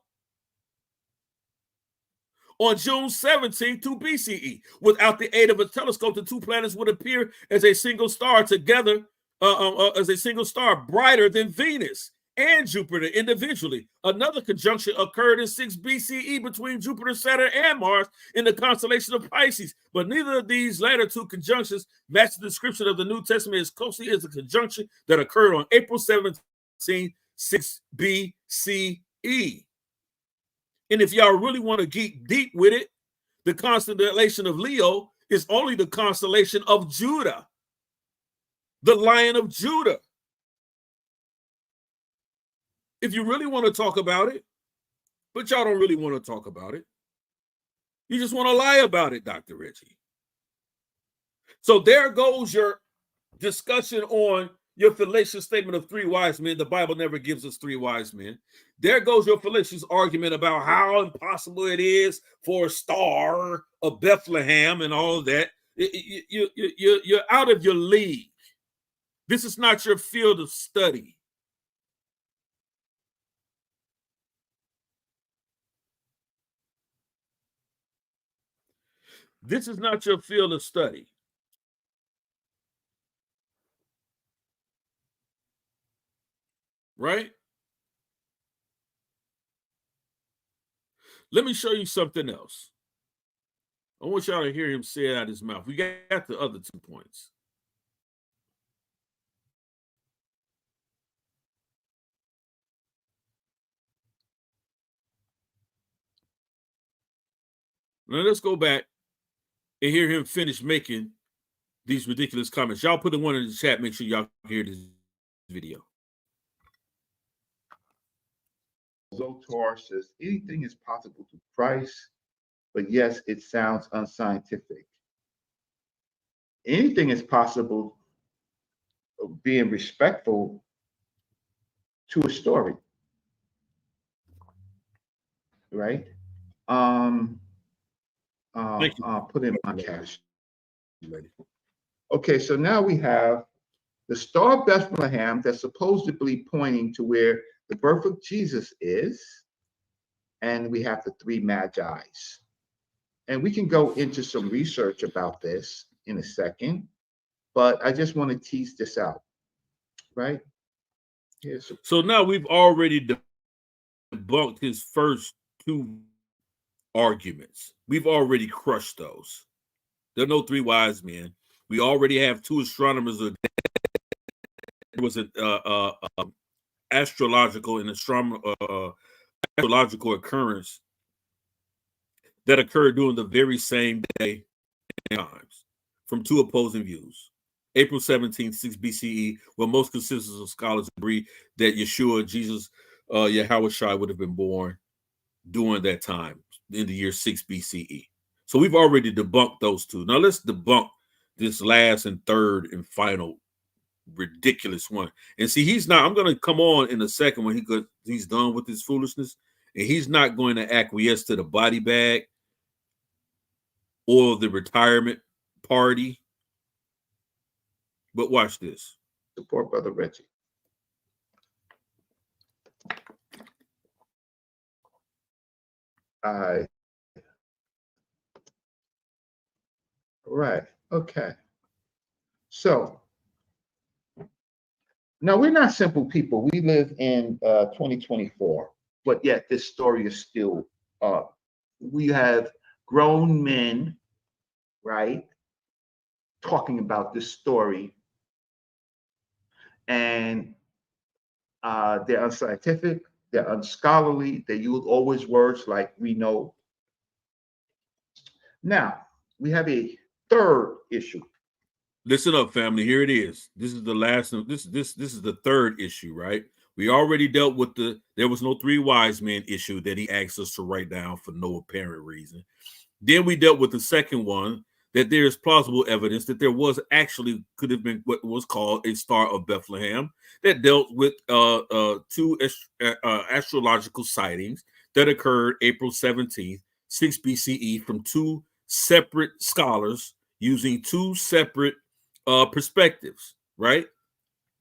on June 17, 2 BCE. Without the aid of a telescope, the two planets would appear as a single star together, as a single star, brighter than Venus and Jupiter individually. Another conjunction occurred in 6 BCE between Jupiter, Saturn, and Mars in the constellation of Pisces. But neither of these latter two conjunctions match the description of the New Testament as closely as the conjunction that occurred on April 17, 6 BCE. And if y'all really want to get deep with it, the constellation of Leo is only the constellation of Judah, the Lion of Judah. If you really want to talk about it, but y'all don't really want to talk about it. You just want to lie about it, Dr. Reggie. So there goes your discussion on your fallacious statement of 3 wise men. The Bible never gives us 3 wise men. There goes your fallacious argument about how impossible it is for a star of Bethlehem and all of that. You're out of your league. This is not your field of study. This is not your field of study. Right? Let me show you something else. I want y'all to hear him say it out of his mouth. We got the other 2 points. Now let's go back and hear him finish making these ridiculous comments. Y'all put the one in the chat. Make sure y'all hear this video. Zotar says anything is possible through Christ, but yes, it sounds unscientific. Anything is possible of being respectful to a story, right? Put in my cash. Okay, so now we have the Star of Bethlehem that's supposedly pointing to where the birth of Jesus is, and we have the 3 Magi's. And we can go into some research about this in a second, but I just want to tease this out, right? So now we've already debunked his first 2 arguments. We've already crushed those. There are no 3 wise men. We already have 2 astronomers. There was an astrological and astrological occurrence that occurred during the very same day and times from 2 opposing views. April 17th, 6 BCE, where most consensus of scholars agree that Yeshua, Jesus, Yahushua would have been born during that time in the year 6 BCE. So we've already debunked those 2. Now let's debunk this last and third and final ridiculous one. And see, he's not, I'm going to come on in a second when he's done with his foolishness, and he's not going to acquiesce to the body bag or the retirement party. But watch this. Support Brother Reggie. Right. Okay. So now we're not simple people. We live in 2024, but yet this story is still up. We have grown men, right, talking about this story, and they're unscientific, they're unscholarly, they use always words like we know. Now, we have a third issue. Listen up, family. Here it is. This is the last. This is the third issue, right? We already dealt with there was no three wise men issue that he asked us to write down for no apparent reason. Then we dealt with the second one, that there is plausible evidence that there was actually could have been what was called a Star of Bethlehem, that dealt with two astrological sightings that occurred April 17th, 6 BCE, from two separate scholars using two separate perspectives, right?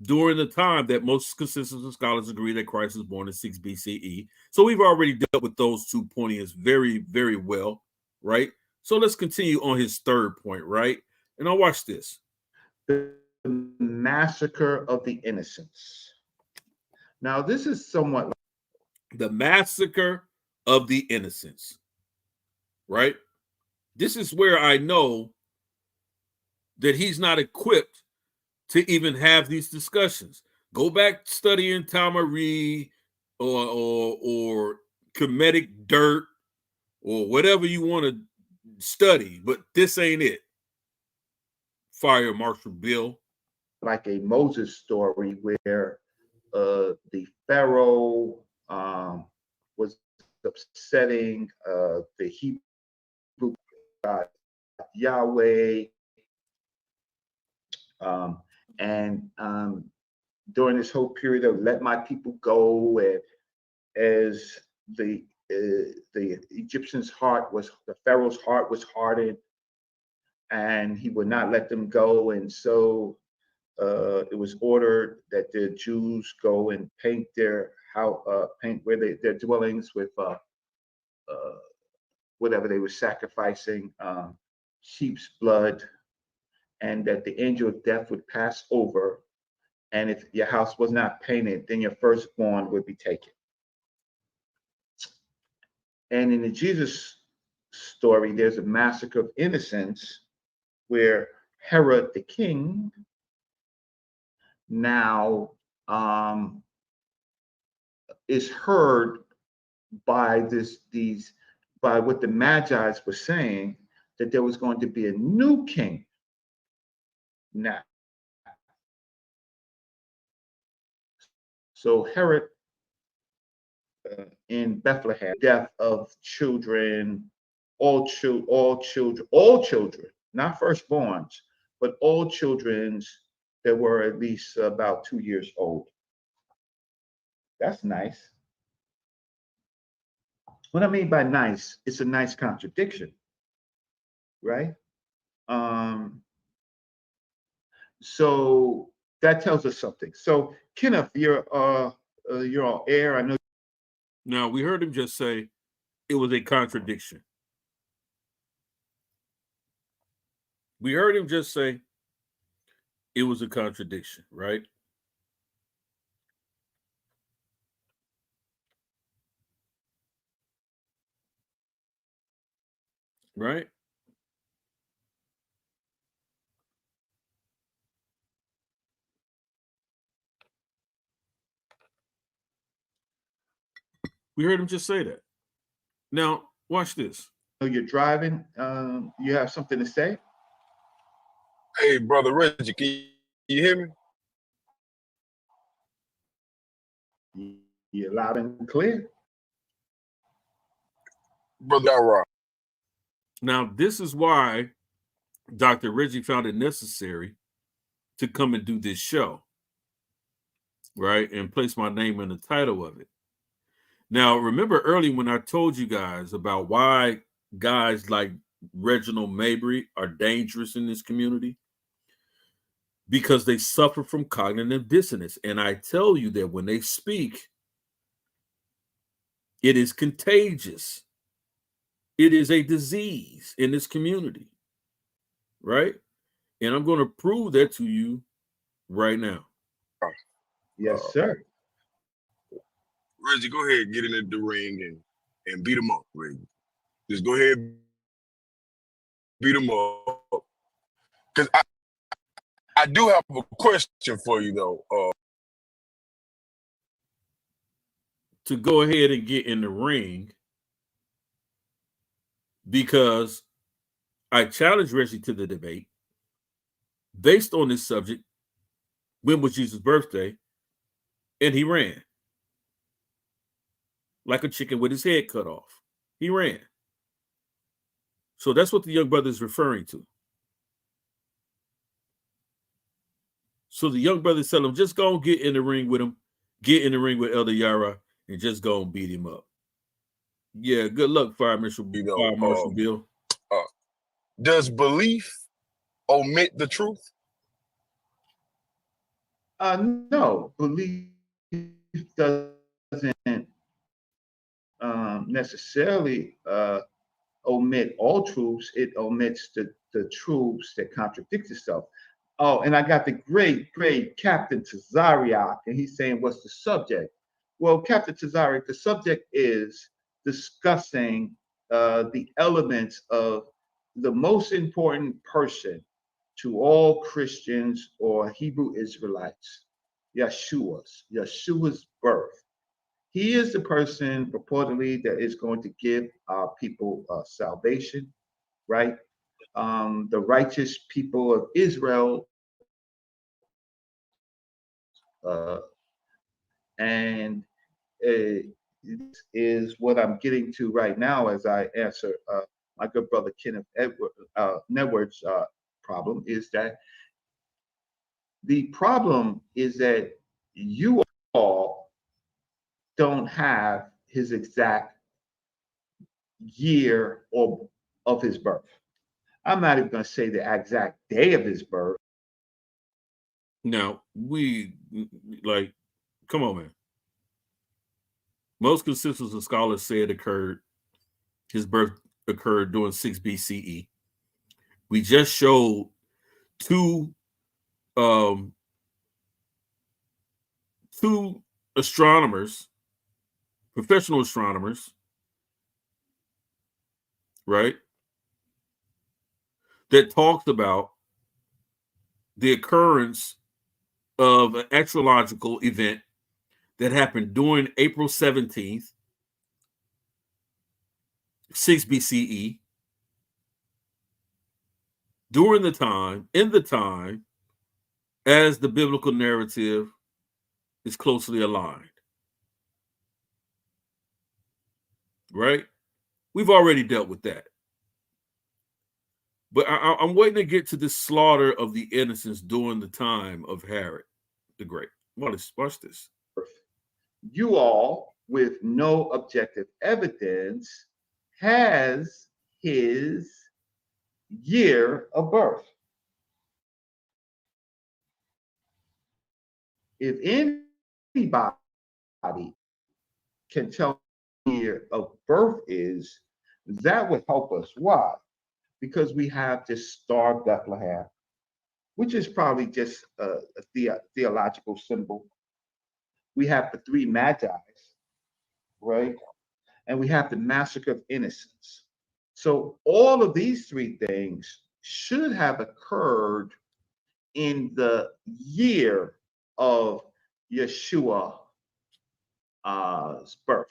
During the time that most consensus of scholars agree that Christ was born in 6 BCE. So we've already dealt with those two points very, very well, right? So let's continue on his third point, right? And I'll watch this. The massacre of the innocents. Now, this is somewhat like the massacre of the innocents, right? This is where I know that he's not equipped to even have these discussions. Go back studying Tamari or comedic dirt or whatever you want to study, but this ain't it. Fire Marshal Bill. Like a Moses story where the Pharaoh was upsetting the Hebrew God Yahweh, and during this whole period of let my people go, and as the Egyptian's heart was, the Pharaoh's heart was hardened, and he would not let them go, and so it was ordered that the Jews go and paint their paint where their dwellings with whatever they were sacrificing, sheep's blood, and that the angel of death would pass over. And if your house was not painted, then your firstborn would be taken. And in the Jesus story, there's a massacre of innocents where Herod the king now is heard by by what the Magi's were saying, that there was going to be a new king now. So Herod in Bethlehem, death of children, all children, not firstborns, but all children that were at least about 2 years old. That's nice. What I mean by nice, it's a nice contradiction, right? So that tells us something. So Kenneth, you're on air. I know. Now, we heard him just say it was a contradiction. We heard him just say it was a contradiction, right? Right? We heard him just say that. Now, watch this. You're driving. You have something to say? Hey, brother Reggie, can you hear me? You're loud and clear. Brother Rock. Now, this is why Dr. Reggie found it necessary to come and do this show, right? And place my name in the title of it. Now, remember early when I told you guys about why guys like Reggy Mabry are dangerous in this community? Because they suffer from cognitive dissonance. And I tell you that when they speak, it is contagious. It is a disease in this community, right? And I'm going to prove that to you right now. Yes, sir. Reggie, go ahead and get in the ring and beat him up, Reggie. Just go ahead and beat him up. because I do have a question for you though. To go ahead and get in the ring, because I challenged Reggie to the debate based on this subject. When was Jesus' birthday? And he ran like a chicken with his head cut off. He ran. So that's what the young brother is referring to. So the young brother tell him, just go and get in the ring with him, get in the ring with Elder Yara, and just go and beat him up. Yeah, good luck, Fire Marshal Bill. Does belief omit the truth? No, belief doesn't necessarily omit all truths. It omits the truths that contradict itself. Oh, and I got the great Captain Tazariak, and he's saying, what's the subject? Well, Captain Tazariak, the subject is discussing the elements of the most important person to all Christians or Hebrew Israelites, Yeshua's birth. He is the person purportedly that is going to give our people salvation, right? The righteous people of Israel, and this is what I'm getting to right now as I answer my good brother Kenneth Nedward's problem. Is that the problem is that you all don't have his exact year or of his birth. I'm not even going to say the exact day of his birth. Now, come on, man. Most consensus of scholars say his birth occurred during 6 BCE. We just showed two astronomers, professional astronomers, right, that talked about the occurrence of an astrological event that happened during April 17th, 6 BCE, in the time as the biblical narrative is closely aligned. Right? We've already dealt with that. But I'm waiting to get to the slaughter of the innocents during the time of Herod the Great. Watch this. You all, with no objective evidence, has his year of birth. If anybody can tell me year of birth is, that would help us. Why? Because we have this Star of Bethlehem, which is probably just a theological symbol. We have the three Magi's, right? And we have the massacre of innocents. So all of these three things should have occurred in the year of Yeshua's birth,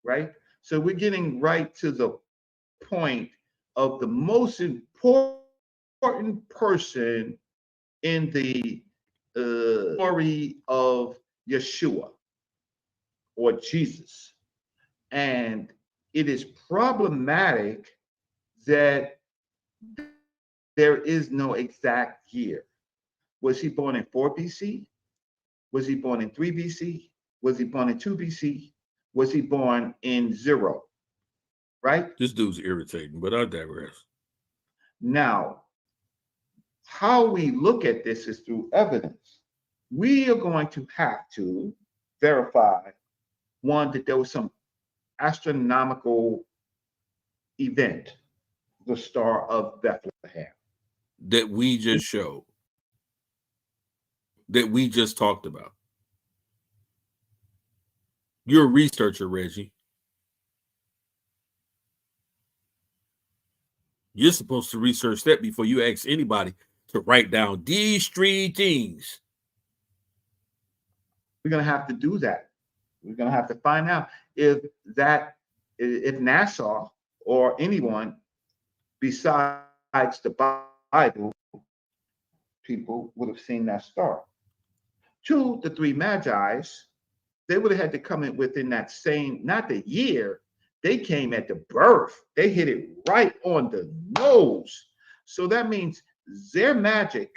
right? So we're getting right to the point of the most important person in the story of Yeshua or Jesus. And it is problematic that there is no exact year. Was he born in 4 BC? Was he born in 3 BC? Was he born in 2 BC? Was he born in 0? Right? This dude's irritating, but I digress. Now, how we look at this is through evidence. We are going to have to verify, one, that there was some astronomical event, the Star of Bethlehem, that we just showed, that we just talked about. You're a researcher, Reggie. You're supposed to research that before you ask anybody to write down these 3 things. We're going to have to do that. We're going to have to find out if Nassau or anyone besides the Bible people would have seen that star. 2, the 3 magi's, they would have had to come in within that same, not the year, they came at the birth. They hit it right on the nose. So that means their magic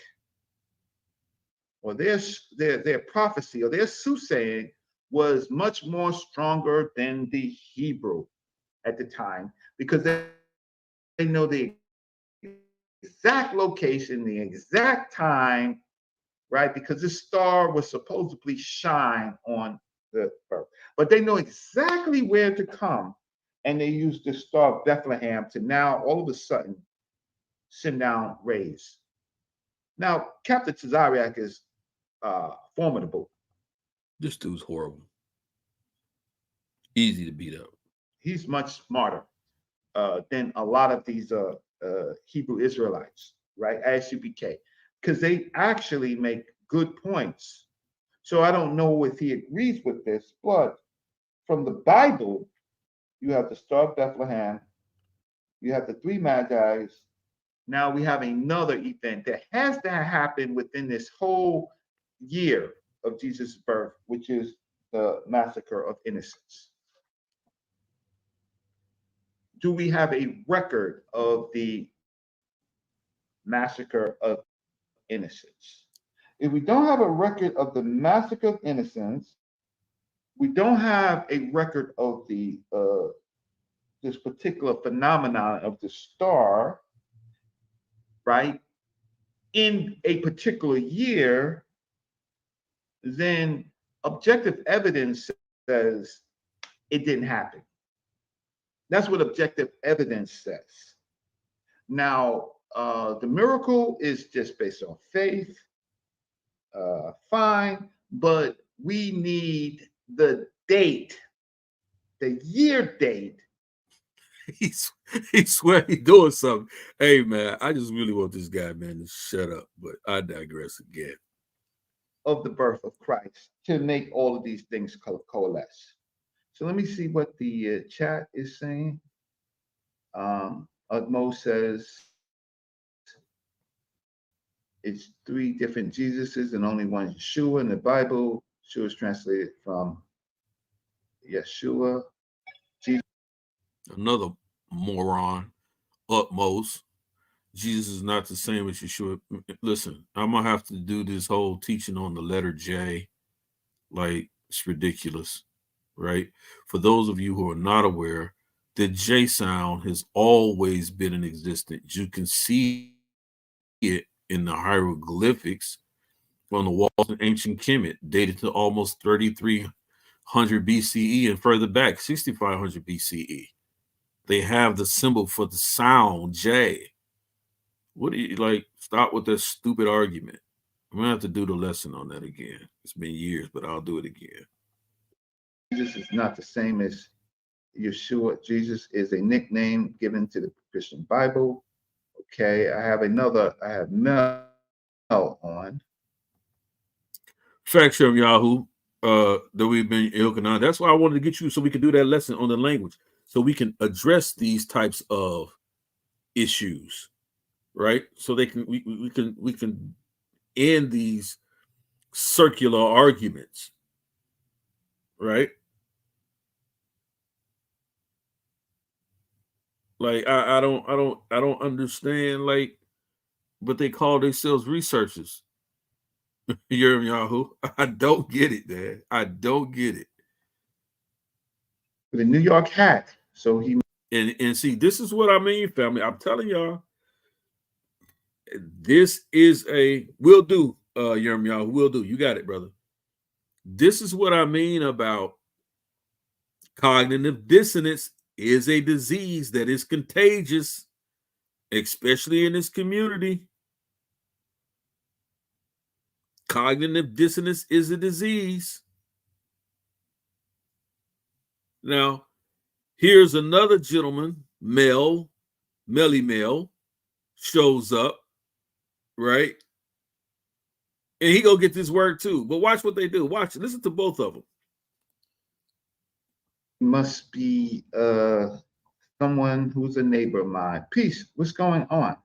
or their prophecy or their soothsaying was much more stronger than the Hebrew at the time, because they know the exact location, the exact time, right? Because this star was supposedly shine on the earth, but they know exactly where to come, and they use the star of Bethlehem to now all of a sudden send down rays. Now, Captain Tazariak is formidable. This dude's horrible. Easy to beat up. He's much smarter than a lot of these Hebrew Israelites, right? ISUBK, because they actually make good points. So I don't know if he agrees with this, but from the Bible, you have the Star of Bethlehem, you have the 3 Magi's. Now we have another event that has to happen within this whole year of Jesus' birth, which is the massacre of innocents. Do we have a record of the massacre of innocents? If we don't have a record of the massacre of innocents, we don't have a record of the this particular phenomenon of the star, right, in a particular year, then objective evidence says it didn't happen. That's what objective evidence says. Now, the miracle is just based on faith. Fine, but we need the date, the year date. He swear he's doing something. Hey, man, I just really want this guy, man, to shut up, but I digress again. Of the birth of Christ to make all of these things coalesce. So let me see what the chat is saying. Utmo says it's 3 different Jesuses and only one Yeshua in the Bible. Yeshua is translated from Yeshua. Jesus. Another moron, Utmost. Jesus is not the same as Yeshua. Listen, I'm going to have to do this whole teaching on the letter J. Like, it's ridiculous, right? For those of you who are not aware, the J sound has always been in existence. You can see it in the hieroglyphics on the walls in ancient Kemet, dated to almost 3300 BCE and further back, 6500 BCE. They have the symbol for the sound J. What do you like? Stop with that stupid argument. I'm gonna have to do the lesson on that again. It's been years, but I'll do it again. Jesus is not the same as Yeshua. Jesus is a nickname given to the Christian Bible. Okay, I have Mel on. Fact Check Yahoo that we've been ilking on. That's why I wanted to get you so we can do that lesson on the language, so we can address these types of issues, right? So we can end these circular arguments, right? Like I don't understand, like, but they call themselves researchers. Yahoo. I don't get it, man. I don't get it. With a New York hat. So he and see, this is what I mean, family. I'm telling y'all, this is a will do, Yahoo, will do. You got it, brother. This is what I mean about cognitive dissonance is a disease that is contagious, especially in this community. Cognitive dissonance is a disease. Now, here's another gentleman, Mel, Melly Mel shows up, right? And he go get this work too. But watch what they do. Watch it. Listen to both of them. Must be someone who's a neighbor of mine. Peace. What's going on,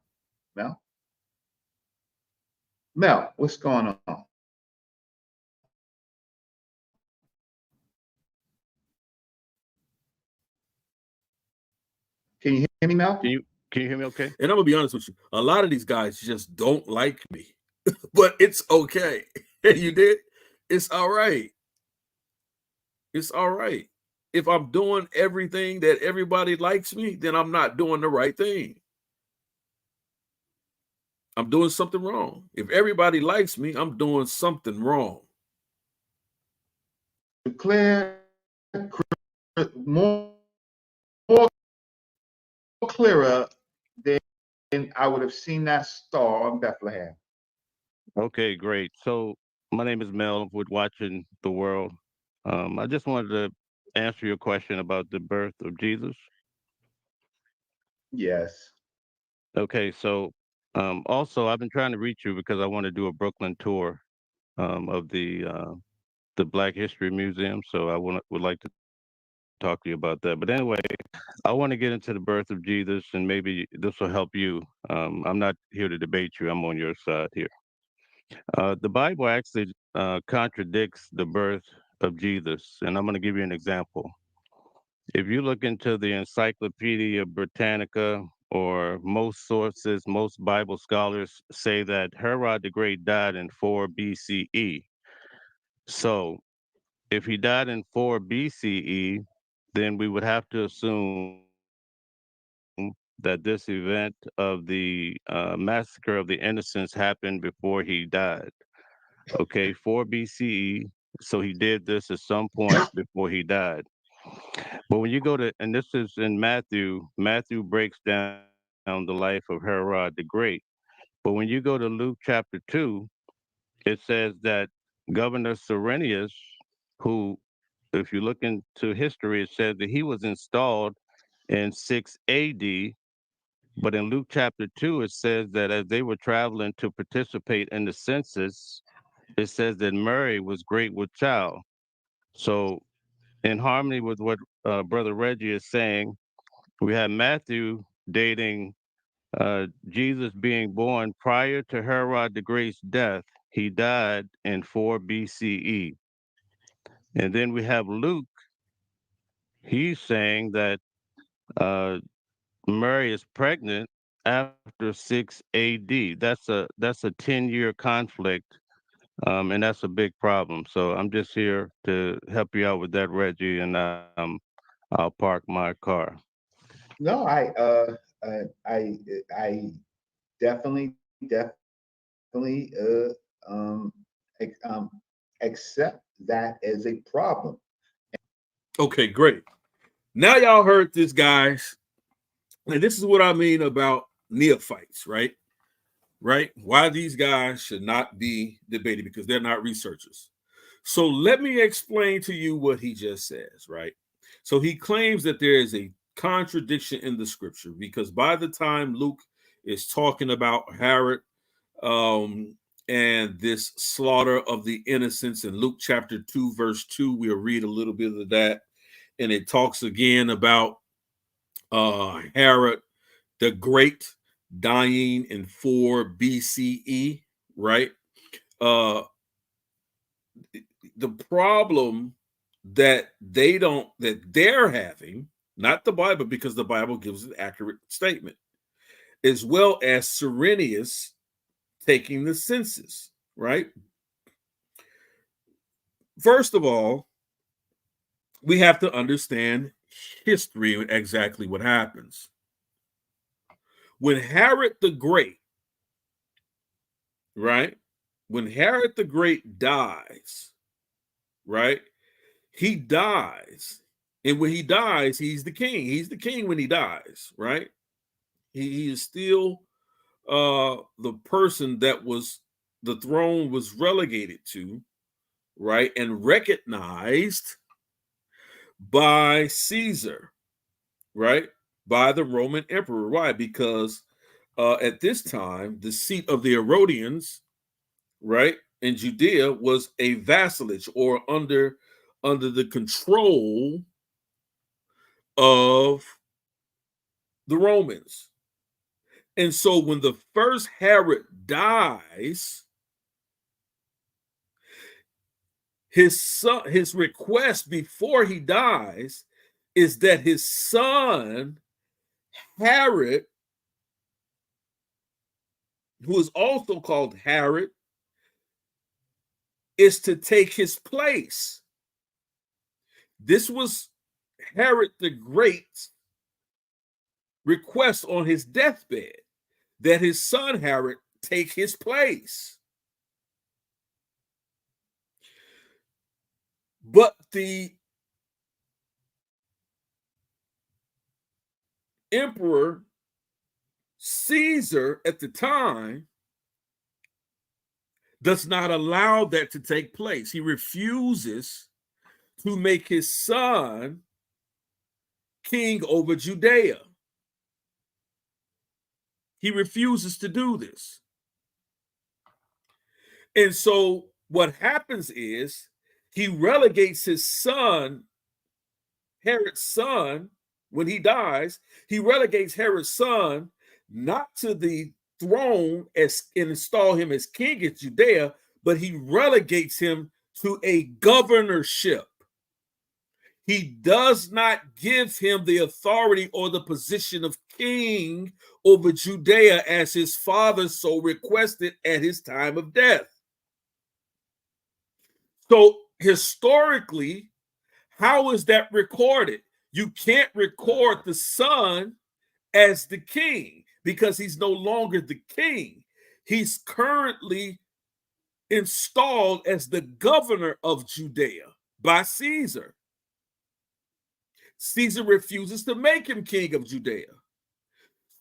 Mel? Mel, what's going on? Can you hear me, Mel? Can you hear me okay? And I'm gonna be honest with you. A lot of these guys just don't like me. But it's okay. You did? It's all right. It's all right. If I'm doing everything that everybody likes me, then I'm not doing the right thing. I'm doing something wrong. If everybody likes me, I'm doing something wrong. Clear, more clearer than I would have seen that star on Bethlehem. Okay, great. So my name is Mel with Watching the World. I just wanted to answer your question about the birth of Jesus. Yes. Okay, so also I've been trying to reach you because I want to do a Brooklyn tour of the Black History Museum. So would like to talk to you about that. But anyway, I want to get into the birth of Jesus, and maybe this will help you. I'm not here to debate you. I'm on your side here. The Bible actually contradicts the birth of Jesus, and I'm going to give you an example. If you look into the Encyclopedia Britannica, or most sources, most Bible scholars say that Herod the Great died in 4 BCE. So if he died in 4 BCE, then we would have to assume that this event of the massacre of the innocents happened before he died. Okay, 4 BCE. So he did this at some point before he died. But when you go to, and this is in Matthew, Matthew breaks down the life of Herod the Great. But when you go to Luke chapter 2, it says that Governor Cyrenius, who, if you look into history, it says that he was installed in 6 AD. But in Luke chapter 2, it says that as they were traveling to participate in the census, it says that Mary was great with child. So, in harmony with what Brother Reggie is saying, we have Matthew dating Jesus being born prior to Herod the Great's death. He died in 4 BCE. And then we have Luke. He's saying that Mary is pregnant after 6 AD. That's a 10-year conflict. And that's a big problem. So I'm just here to help you out with that, Reggie, and I'll park my car. No, I definitely um, accept that as a problem. Okay, great. Now y'all heard this, guys. And this is what I mean about neophytes, right? Right? Why these guys should not be debated, because they're not researchers. So let me explain to you what he just says, right? So he claims that there is a contradiction in the scripture, because by the time Luke is talking about Herod and this slaughter of the innocents in Luke chapter 2, verse 2, we'll read a little bit of that. And it talks again about Herod the Great dying in 4 BCE, right? The problem that they're having, not the Bible, because the Bible gives an accurate statement, as well as Cyrenius taking the census, right? First of all, we have to understand history and exactly what happens. When Herod the Great, right? When Herod the Great dies, right? He dies. And when he dies, he's the king. He's the king when he dies, right? He is still the person that the throne was relegated to, right? And recognized by Caesar, right? by the Roman emperor. Why? Because at this time, the seat of the Herodians, right, in Judea was a vassalage or under the control of the Romans. And so when the first Herod dies, his request before he dies is that his son Herod, who is also called Herod, is to take his place. This was Herod the Great's request on his deathbed, that his son Herod take his place. But the emperor Caesar at the time does not allow that to take place. He refuses to make his son king over Judea. He refuses to do this. And so what happens is he relegates his son, Herod's son, when he dies, he relegates Herod's son not to the throne as and install him as king in Judea, but he relegates him to a governorship. He does not give him the authority or the position of king over Judea as his father so requested at his time of death. So historically, how is that recorded? You can't record the son as the king because he's no longer the king. He's currently installed as the governor of Judea by Caesar. Caesar refuses to make him king of Judea.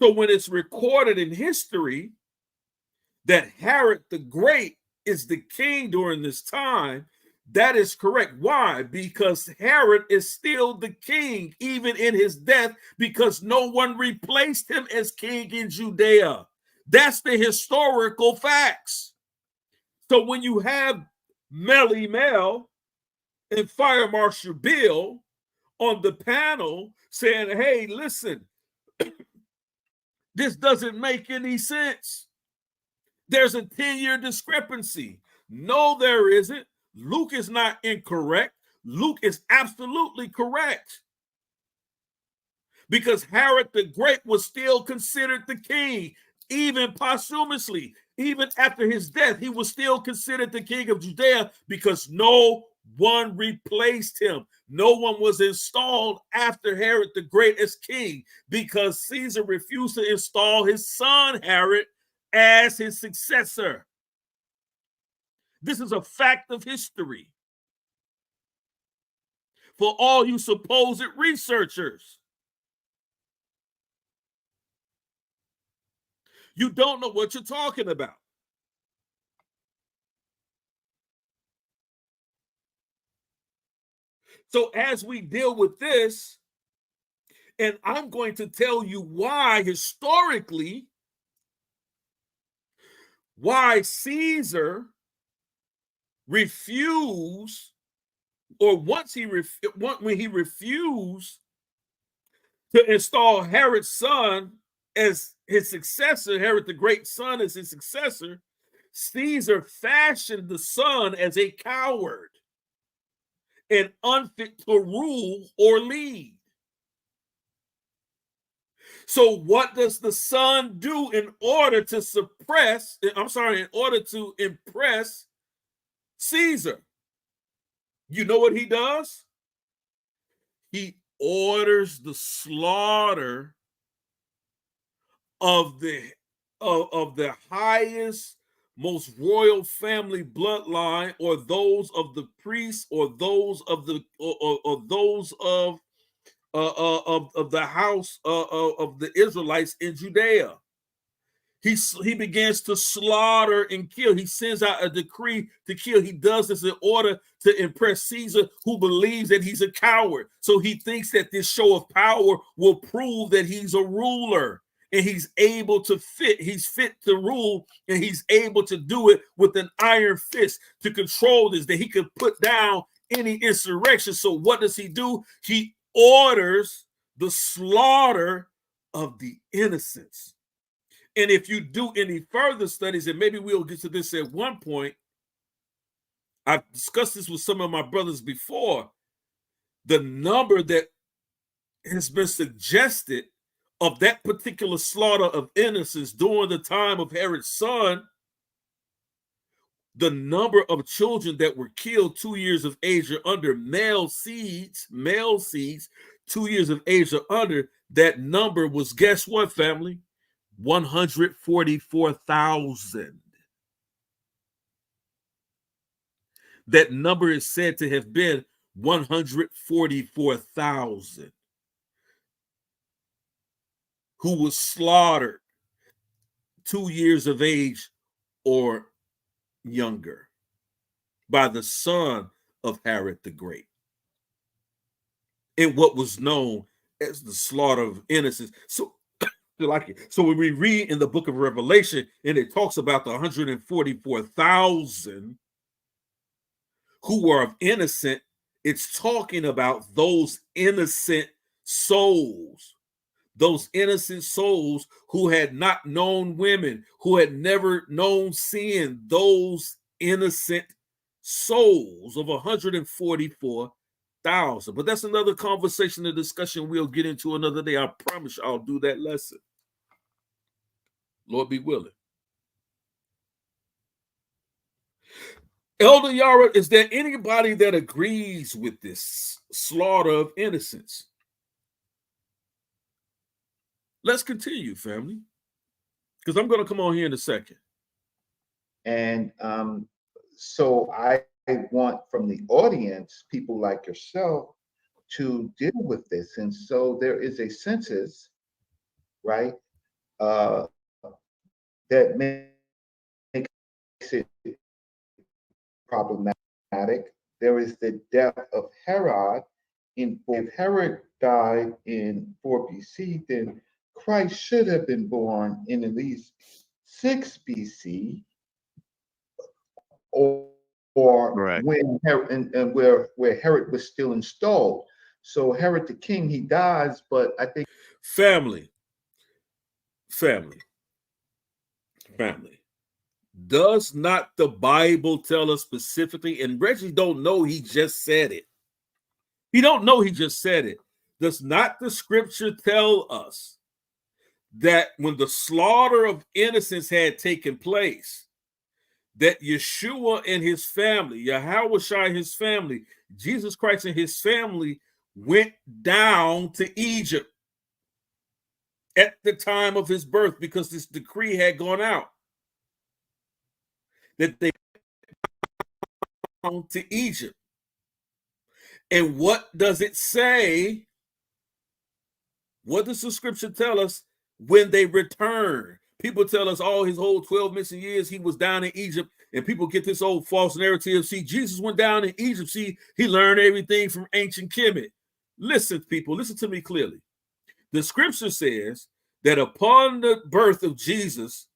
So when it's recorded in history that Herod the Great is the king during this time, that is correct. Why? Because Herod is still the king, even in his death, because no one replaced him as king in Judea. That's the historical facts. So when you have Melly Mel and Fire Marshal Bill on the panel saying, hey, listen, this doesn't make any sense. There's a 10-year discrepancy. No, there isn't. Luke is not incorrect. Luke is absolutely correct. Because Herod the Great was still considered the king, even posthumously. Even after his death, he was still considered the king of Judea because no one replaced him. No one was installed after Herod the Great as king because Caesar refused to install his son Herod as his successor. This is a fact of history. For all you supposed researchers, you don't know what you're talking about. So as we deal with this, and I'm going to tell you why historically, why Caesar refused, or when he refused to install Herod's son as his successor, Herod the Great son as his successor, Caesar fashioned the son as a coward and unfit to rule or lead. So what does the son do in order to impress Caesar? You know what he does? He orders the slaughter of the highest, most royal family bloodline, or those of the priests, or those of the of the house of the Israelites in Judea. he begins to slaughter and kill. He sends out a decree to kill. He does this in order to impress Caesar, who believes that he's a coward. So he thinks that this show of power will prove that he's a ruler and he's able to he's fit to rule, and he's able to do it with an iron fist to control this, that he could put down any insurrection. So what does he do? He orders the slaughter of the innocents. And if you do any further studies, and maybe we'll get to this at one point, I've discussed this with some of my brothers before, the number that has been suggested of that particular slaughter of innocents during the time of Herod's son, the number of children that were killed 2 years of age or under, male seeds, 2 years of age or under, that number was, guess what, family? 144,000. That number is said to have been 144,000 who was slaughtered 2 years of age or younger by the son of Herod the Great in what was known as the slaughter of innocents. So when we read in the book of Revelation and it talks about the 144,000 who were of innocent, it's talking about those innocent souls who had not known women, who had never known sin, those innocent souls of 144,000. But that's another conversation and discussion we'll get into another day. I promise you I'll do that lesson, Lord be willing. Elder Yara, is there anybody that agrees with this slaughter of innocents? Let's continue, family, because I'm going to come on here in a second. And so I want from the audience, people like yourself, to deal with this. And so there is a census, right, that makes it problematic. There is the death of Herod. If Herod died in 4 BC, then Christ should have been born in at least 6 BC, or Right. when Herod, and where Herod was still installed. So Herod the king, he dies, but I think Family. Does not the Bible tell us specifically, and Reggie don't know, he just said it. He don't know he just said it. Does not the scripture tell us that when the slaughter of innocents had taken place, that Yeshua and his family, Yahushua and his family, Jesus Christ and his family went down to Egypt at the time of his birth, because this decree had gone out that they went down to Egypt. And what does it say? What does the scripture tell us when they return? People tell us, oh, his whole 12 missing years, he was down in Egypt. And people get this old false narrative. See, Jesus went down in Egypt. See, he learned everything from ancient Kemet. Listen, people, listen to me clearly. The scripture says that upon the birth of Jesus,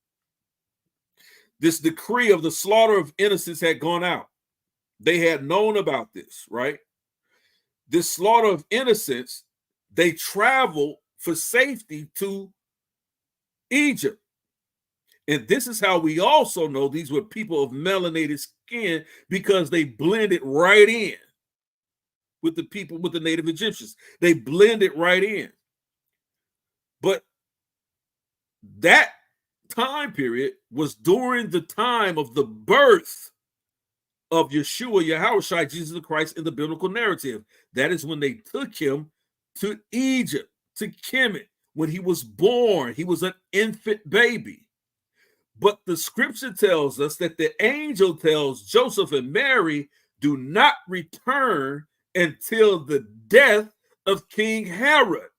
this decree of the slaughter of innocents had gone out. They had known about this, right? This slaughter of innocents, they traveled for safety to Egypt. And this is how we also know these were people of melanated skin, because they blended right in with the people, with the native Egyptians. They blended right in. But that time period was during the time of the birth of Yeshua, Yahushua, Jesus Christ in the biblical narrative. That is when they took him to Egypt, to Kemet. When he was born, he was an infant baby. But the scripture tells us that the angel tells Joseph and Mary, do not return until the death of King Herod.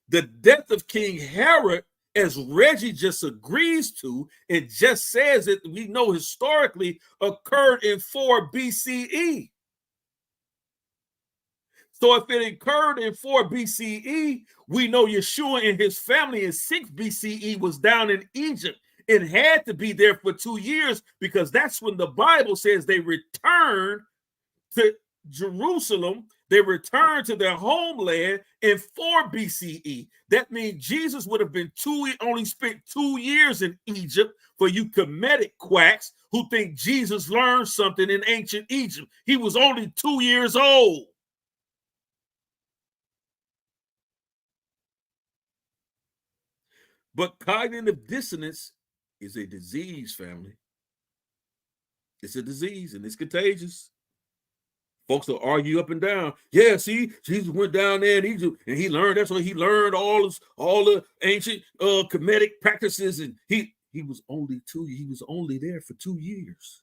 The death of King Herod as Reggie just agrees to, it just says that we know historically occurred in 4 BCE. So if it occurred in 4 BCE, we know Yeshua and his family in 6 BCE was down in Egypt. It had to be there for 2 years because that's when the Bible says they returned to Jerusalem. They returned to their homeland in 4 BCE. That means Jesus would have been only spent 2 years in Egypt. For you Kemetic quacks who think Jesus learned something in ancient Egypt, he was only 2 years old. But cognitive dissonance is a disease, family. It's a disease and it's contagious. Folks will argue up and down. Yeah, see, Jesus went down there in Egypt and he learned. That's why he learned all the ancient Kemetic practices. And he was only there for 2 years.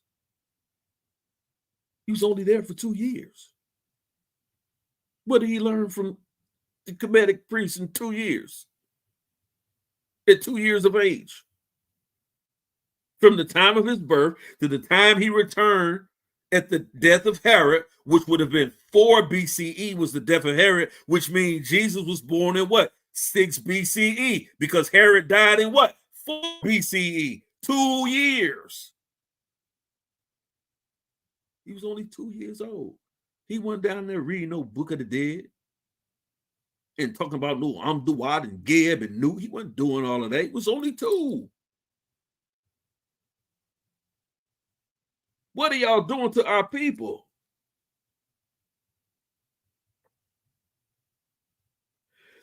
He was only there for 2 years. What did he learn from the Kemetic priests in 2 years? At 2 years of age. From the time of his birth to the time he returned at the death of Herod, which would have been 4 BCE was the death of Herod, which means Jesus was born in what? 6 BCE, because Herod died in what? 4 BCE, 2 years. He was only 2 years old. He went down there reading no Book of the Dead and talking about no Amduad and Geb and New. He wasn't doing all of that. He was only 2. What are y'all doing to our people?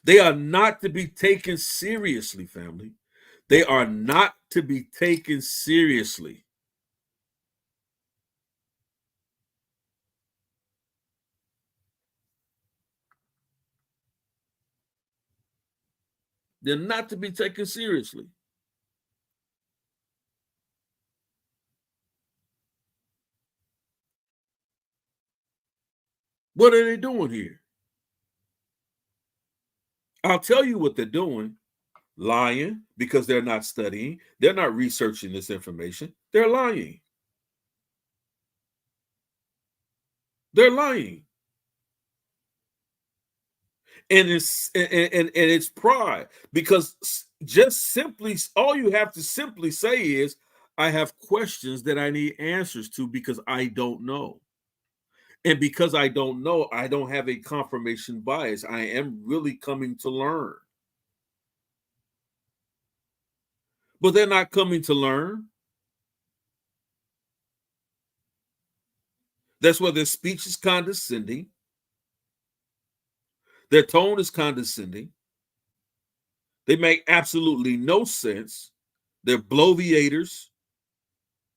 They are not to be taken seriously, family. They are not to be taken seriously. They're not to be taken seriously. What are they doing here? I'll tell you what they're doing. Lying because they're not studying. They're not researching this information. They're lying. They're lying. And it's pride, because just simply all you have to simply say is, I have questions that I need answers to because I don't know. And because I don't know, I don't have a confirmation bias. I am really coming to learn. But they're not coming to learn. That's why their speech is condescending. Their tone is condescending. They make absolutely no sense. They're bloviators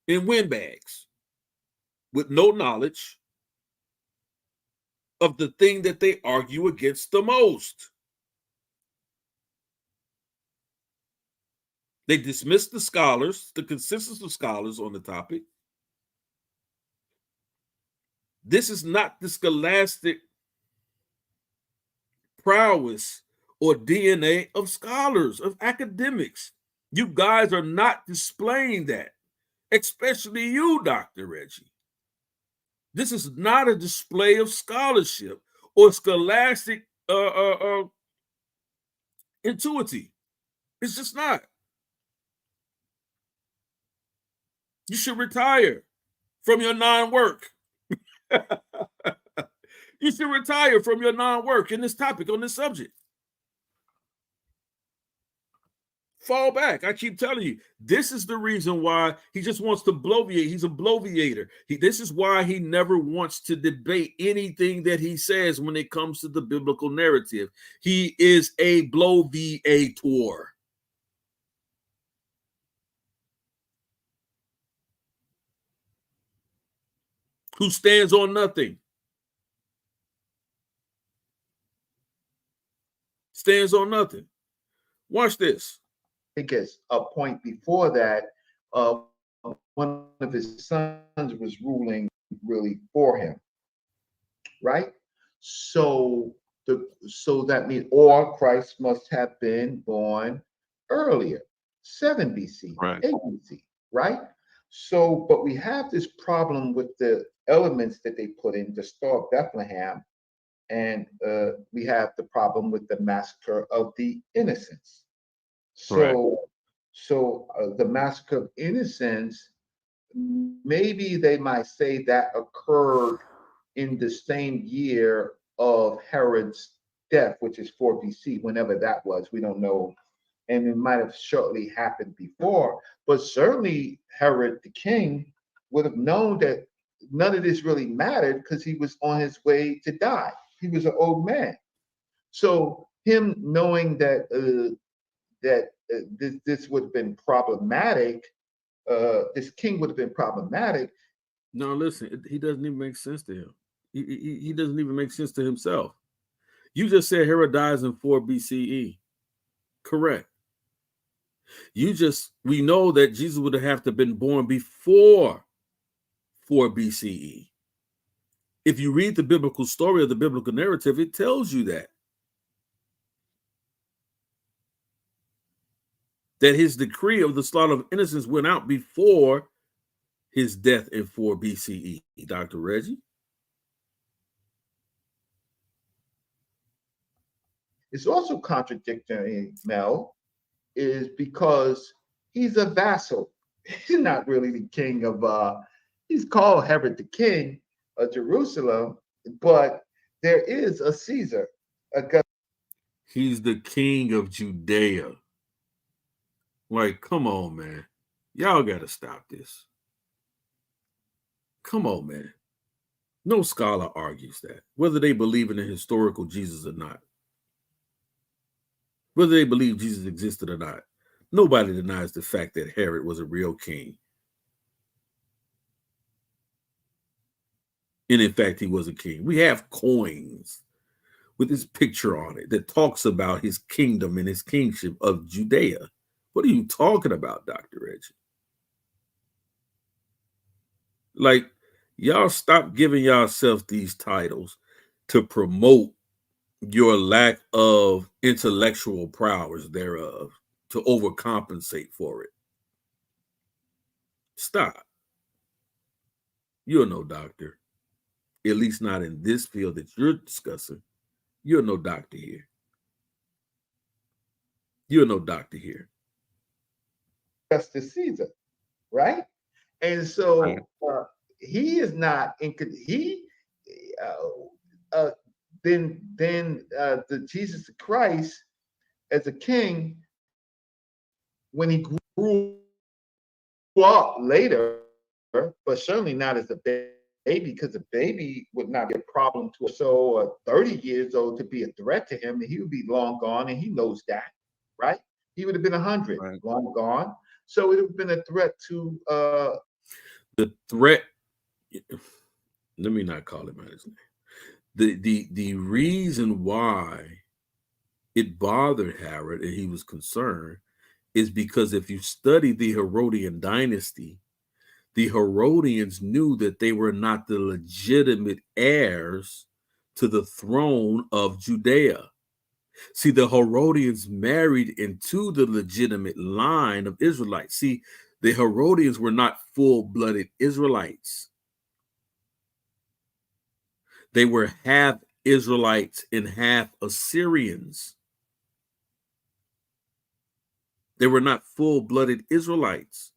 and windbags with no knowledge of the thing that they argue against the most. They dismiss the scholars, the consensus of scholars on the topic. This is not the scholastic prowess or DNA of scholars, of academics. You guys are not displaying that, especially you, Dr. Reggie. This is not a display of scholarship or scholastic intuity. It's just not. You should retire from your non-work. You should retire from your non-work in this topic, on this subject. Fall back. I keep telling you, this is the reason why he just wants to bloviate. He's a bloviator. This is why he never wants to debate anything that he says when it comes to the biblical narrative. He is a bloviator. Who stands on nothing. Stands on nothing. Watch this. I think it's a point before that, one of his sons was ruling really for him, right? So that means, or Christ must have been born earlier, 7 BC, Right. 8 BC, right? So, but we have this problem with the elements that they put in the Star of Bethlehem, and we have the problem with the massacre of the innocents. Correct. So the massacre of innocents, maybe they might say that occurred in the same year of Herod's death, which is 4 BC, whenever that was. We don't know. And it might have shortly happened before, but certainly Herod the king would have known that none of this really mattered because he was on his way to die. He was an old man. So him knowing that this would have been problematic, this king would have been problematic. No, listen, he doesn't even make sense to him. He doesn't even make sense to himself. You just said Herod dies in 4 BCE. Correct. We know that Jesus would have to have been born before 4 BCE. If you read the biblical story or the biblical narrative, it tells you that his decree of the slaughter of innocents went out before his death in 4 BCE. Dr. Reggie? It's also contradictory, Mel, is because he's a vassal. He's not really the king of, he's called Herod the king of Jerusalem, but there is a Caesar. He's the king of Judea. Like, come on, man. Y'all got to stop this. Come on, man. No scholar argues that, whether they believe in a historical Jesus or not. Whether they believe Jesus existed or not. Nobody denies the fact that Herod was a real king. And in fact, he was a king. We have coins with his picture on it that talks about his kingdom and his kingship of Judea. What are you talking about, Dr. Reggie? Like, y'all stop giving yourself these titles to promote your lack of intellectual prowess thereof, to overcompensate for it. Stop. You're no doctor, at least not in this field that you're discussing. You're no doctor here. You're no doctor here. Justice Caesar, right? And so he is not in. He then the Jesus Christ as a king, when he grew up later, but certainly not as a baby, because a baby would not be a problem to us. So 30 years old to be a threat to him, and he would be long gone, and he knows that, right? He would have been 100, right, long gone. So it would have been a threat to the threat. Let me not call him by his name. The reason why it bothered Herod and he was concerned is because if you study the Herodian dynasty, the Herodians knew that they were not the legitimate heirs to the throne of Judea. See, the Herodians married into the legitimate line of Israelites. See, the Herodians were not full-blooded Israelites. They were half Israelites and half Assyrians. They were not full-blooded Israelites.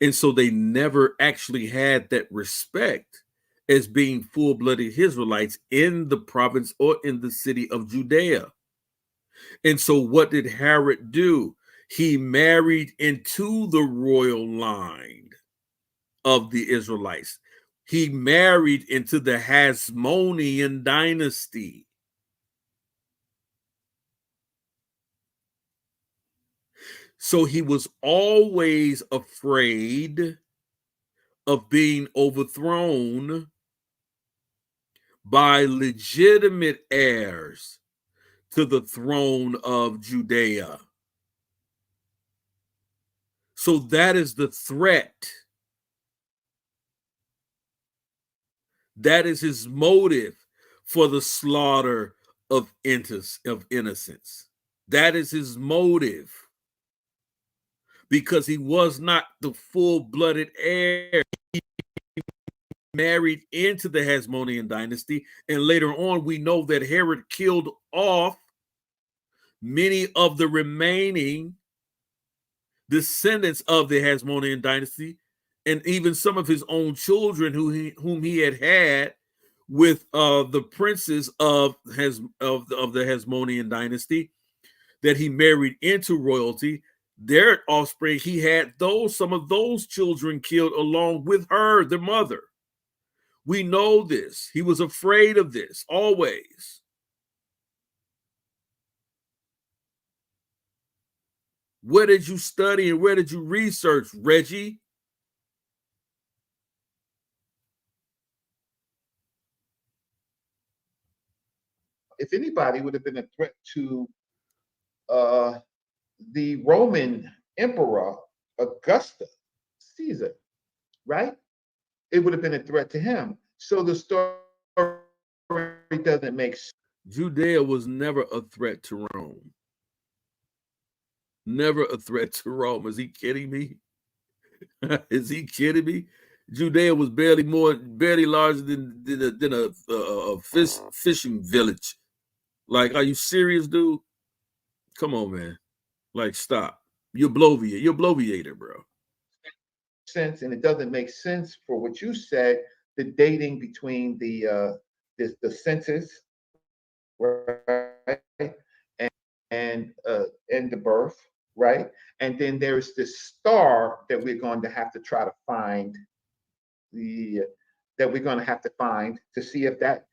And so they never actually had that respect as being full-blooded Israelites in the province or in the city of Judea. And so what did Herod do? He married into the royal line of the Israelites. He married into the Hasmonean dynasty. So he was always afraid of being overthrown by legitimate heirs to the throne of Judea. So that is the threat. That is his motive for the slaughter of innocents. That is his motive. because he was not the full-blooded heir. He married into the Hasmonean dynasty, and later on we know that Herod killed off many of the remaining descendants of the Hasmonean dynasty, and even some of his own children whom he had with the princes of the Hasmonean dynasty that he married into royalty. Their offspring, he had some of those children killed along with her, their mother. We know this. He was afraid of this always. Where did you study and where did you research, Reggie? If anybody would have been a threat to the Roman Emperor Augustus Caesar, right? It would have been a threat to him. So the story doesn't make sense. Judea was never a threat to Rome. Never a threat to Rome. Is he kidding me? Is he kidding me? Judea was barely larger than a fishing village. Like, are you serious, dude? Come on, man. Like, stop. You're bloviator, bro. Sense, and it doesn't make sense for what you said. The dating between the census, right, and the birth, right, and then there's this star that we're going to have to try to find to see if that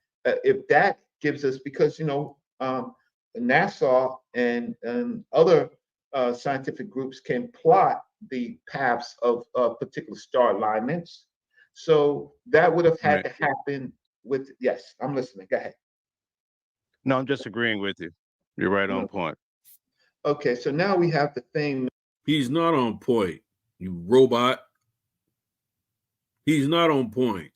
gives us, because NASA and other scientific groups can plot the paths of particular star alignments. So that would have had to happen with, yes, I'm listening. Go ahead. No, I'm just agreeing with you. You're right on point. Okay, so now we have the thing. He's not on point, you robot. He's not on point.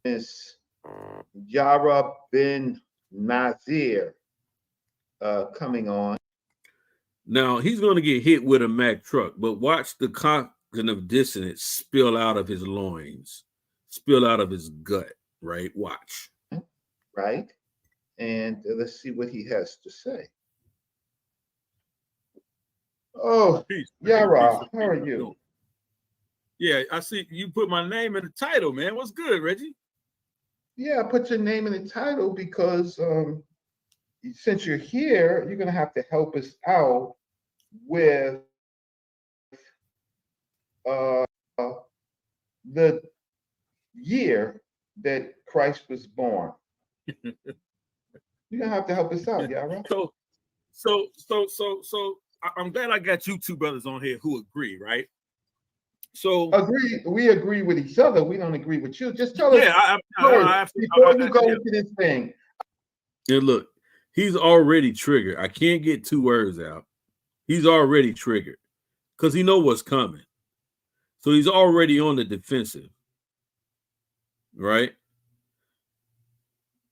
Is Yara bin Nazir coming on. Now he's going to get hit with a Mack truck, but watch the cognitive dissonance spill out of his loins, spill out of his gut, right? Watch. Right. And let's see what he has to say. Oh, Peace, Yara, how are you? Yeah, I see you put my name in the title, man. What's good, Reggie? Yeah, I put your name in the title because since you're here, you're going to have to help us out with the year that Christ was born. You're going to have to help us out, Yara. So I'm glad I got you two brothers on here who agree, right? So we agree with each other. We don't agree with you. Just tell us before you go into this thing. And look, he's already triggered. I can't get 2 words out. He's already triggered because he knows what's coming. So he's already on the defensive, right?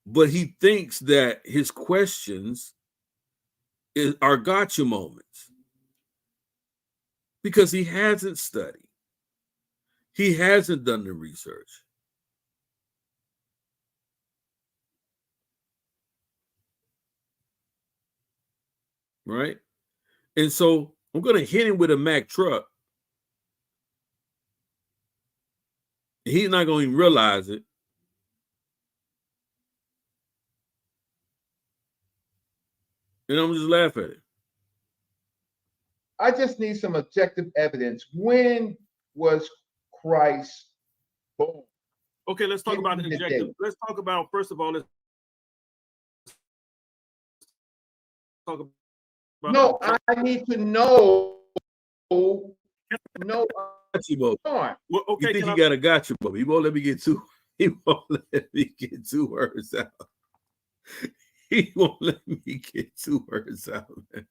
But he thinks that his questions are gotcha moments because he hasn't studied. He hasn't done the research. Right? And so I'm going to hit him with a Mack truck. He's not going to even realize it. And I'm just laugh at it. I just need some objective evidence. When was Christ born? Okay, let's talk about the objective. Let's talk about, first of all, let's talk about. No, I need to know. Well, okay, you think he got a gotcha, but he won't let me get 2. He won't let me get 2 words out. He won't let me get 2 words out, man.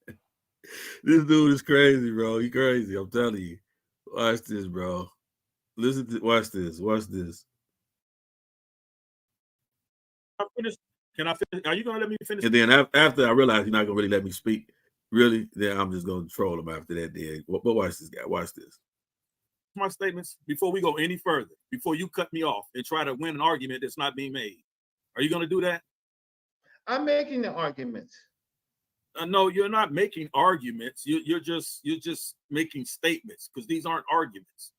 This dude is crazy, bro. He crazy. I'm telling you. Watch this, bro. Watch this. Watch this. I finished Can I finish? Are you going to let me finish? And then after I realize you're not going to really let me speak, really, then I'm just going to troll him after that. Then, but watch this guy. Watch this. My statements before we go any further, before you cut me off and try to win an argument that's not being made. Are you going to do that? I'm making the arguments. No, you're not making arguments. You're just making statements, because these aren't arguments.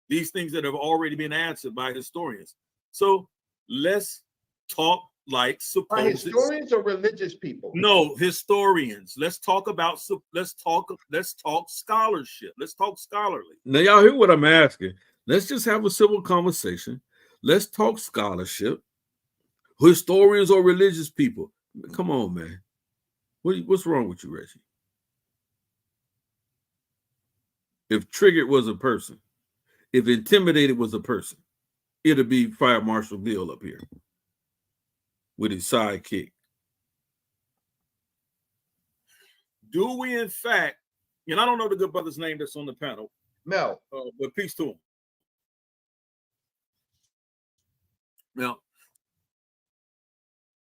These things that have already been answered by historians. So let's talk like supposed. Historians or religious people? No, historians. Let's talk scholarship. Let's talk scholarly. Now y'all hear what I'm asking. Let's just have a civil conversation. Let's talk scholarship. Historians or religious people. Come on, man. What's wrong with you, Reggie? If triggered was a person, if intimidated was a person, it'll be Fire Marshal Bill up here with his sidekick. Do we, in fact, and I don't know the good brother's name that's on the panel, Mel, but peace to him. Now,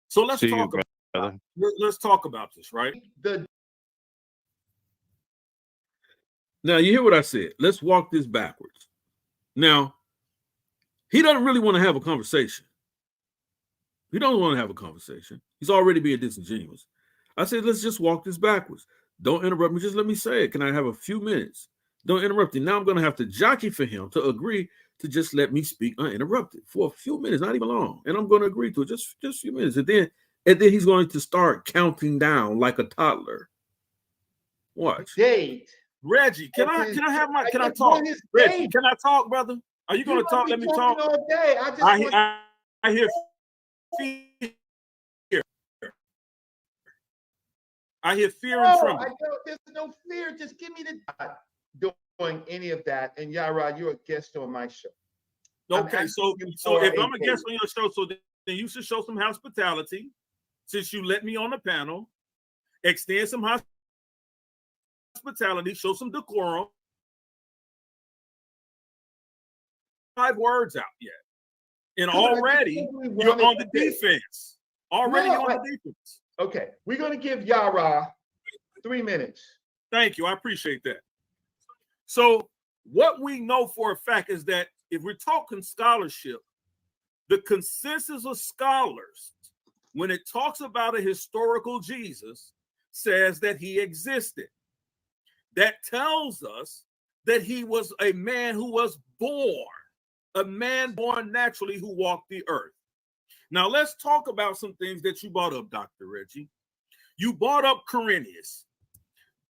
so let's talk about this, right? Now, you hear what I said. Let's walk this backwards. Now, he doesn't really want to have a conversation. He doesn't want to have a conversation. He's already being disingenuous. I said, let's just walk this backwards. Don't interrupt me. Just let me say it. Can I have a few minutes? Don't interrupt me. Now I'm going to have to jockey for him to agree to just let me speak uninterrupted for a few minutes, not even long. And I'm going to agree to it, just a few minutes. And then he's going to start counting down like a toddler. Watch. Date. Reggie, can I talk? Reggie, can I talk, brother? Are you going to talk? Let me talk. All day. I hear fear. I hear fear and trembling. There's no fear. Just give me the doing any of that. And Yara, you're a guest on my show. Okay, so if I'm a guest on your show, so then you should show some hospitality, since you let me on the panel. Extend some hospitality, show some decorum. 5 words out yet, and already you're on the defense. Already you're on the defense. Okay, we're going to give Yara 3 minutes. Thank you. I appreciate that. So what we know for a fact is that if we're talking scholarship, the consensus of scholars, when it talks about a historical Jesus, says that he existed. That tells us that he was a man who was born, a man born naturally who walked the earth. Now, let's talk about some things that you brought up, Dr. Reggie. You brought up Quirinius.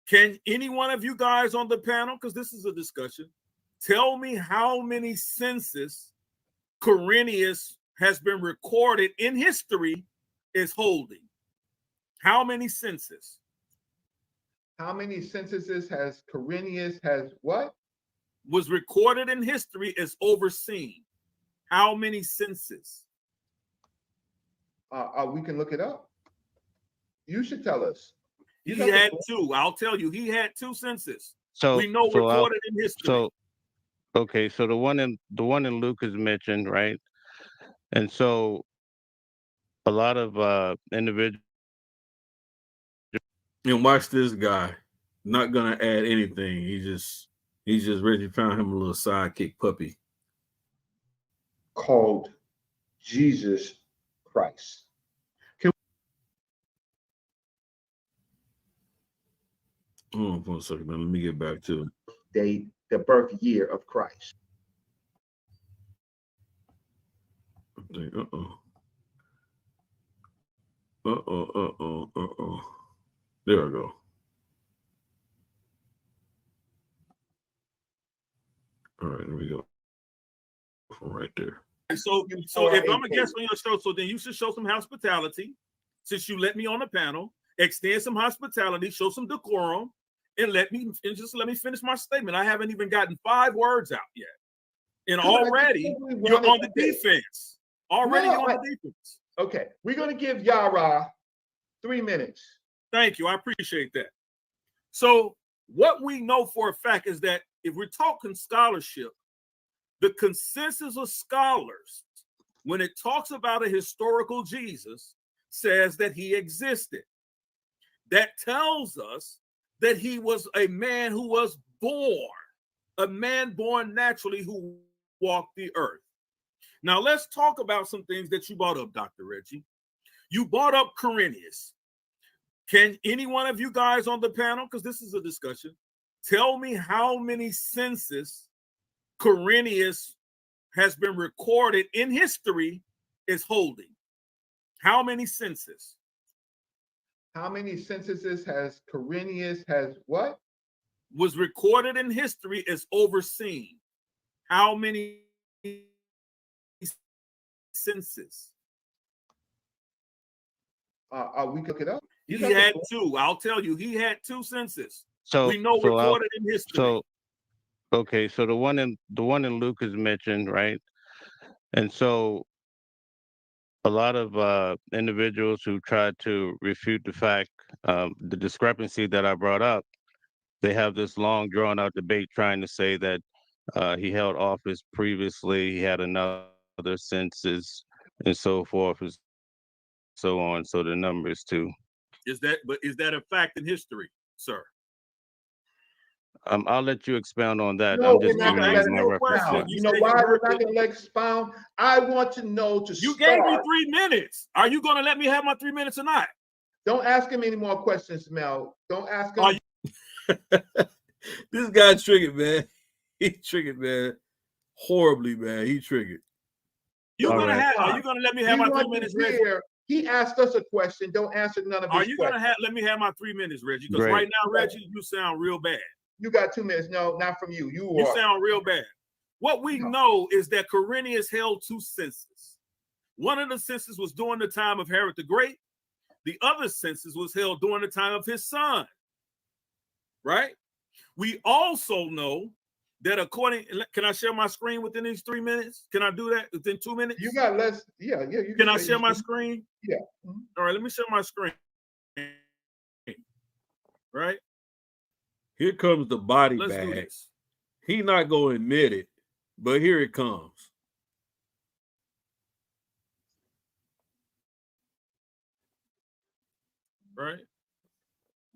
Can any one of you guys on the panel, because this is a discussion, tell me how many census Quirinius has been recorded in history is holding? How many census? How many censuses has Quirinius has what? Was recorded in history is overseen. How many census? We can look it up. You should tell us. He had 2. I'll tell you, he had 2 census. So we know recorded in history. So okay, so the one in Luke is mentioned, right? And so a lot of individuals. And watch this guy. Not gonna add anything. He's just Reggie found him a little sidekick puppy called Jesus Christ. Hold on for a second, man. Let me get back to the birth year of Christ. There I go. All right, there we go. From right there. So if I'm a guest on your show, so then you should show some hospitality, since you let me on the panel. Extend some hospitality, show some decorum, and just let me finish my statement. I haven't even gotten 5 words out yet, and already you're on the defense. Already you're on the defense. Okay, we're gonna give Yara 3 minutes. Thank you. I appreciate that. So what we know for a fact is that if we're talking scholarship, the consensus of scholars, when it talks about a historical Jesus, says that he existed. That tells us that he was a man who was born, a man born naturally who walked the earth. Now let's talk about some things that you brought up, Dr. Reggie. You brought up Quirinius. Can any one of you guys on the panel, because this is a discussion, tell me how many census Quirinius has been recorded in history is holding? How many census? How many censuses has Quirinius has what? Was recorded in history is overseen. How many census? We could look it up. He had two. I'll tell you, he had two census. So we know recorded in history. So okay, so the one in Luke is mentioned, right? And so a lot of individuals who tried to refute the fact, the discrepancy that I brought up, they have this long drawn out debate trying to say that he held office previously, he had another census, and so forth and so on. So the numbers too. Is that a fact in history, sir? I'll let you expound on that. No, I'm just we're not giving gonna you let my it reference. expound. You know why we're not gonna let expound? I want to know to You start. gave me 3 minutes. Are you gonna let me have my 3 minutes or not? Don't ask him any more questions, Mel. Don't ask him. This guy triggered, man. He triggered, man. Horribly, man. He triggered. Are you gonna let me have my 3 minutes, Reggie? He asked us a question. Don't answer none of his questions. Are you gonna let me have my 3 minutes, Reggie? Because right now, Reggie, you sound real bad. You got 2 minutes. No, not from you. You sound real bad. What we know is that Quirinius held two censuses. One of the censuses was during the time of Herod the Great. The other census was held during the time of his son. Right? We also know that can I share my screen within these 3 minutes? Can I do that within 2 minutes? You got less. Yeah. Can I share my screen? Yeah. All right, let me share my screen. Right? Here comes the body bag. Do this. He not going to admit it, but here it comes. Right?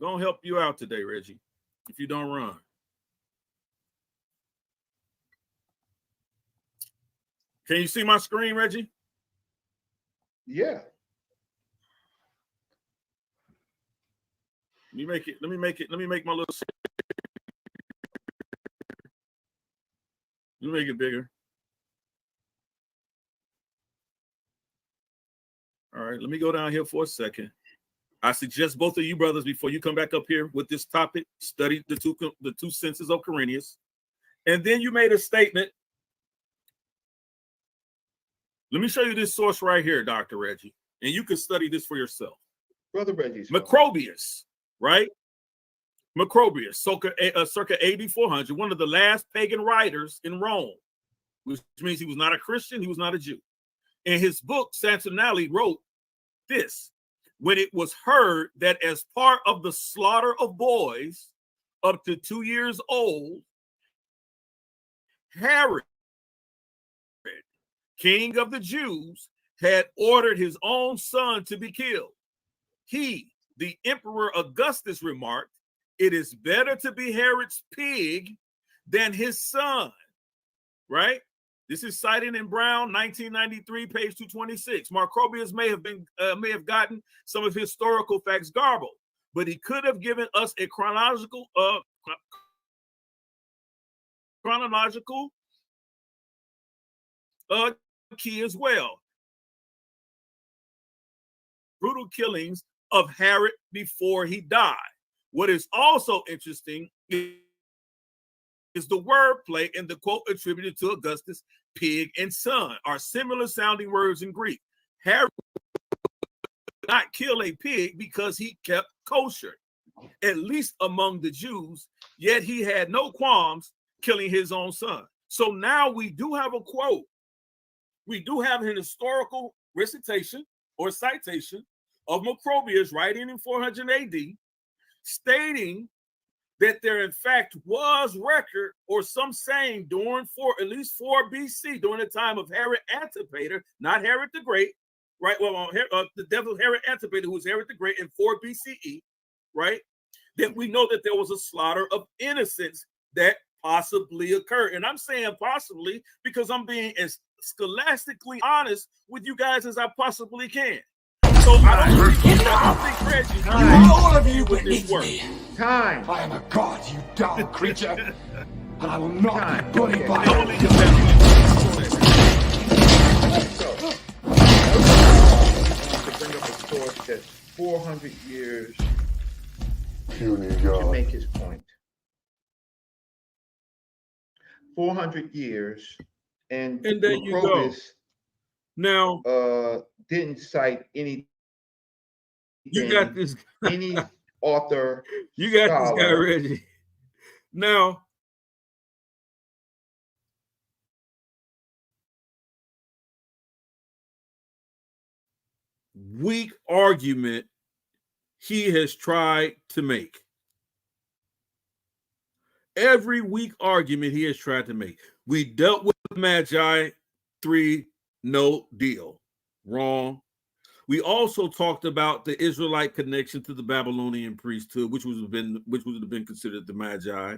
Gonna help you out today, Reggie, if you don't run. Can you see my screen, Reggie? Yeah. Let me make my little. Let me make it bigger. All right, let me go down here for a second. I suggest both of you brothers, before you come back up here with this topic, study the two censuses of Quirinius. And then you made a statement. Let me show you this source right here, Dr. Reggie, and you can study this for yourself. Brother Reggie's Macrobius, right? Macrobius, circa AD 400, one of the last pagan writers in Rome, which means he was not a Christian, he was not a Jew. In his book, Santinelli wrote this: when it was heard that as part of the slaughter of boys up to 2 years old, Herod, king of the Jews, had ordered his own son to be killed, he, the Emperor Augustus, remarked, "It is better to be Herod's pig than his son." Right? This is cited in Brown, 1993, page 226. Macrobius may have gotten some of his historical facts garbled, but he could have given us a chronological key as well. Brutal killings of Herod before he died. What is also interesting is the wordplay in the quote attributed to Augustus, pig and son, are similar sounding words in Greek. Herod did not kill a pig because he kept kosher, at least among the Jews, yet he had no qualms killing his own son. So now we do have a quote. We do have an historical recitation or citation of Macrobius writing in 400 AD, stating that there in fact was record, or some saying during at least 4 BC, during the time of Herod Antipater, not Herod the Great, right? Well, the devil Herod Antipater, who was Herod the Great in 4 BCE, right? That we know that there was a slaughter of innocents that possibly occurred. And I'm saying possibly because I'm being as scholastically honest with you guys as I possibly can. So I don't think Reggie, all of you beneath me. Time. I am a god, you dumb creature, and I will not be bullied by I'm you. gonna leave it back. So, to bring up a source that's 400 years Puny to god. make his point. 400 years, and there you go. Macrobius Now didn't cite anything, you got this. any author, You got scholar, this guy Reggie. Now, weak argument he has tried to make. Every weak argument he has tried to make. We dealt with Magi 3, no deal. Wrong. We also talked about the Israelite connection to the Babylonian priesthood, which would have been considered the Magi,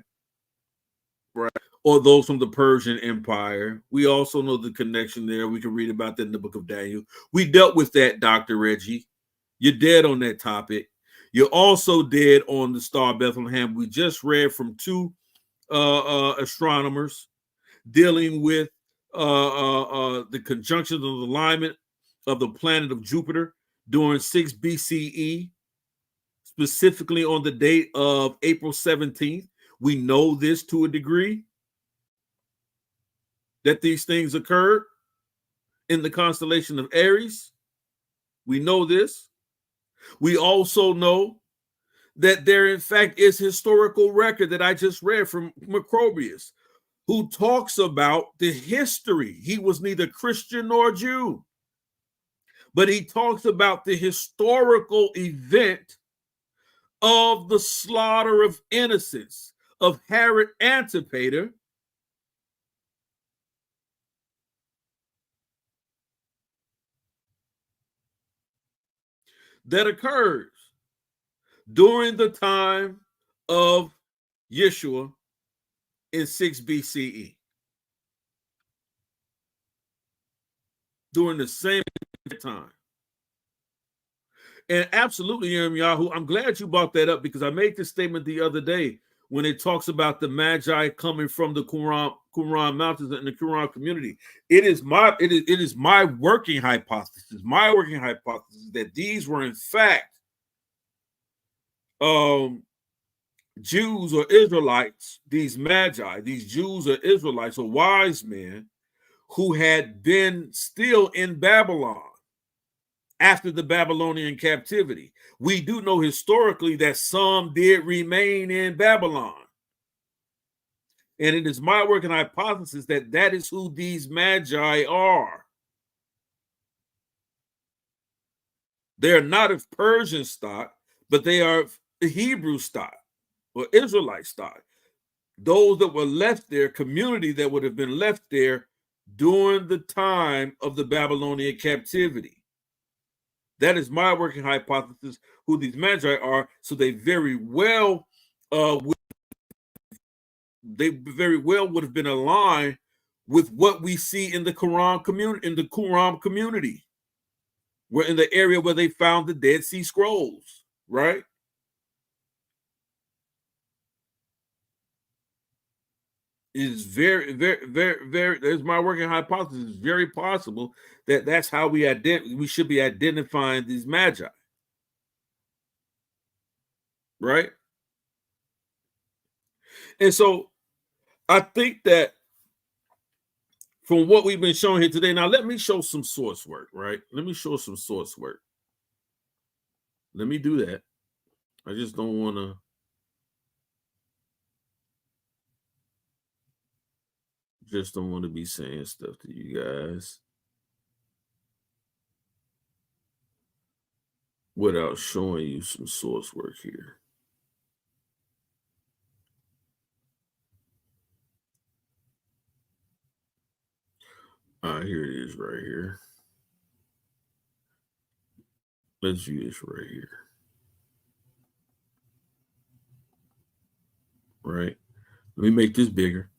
right? Or those from the Persian Empire. We also know the connection there. We can read about that in the book of Daniel. We dealt with that, Dr. Reggie. You're dead on that topic. You're also dead on the Star of Bethlehem. We just read from 2 astronomers dealing with the conjunctions of the alignment of the planet of Jupiter during 6 BCE, specifically on the date of April 17th. We know this to a degree, that these things occurred in the constellation of Aries. We know this. We also know that there, in fact, is historical record that I just read from Macrobius, who talks about the history. He was neither Christian nor Jew, but he talks about the historical event of the slaughter of innocents of Herod Antipater, that occurs during the time of Yeshua in 6 BCE. During the same time. And absolutely, Yahoo, I'm glad you brought that up because I made this statement the other day when it talks about the Magi coming from the Qumran Mountains and the Qumran community. It is my working hypothesis. My working hypothesis that these were in fact Jews or Israelites, these Magi, these Jews or Israelites or wise men who had been still in Babylon after the Babylonian captivity. We do know historically that some did remain in Babylon. And it is my working hypothesis that that is who these Magi are. They're not of Persian stock, but they are the Hebrew stock or Israelite stock. Those that were left there, community that would have been left there during the time of the Babylonian captivity. That is my working hypothesis, who these Magi are. So they very well would have been aligned with what we see in the Qumran community, where in the area where they found the Dead Sea Scrolls, right? It is very, very, very, very. There's my working hypothesis. It's very possible that that's how we should be identifying these Magi, right? And so I think that from what we've been showing here today, now let me show some source work, right? Let me show some source work. Let me do that. I just don't want to. Just don't want to be saying stuff to you guys without showing you some source work here. Here it is right here. Let's view this right here. Right. Let me make this bigger.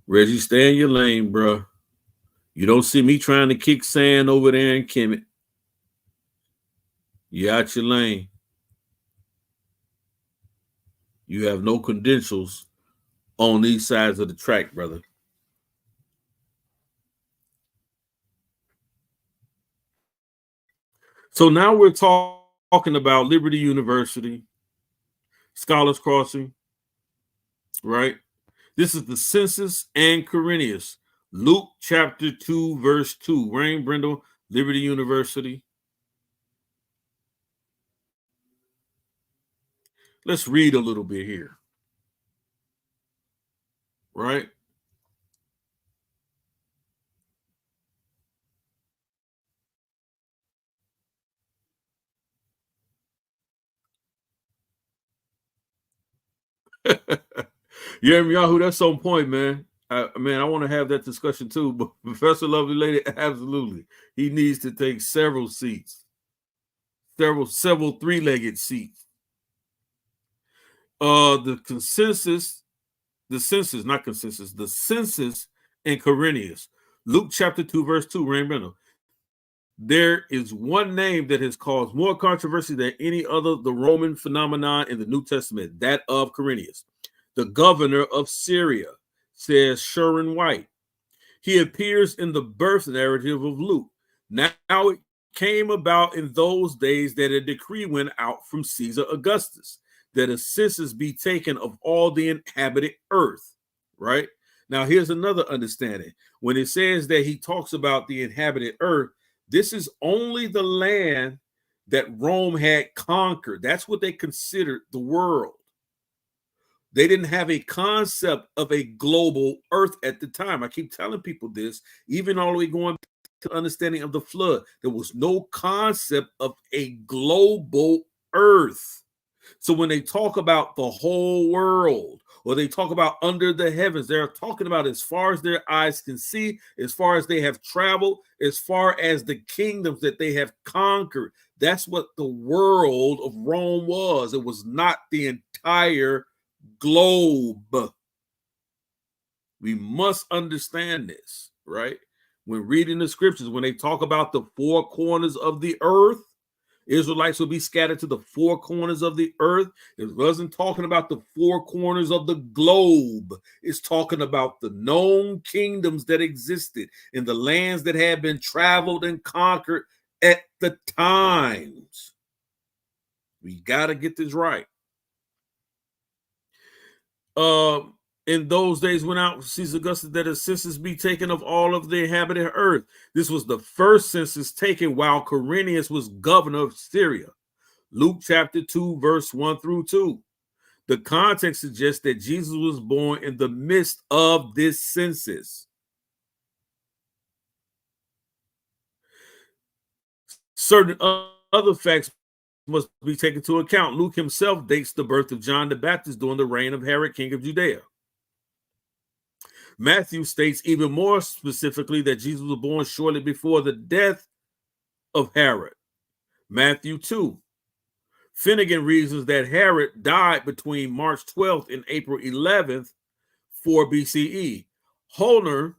Reggie, stay in your lane, bro. You don't see me trying to kick sand over there in Kemet. You out your lane. You have no credentials on these sides of the track, brother. So now we're talking about Liberty University, Scholars Crossing, right? This is the census and Quirinius. Luke chapter 2, verse 2. Rain Brindle, Liberty University. Let's read a little bit here. Right? Yahoo, that's on point, man. I want to have that discussion too. But Professor Lovely Lady, absolutely. He needs to take several seats. Several three-legged seats. The census and Quirinius. Luke chapter 2, verse 2, Rain Brindle. There is one name that has caused more controversy than any other, the Roman phenomenon in the New Testament, that of Quirinius, the governor of Syria, says Sherwin White. He appears in the birth narrative of Luke. Now it came about in those days that a decree went out from Caesar Augustus that a census be taken of all the inhabited earth, right? Now here's another understanding. When it says that he talks about the inhabited earth, this is only the land that Rome had conquered. That's what they considered the world. They didn't have a concept of a global earth at the time. I keep telling people this, even all the way going to understanding of the flood. There was no concept of a global earth. So when they talk about the whole world, or they talk about under the heavens, they're talking about as far as their eyes can see, as far as they have traveled, as far as the kingdoms that they have conquered. That's what the world of Rome was. It was not the entire globe. We must understand this, right? When reading the scriptures, when they talk about the four corners of the earth, Israelites will be scattered to the four corners of the earth. It wasn't talking about the four corners of the globe. It's talking about the known kingdoms that existed in the lands that had been traveled and conquered at the times. We got to get this right. In those days went out Caesar Augustus that a census be taken of all of the inhabited earth. This was the first census taken while Quirinius was governor of Syria. Luke chapter 2, verse 1 through 2. The context suggests that Jesus was born in the midst of this census. Certain other facts must be taken into account. Luke himself dates the birth of John the Baptist during the reign of Herod, king of Judea. Matthew states even more specifically that Jesus was born shortly before the death of Herod. Matthew 2. Finnegan reasons that Herod died between March 12th and April 11th, 4 BCE. Holner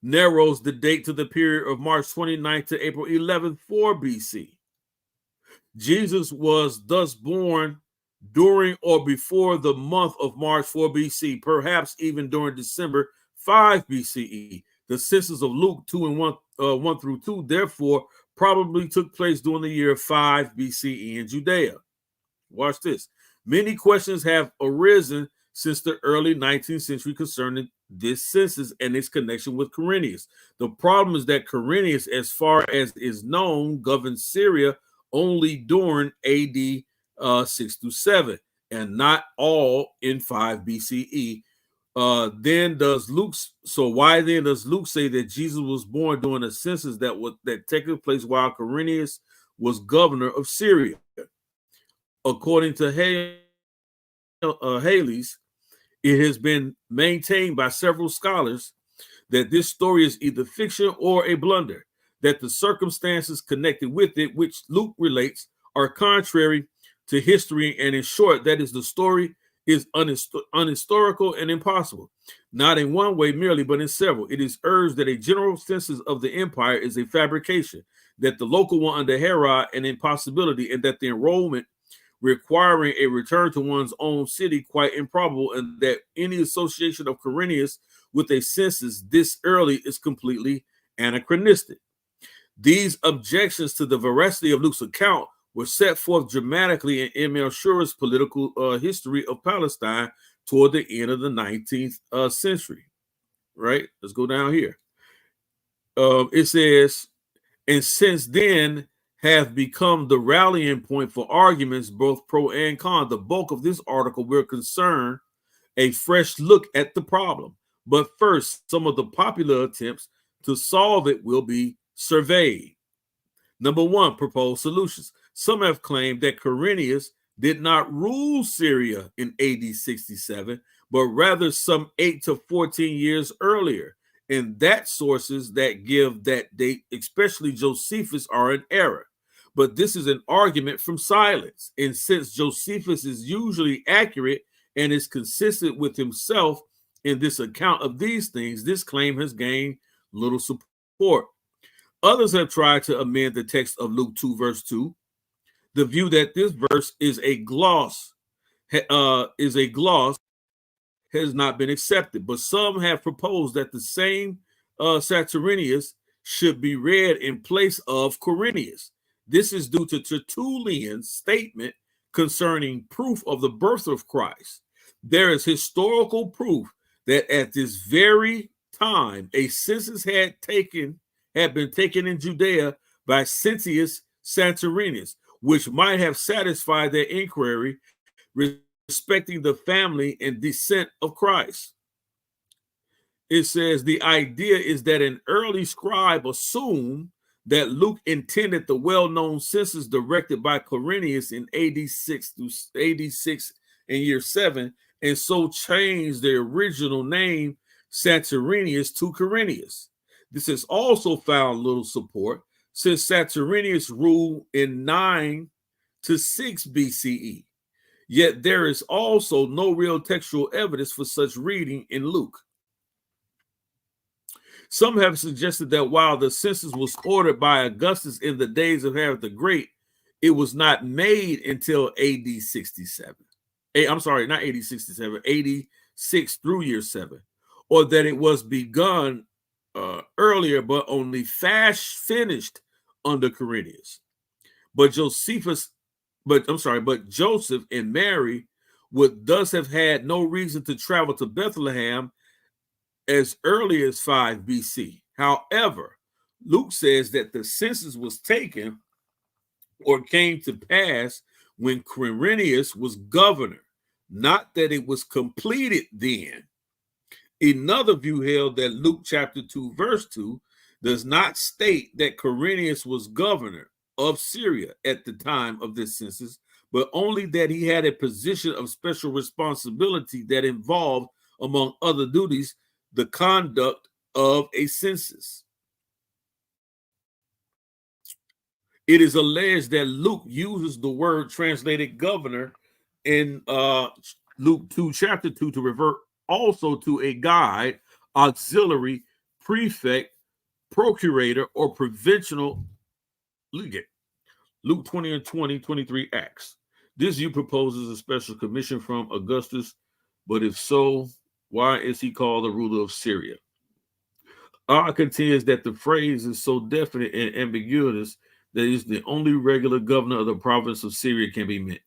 narrows the date to the period of March 29th to April 11th, 4 BC. Jesus was thus born during or before the month of March 4 BC, perhaps even during December 5 BCE. The census of Luke 2 and 1 through 2, therefore, probably took place during the year 5 BCE in Judea. Watch this. Many questions have arisen since the early 19th century concerning this census and its connection with Quirinius. The problem is that Quirinius, as far as is known, governed Syria only during AD 6 through 7, and not all in 5 BCE. Why then does Luke say that Jesus was born during a census that took place while Quirinius was governor of Syria? According to Haley's, It has been maintained by several scholars that this story is either fiction or a blunder, that the circumstances connected with it, which Luke relates, are contrary to history, and in short, that is, the story is unhistorical and impossible, not in one way merely, but in several. It is urged that a general census of the empire is a fabrication, that the local one under Herod an impossibility, and that the enrollment requiring a return to one's own city quite improbable, and that any association of Quirinius with a census this early is completely anachronistic. These objections to the veracity of Luke's account were set forth dramatically in M.L. Shur's political history of Palestine toward the end of the 19th century. Right? Let's go down here. It says, and since then have become the rallying point for arguments both pro and con. The bulk of this article will concern a fresh look at the problem. But first, some of the popular attempts to solve it will be surveyed. Number one, proposed solutions. Some have claimed that Quirinius did not rule Syria in AD 67, but rather some 8 to 14 years earlier. And that sources that give that date, especially Josephus, are in error. But this is an argument from silence. And since Josephus is usually accurate and is consistent with himself in this account of these things, this claim has gained little support. Others have tried to amend the text of Luke 2, verse 2. The view that this verse is a gloss has not been accepted, but some have proposed that the same Saturninus should be read in place of Quirinius. This is due to Tertullian's statement concerning proof of the birth of Christ. There is historical proof that at this very time a census had been taken in Judea by Cincius Saturninus, which might have satisfied their inquiry respecting the family and descent of Christ. It says the idea is that an early scribe assumed that Luke intended the well-known census directed by Quirinius in AD 6 through AD 6 and year 7, and so changed the original name Saturninus to Quirinius. This has also found little support since Saturninus ruled in 9 to 6 BCE. Yet there is also no real textual evidence for such reading in Luke. Some have suggested that while the census was ordered by Augustus in the days of Herod the Great, it was not made until AD 67. I'm sorry, not AD 67, AD 6 through year 7, or that it was begun earlier, but only finished under Quirinius. But Joseph and Mary would thus have had no reason to travel to Bethlehem as early as 5 BC. However, Luke says that the census was taken or came to pass when Quirinius was governor, not that it was completed then. Another view held that Luke chapter 2, verse 2 does not state that Quirinius was governor of Syria at the time of this census, but only that he had a position of special responsibility that involved, among other duties, the conduct of a census. It is alleged that Luke uses the word translated governor in Luke 2, chapter 2, to revert also to a guide, auxiliary, prefect, procurator, or provincial legate. Luke 20 and 23 Acts. This view proposes a special commission from Augustus, but if so, why is he called the ruler of Syria? I contends that the phrase is so definite and ambiguous that it's the only regular governor of the province of Syria can be meant.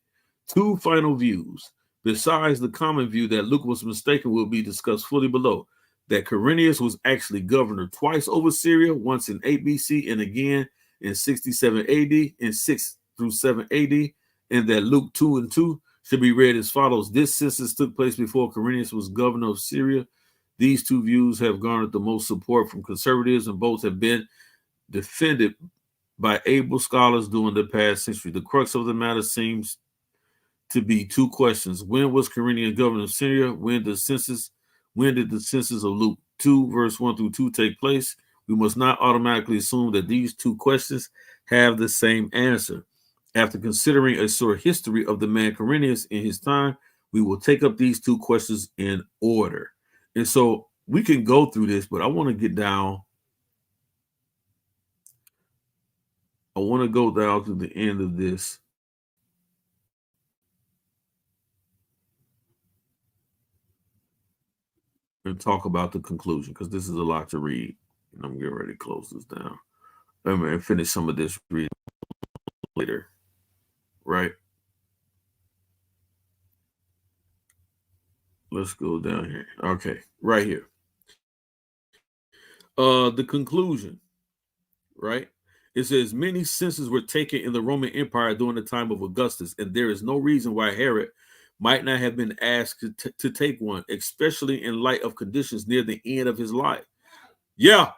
Two final views, besides the common view that Luke was mistaken, will be discussed fully below. That Quirinius was actually governor twice over Syria, once in 8 BC and again in 67 AD and 6 through 7 AD, and that Luke 2 and 2 should be read as follows. This census took place before Quirinius was governor of Syria. These two views have garnered the most support from conservatives, and both have been defended by able scholars during the past century. The crux of the matter seems to be two questions. When was Quirinius governor of Syria? When did the census of Luke 2, verse 1 through 2 take place? We must not automatically assume that these two questions have the same answer. After considering a short history of the man Quirinius in his time, we will take up these two questions in order. And so we can go through this, but I want to get down. I want to go down to the end of this. And talk about the conclusion, because this is a lot to read. And I'm getting ready to close this down. I'm going to finish some of this reading later. Right? Let's go down here. Okay, right here. The conclusion, right? It says many censuses were taken in the Roman Empire during the time of Augustus, and there is no reason why Herod might not have been asked to take one, especially in light of conditions near the end of his life. Yeah.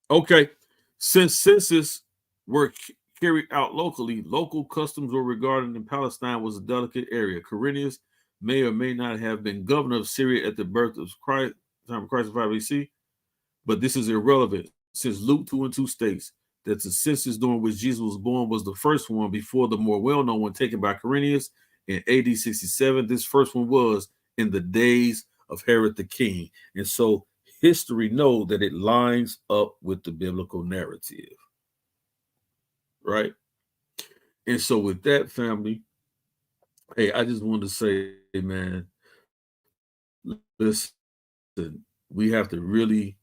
Okay. Since censuses were carried out locally, local customs were regarded in Palestine was a delicate area. Quirinius may or may not have been governor of Syria at the birth of Christ, time of Christ in 5 BC, but this is irrelevant since Luke 2 and 2 states that the census during which Jesus was born was the first one before the more well-known one taken by Quirinius in AD 67. This first one was in the days of Herod the king. And so history knows that it lines up with the biblical narrative. Right? And so with that, family, hey, I just wanted to say, man, listen, we have to really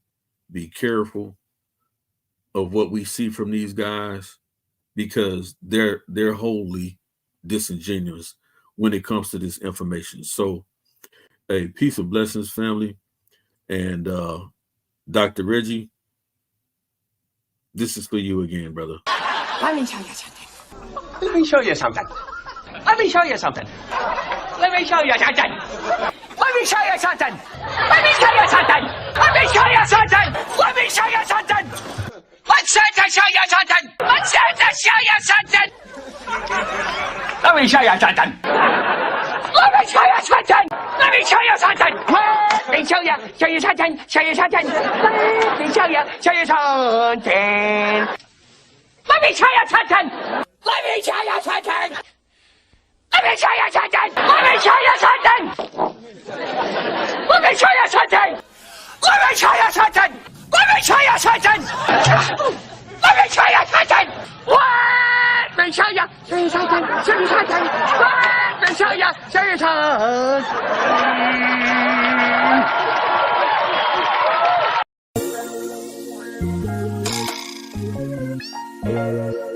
be careful of what we see from these guys, because they're wholly disingenuous when it comes to this information. So, hey, peace and blessings, family. And Dr. Reggie, this is for you again, brother. Let me show you something. Let me show you something. Let me show you something. Let me show you something. Let me show you something. Let me show you something. Let me show you something. Let me show you something. Let's say to show you something. Let's say to show you something. Let me show you something. Let me show you something. Let me show you something. Let me show you something. Show you something. Let me show you something. Let me show you something. Let me show you something. Let me show you something. Let me show you something. Let me show you something. Let me show you something. Let me show you something. Let me show you something. Let me show you something. Show you something. Let me show you something.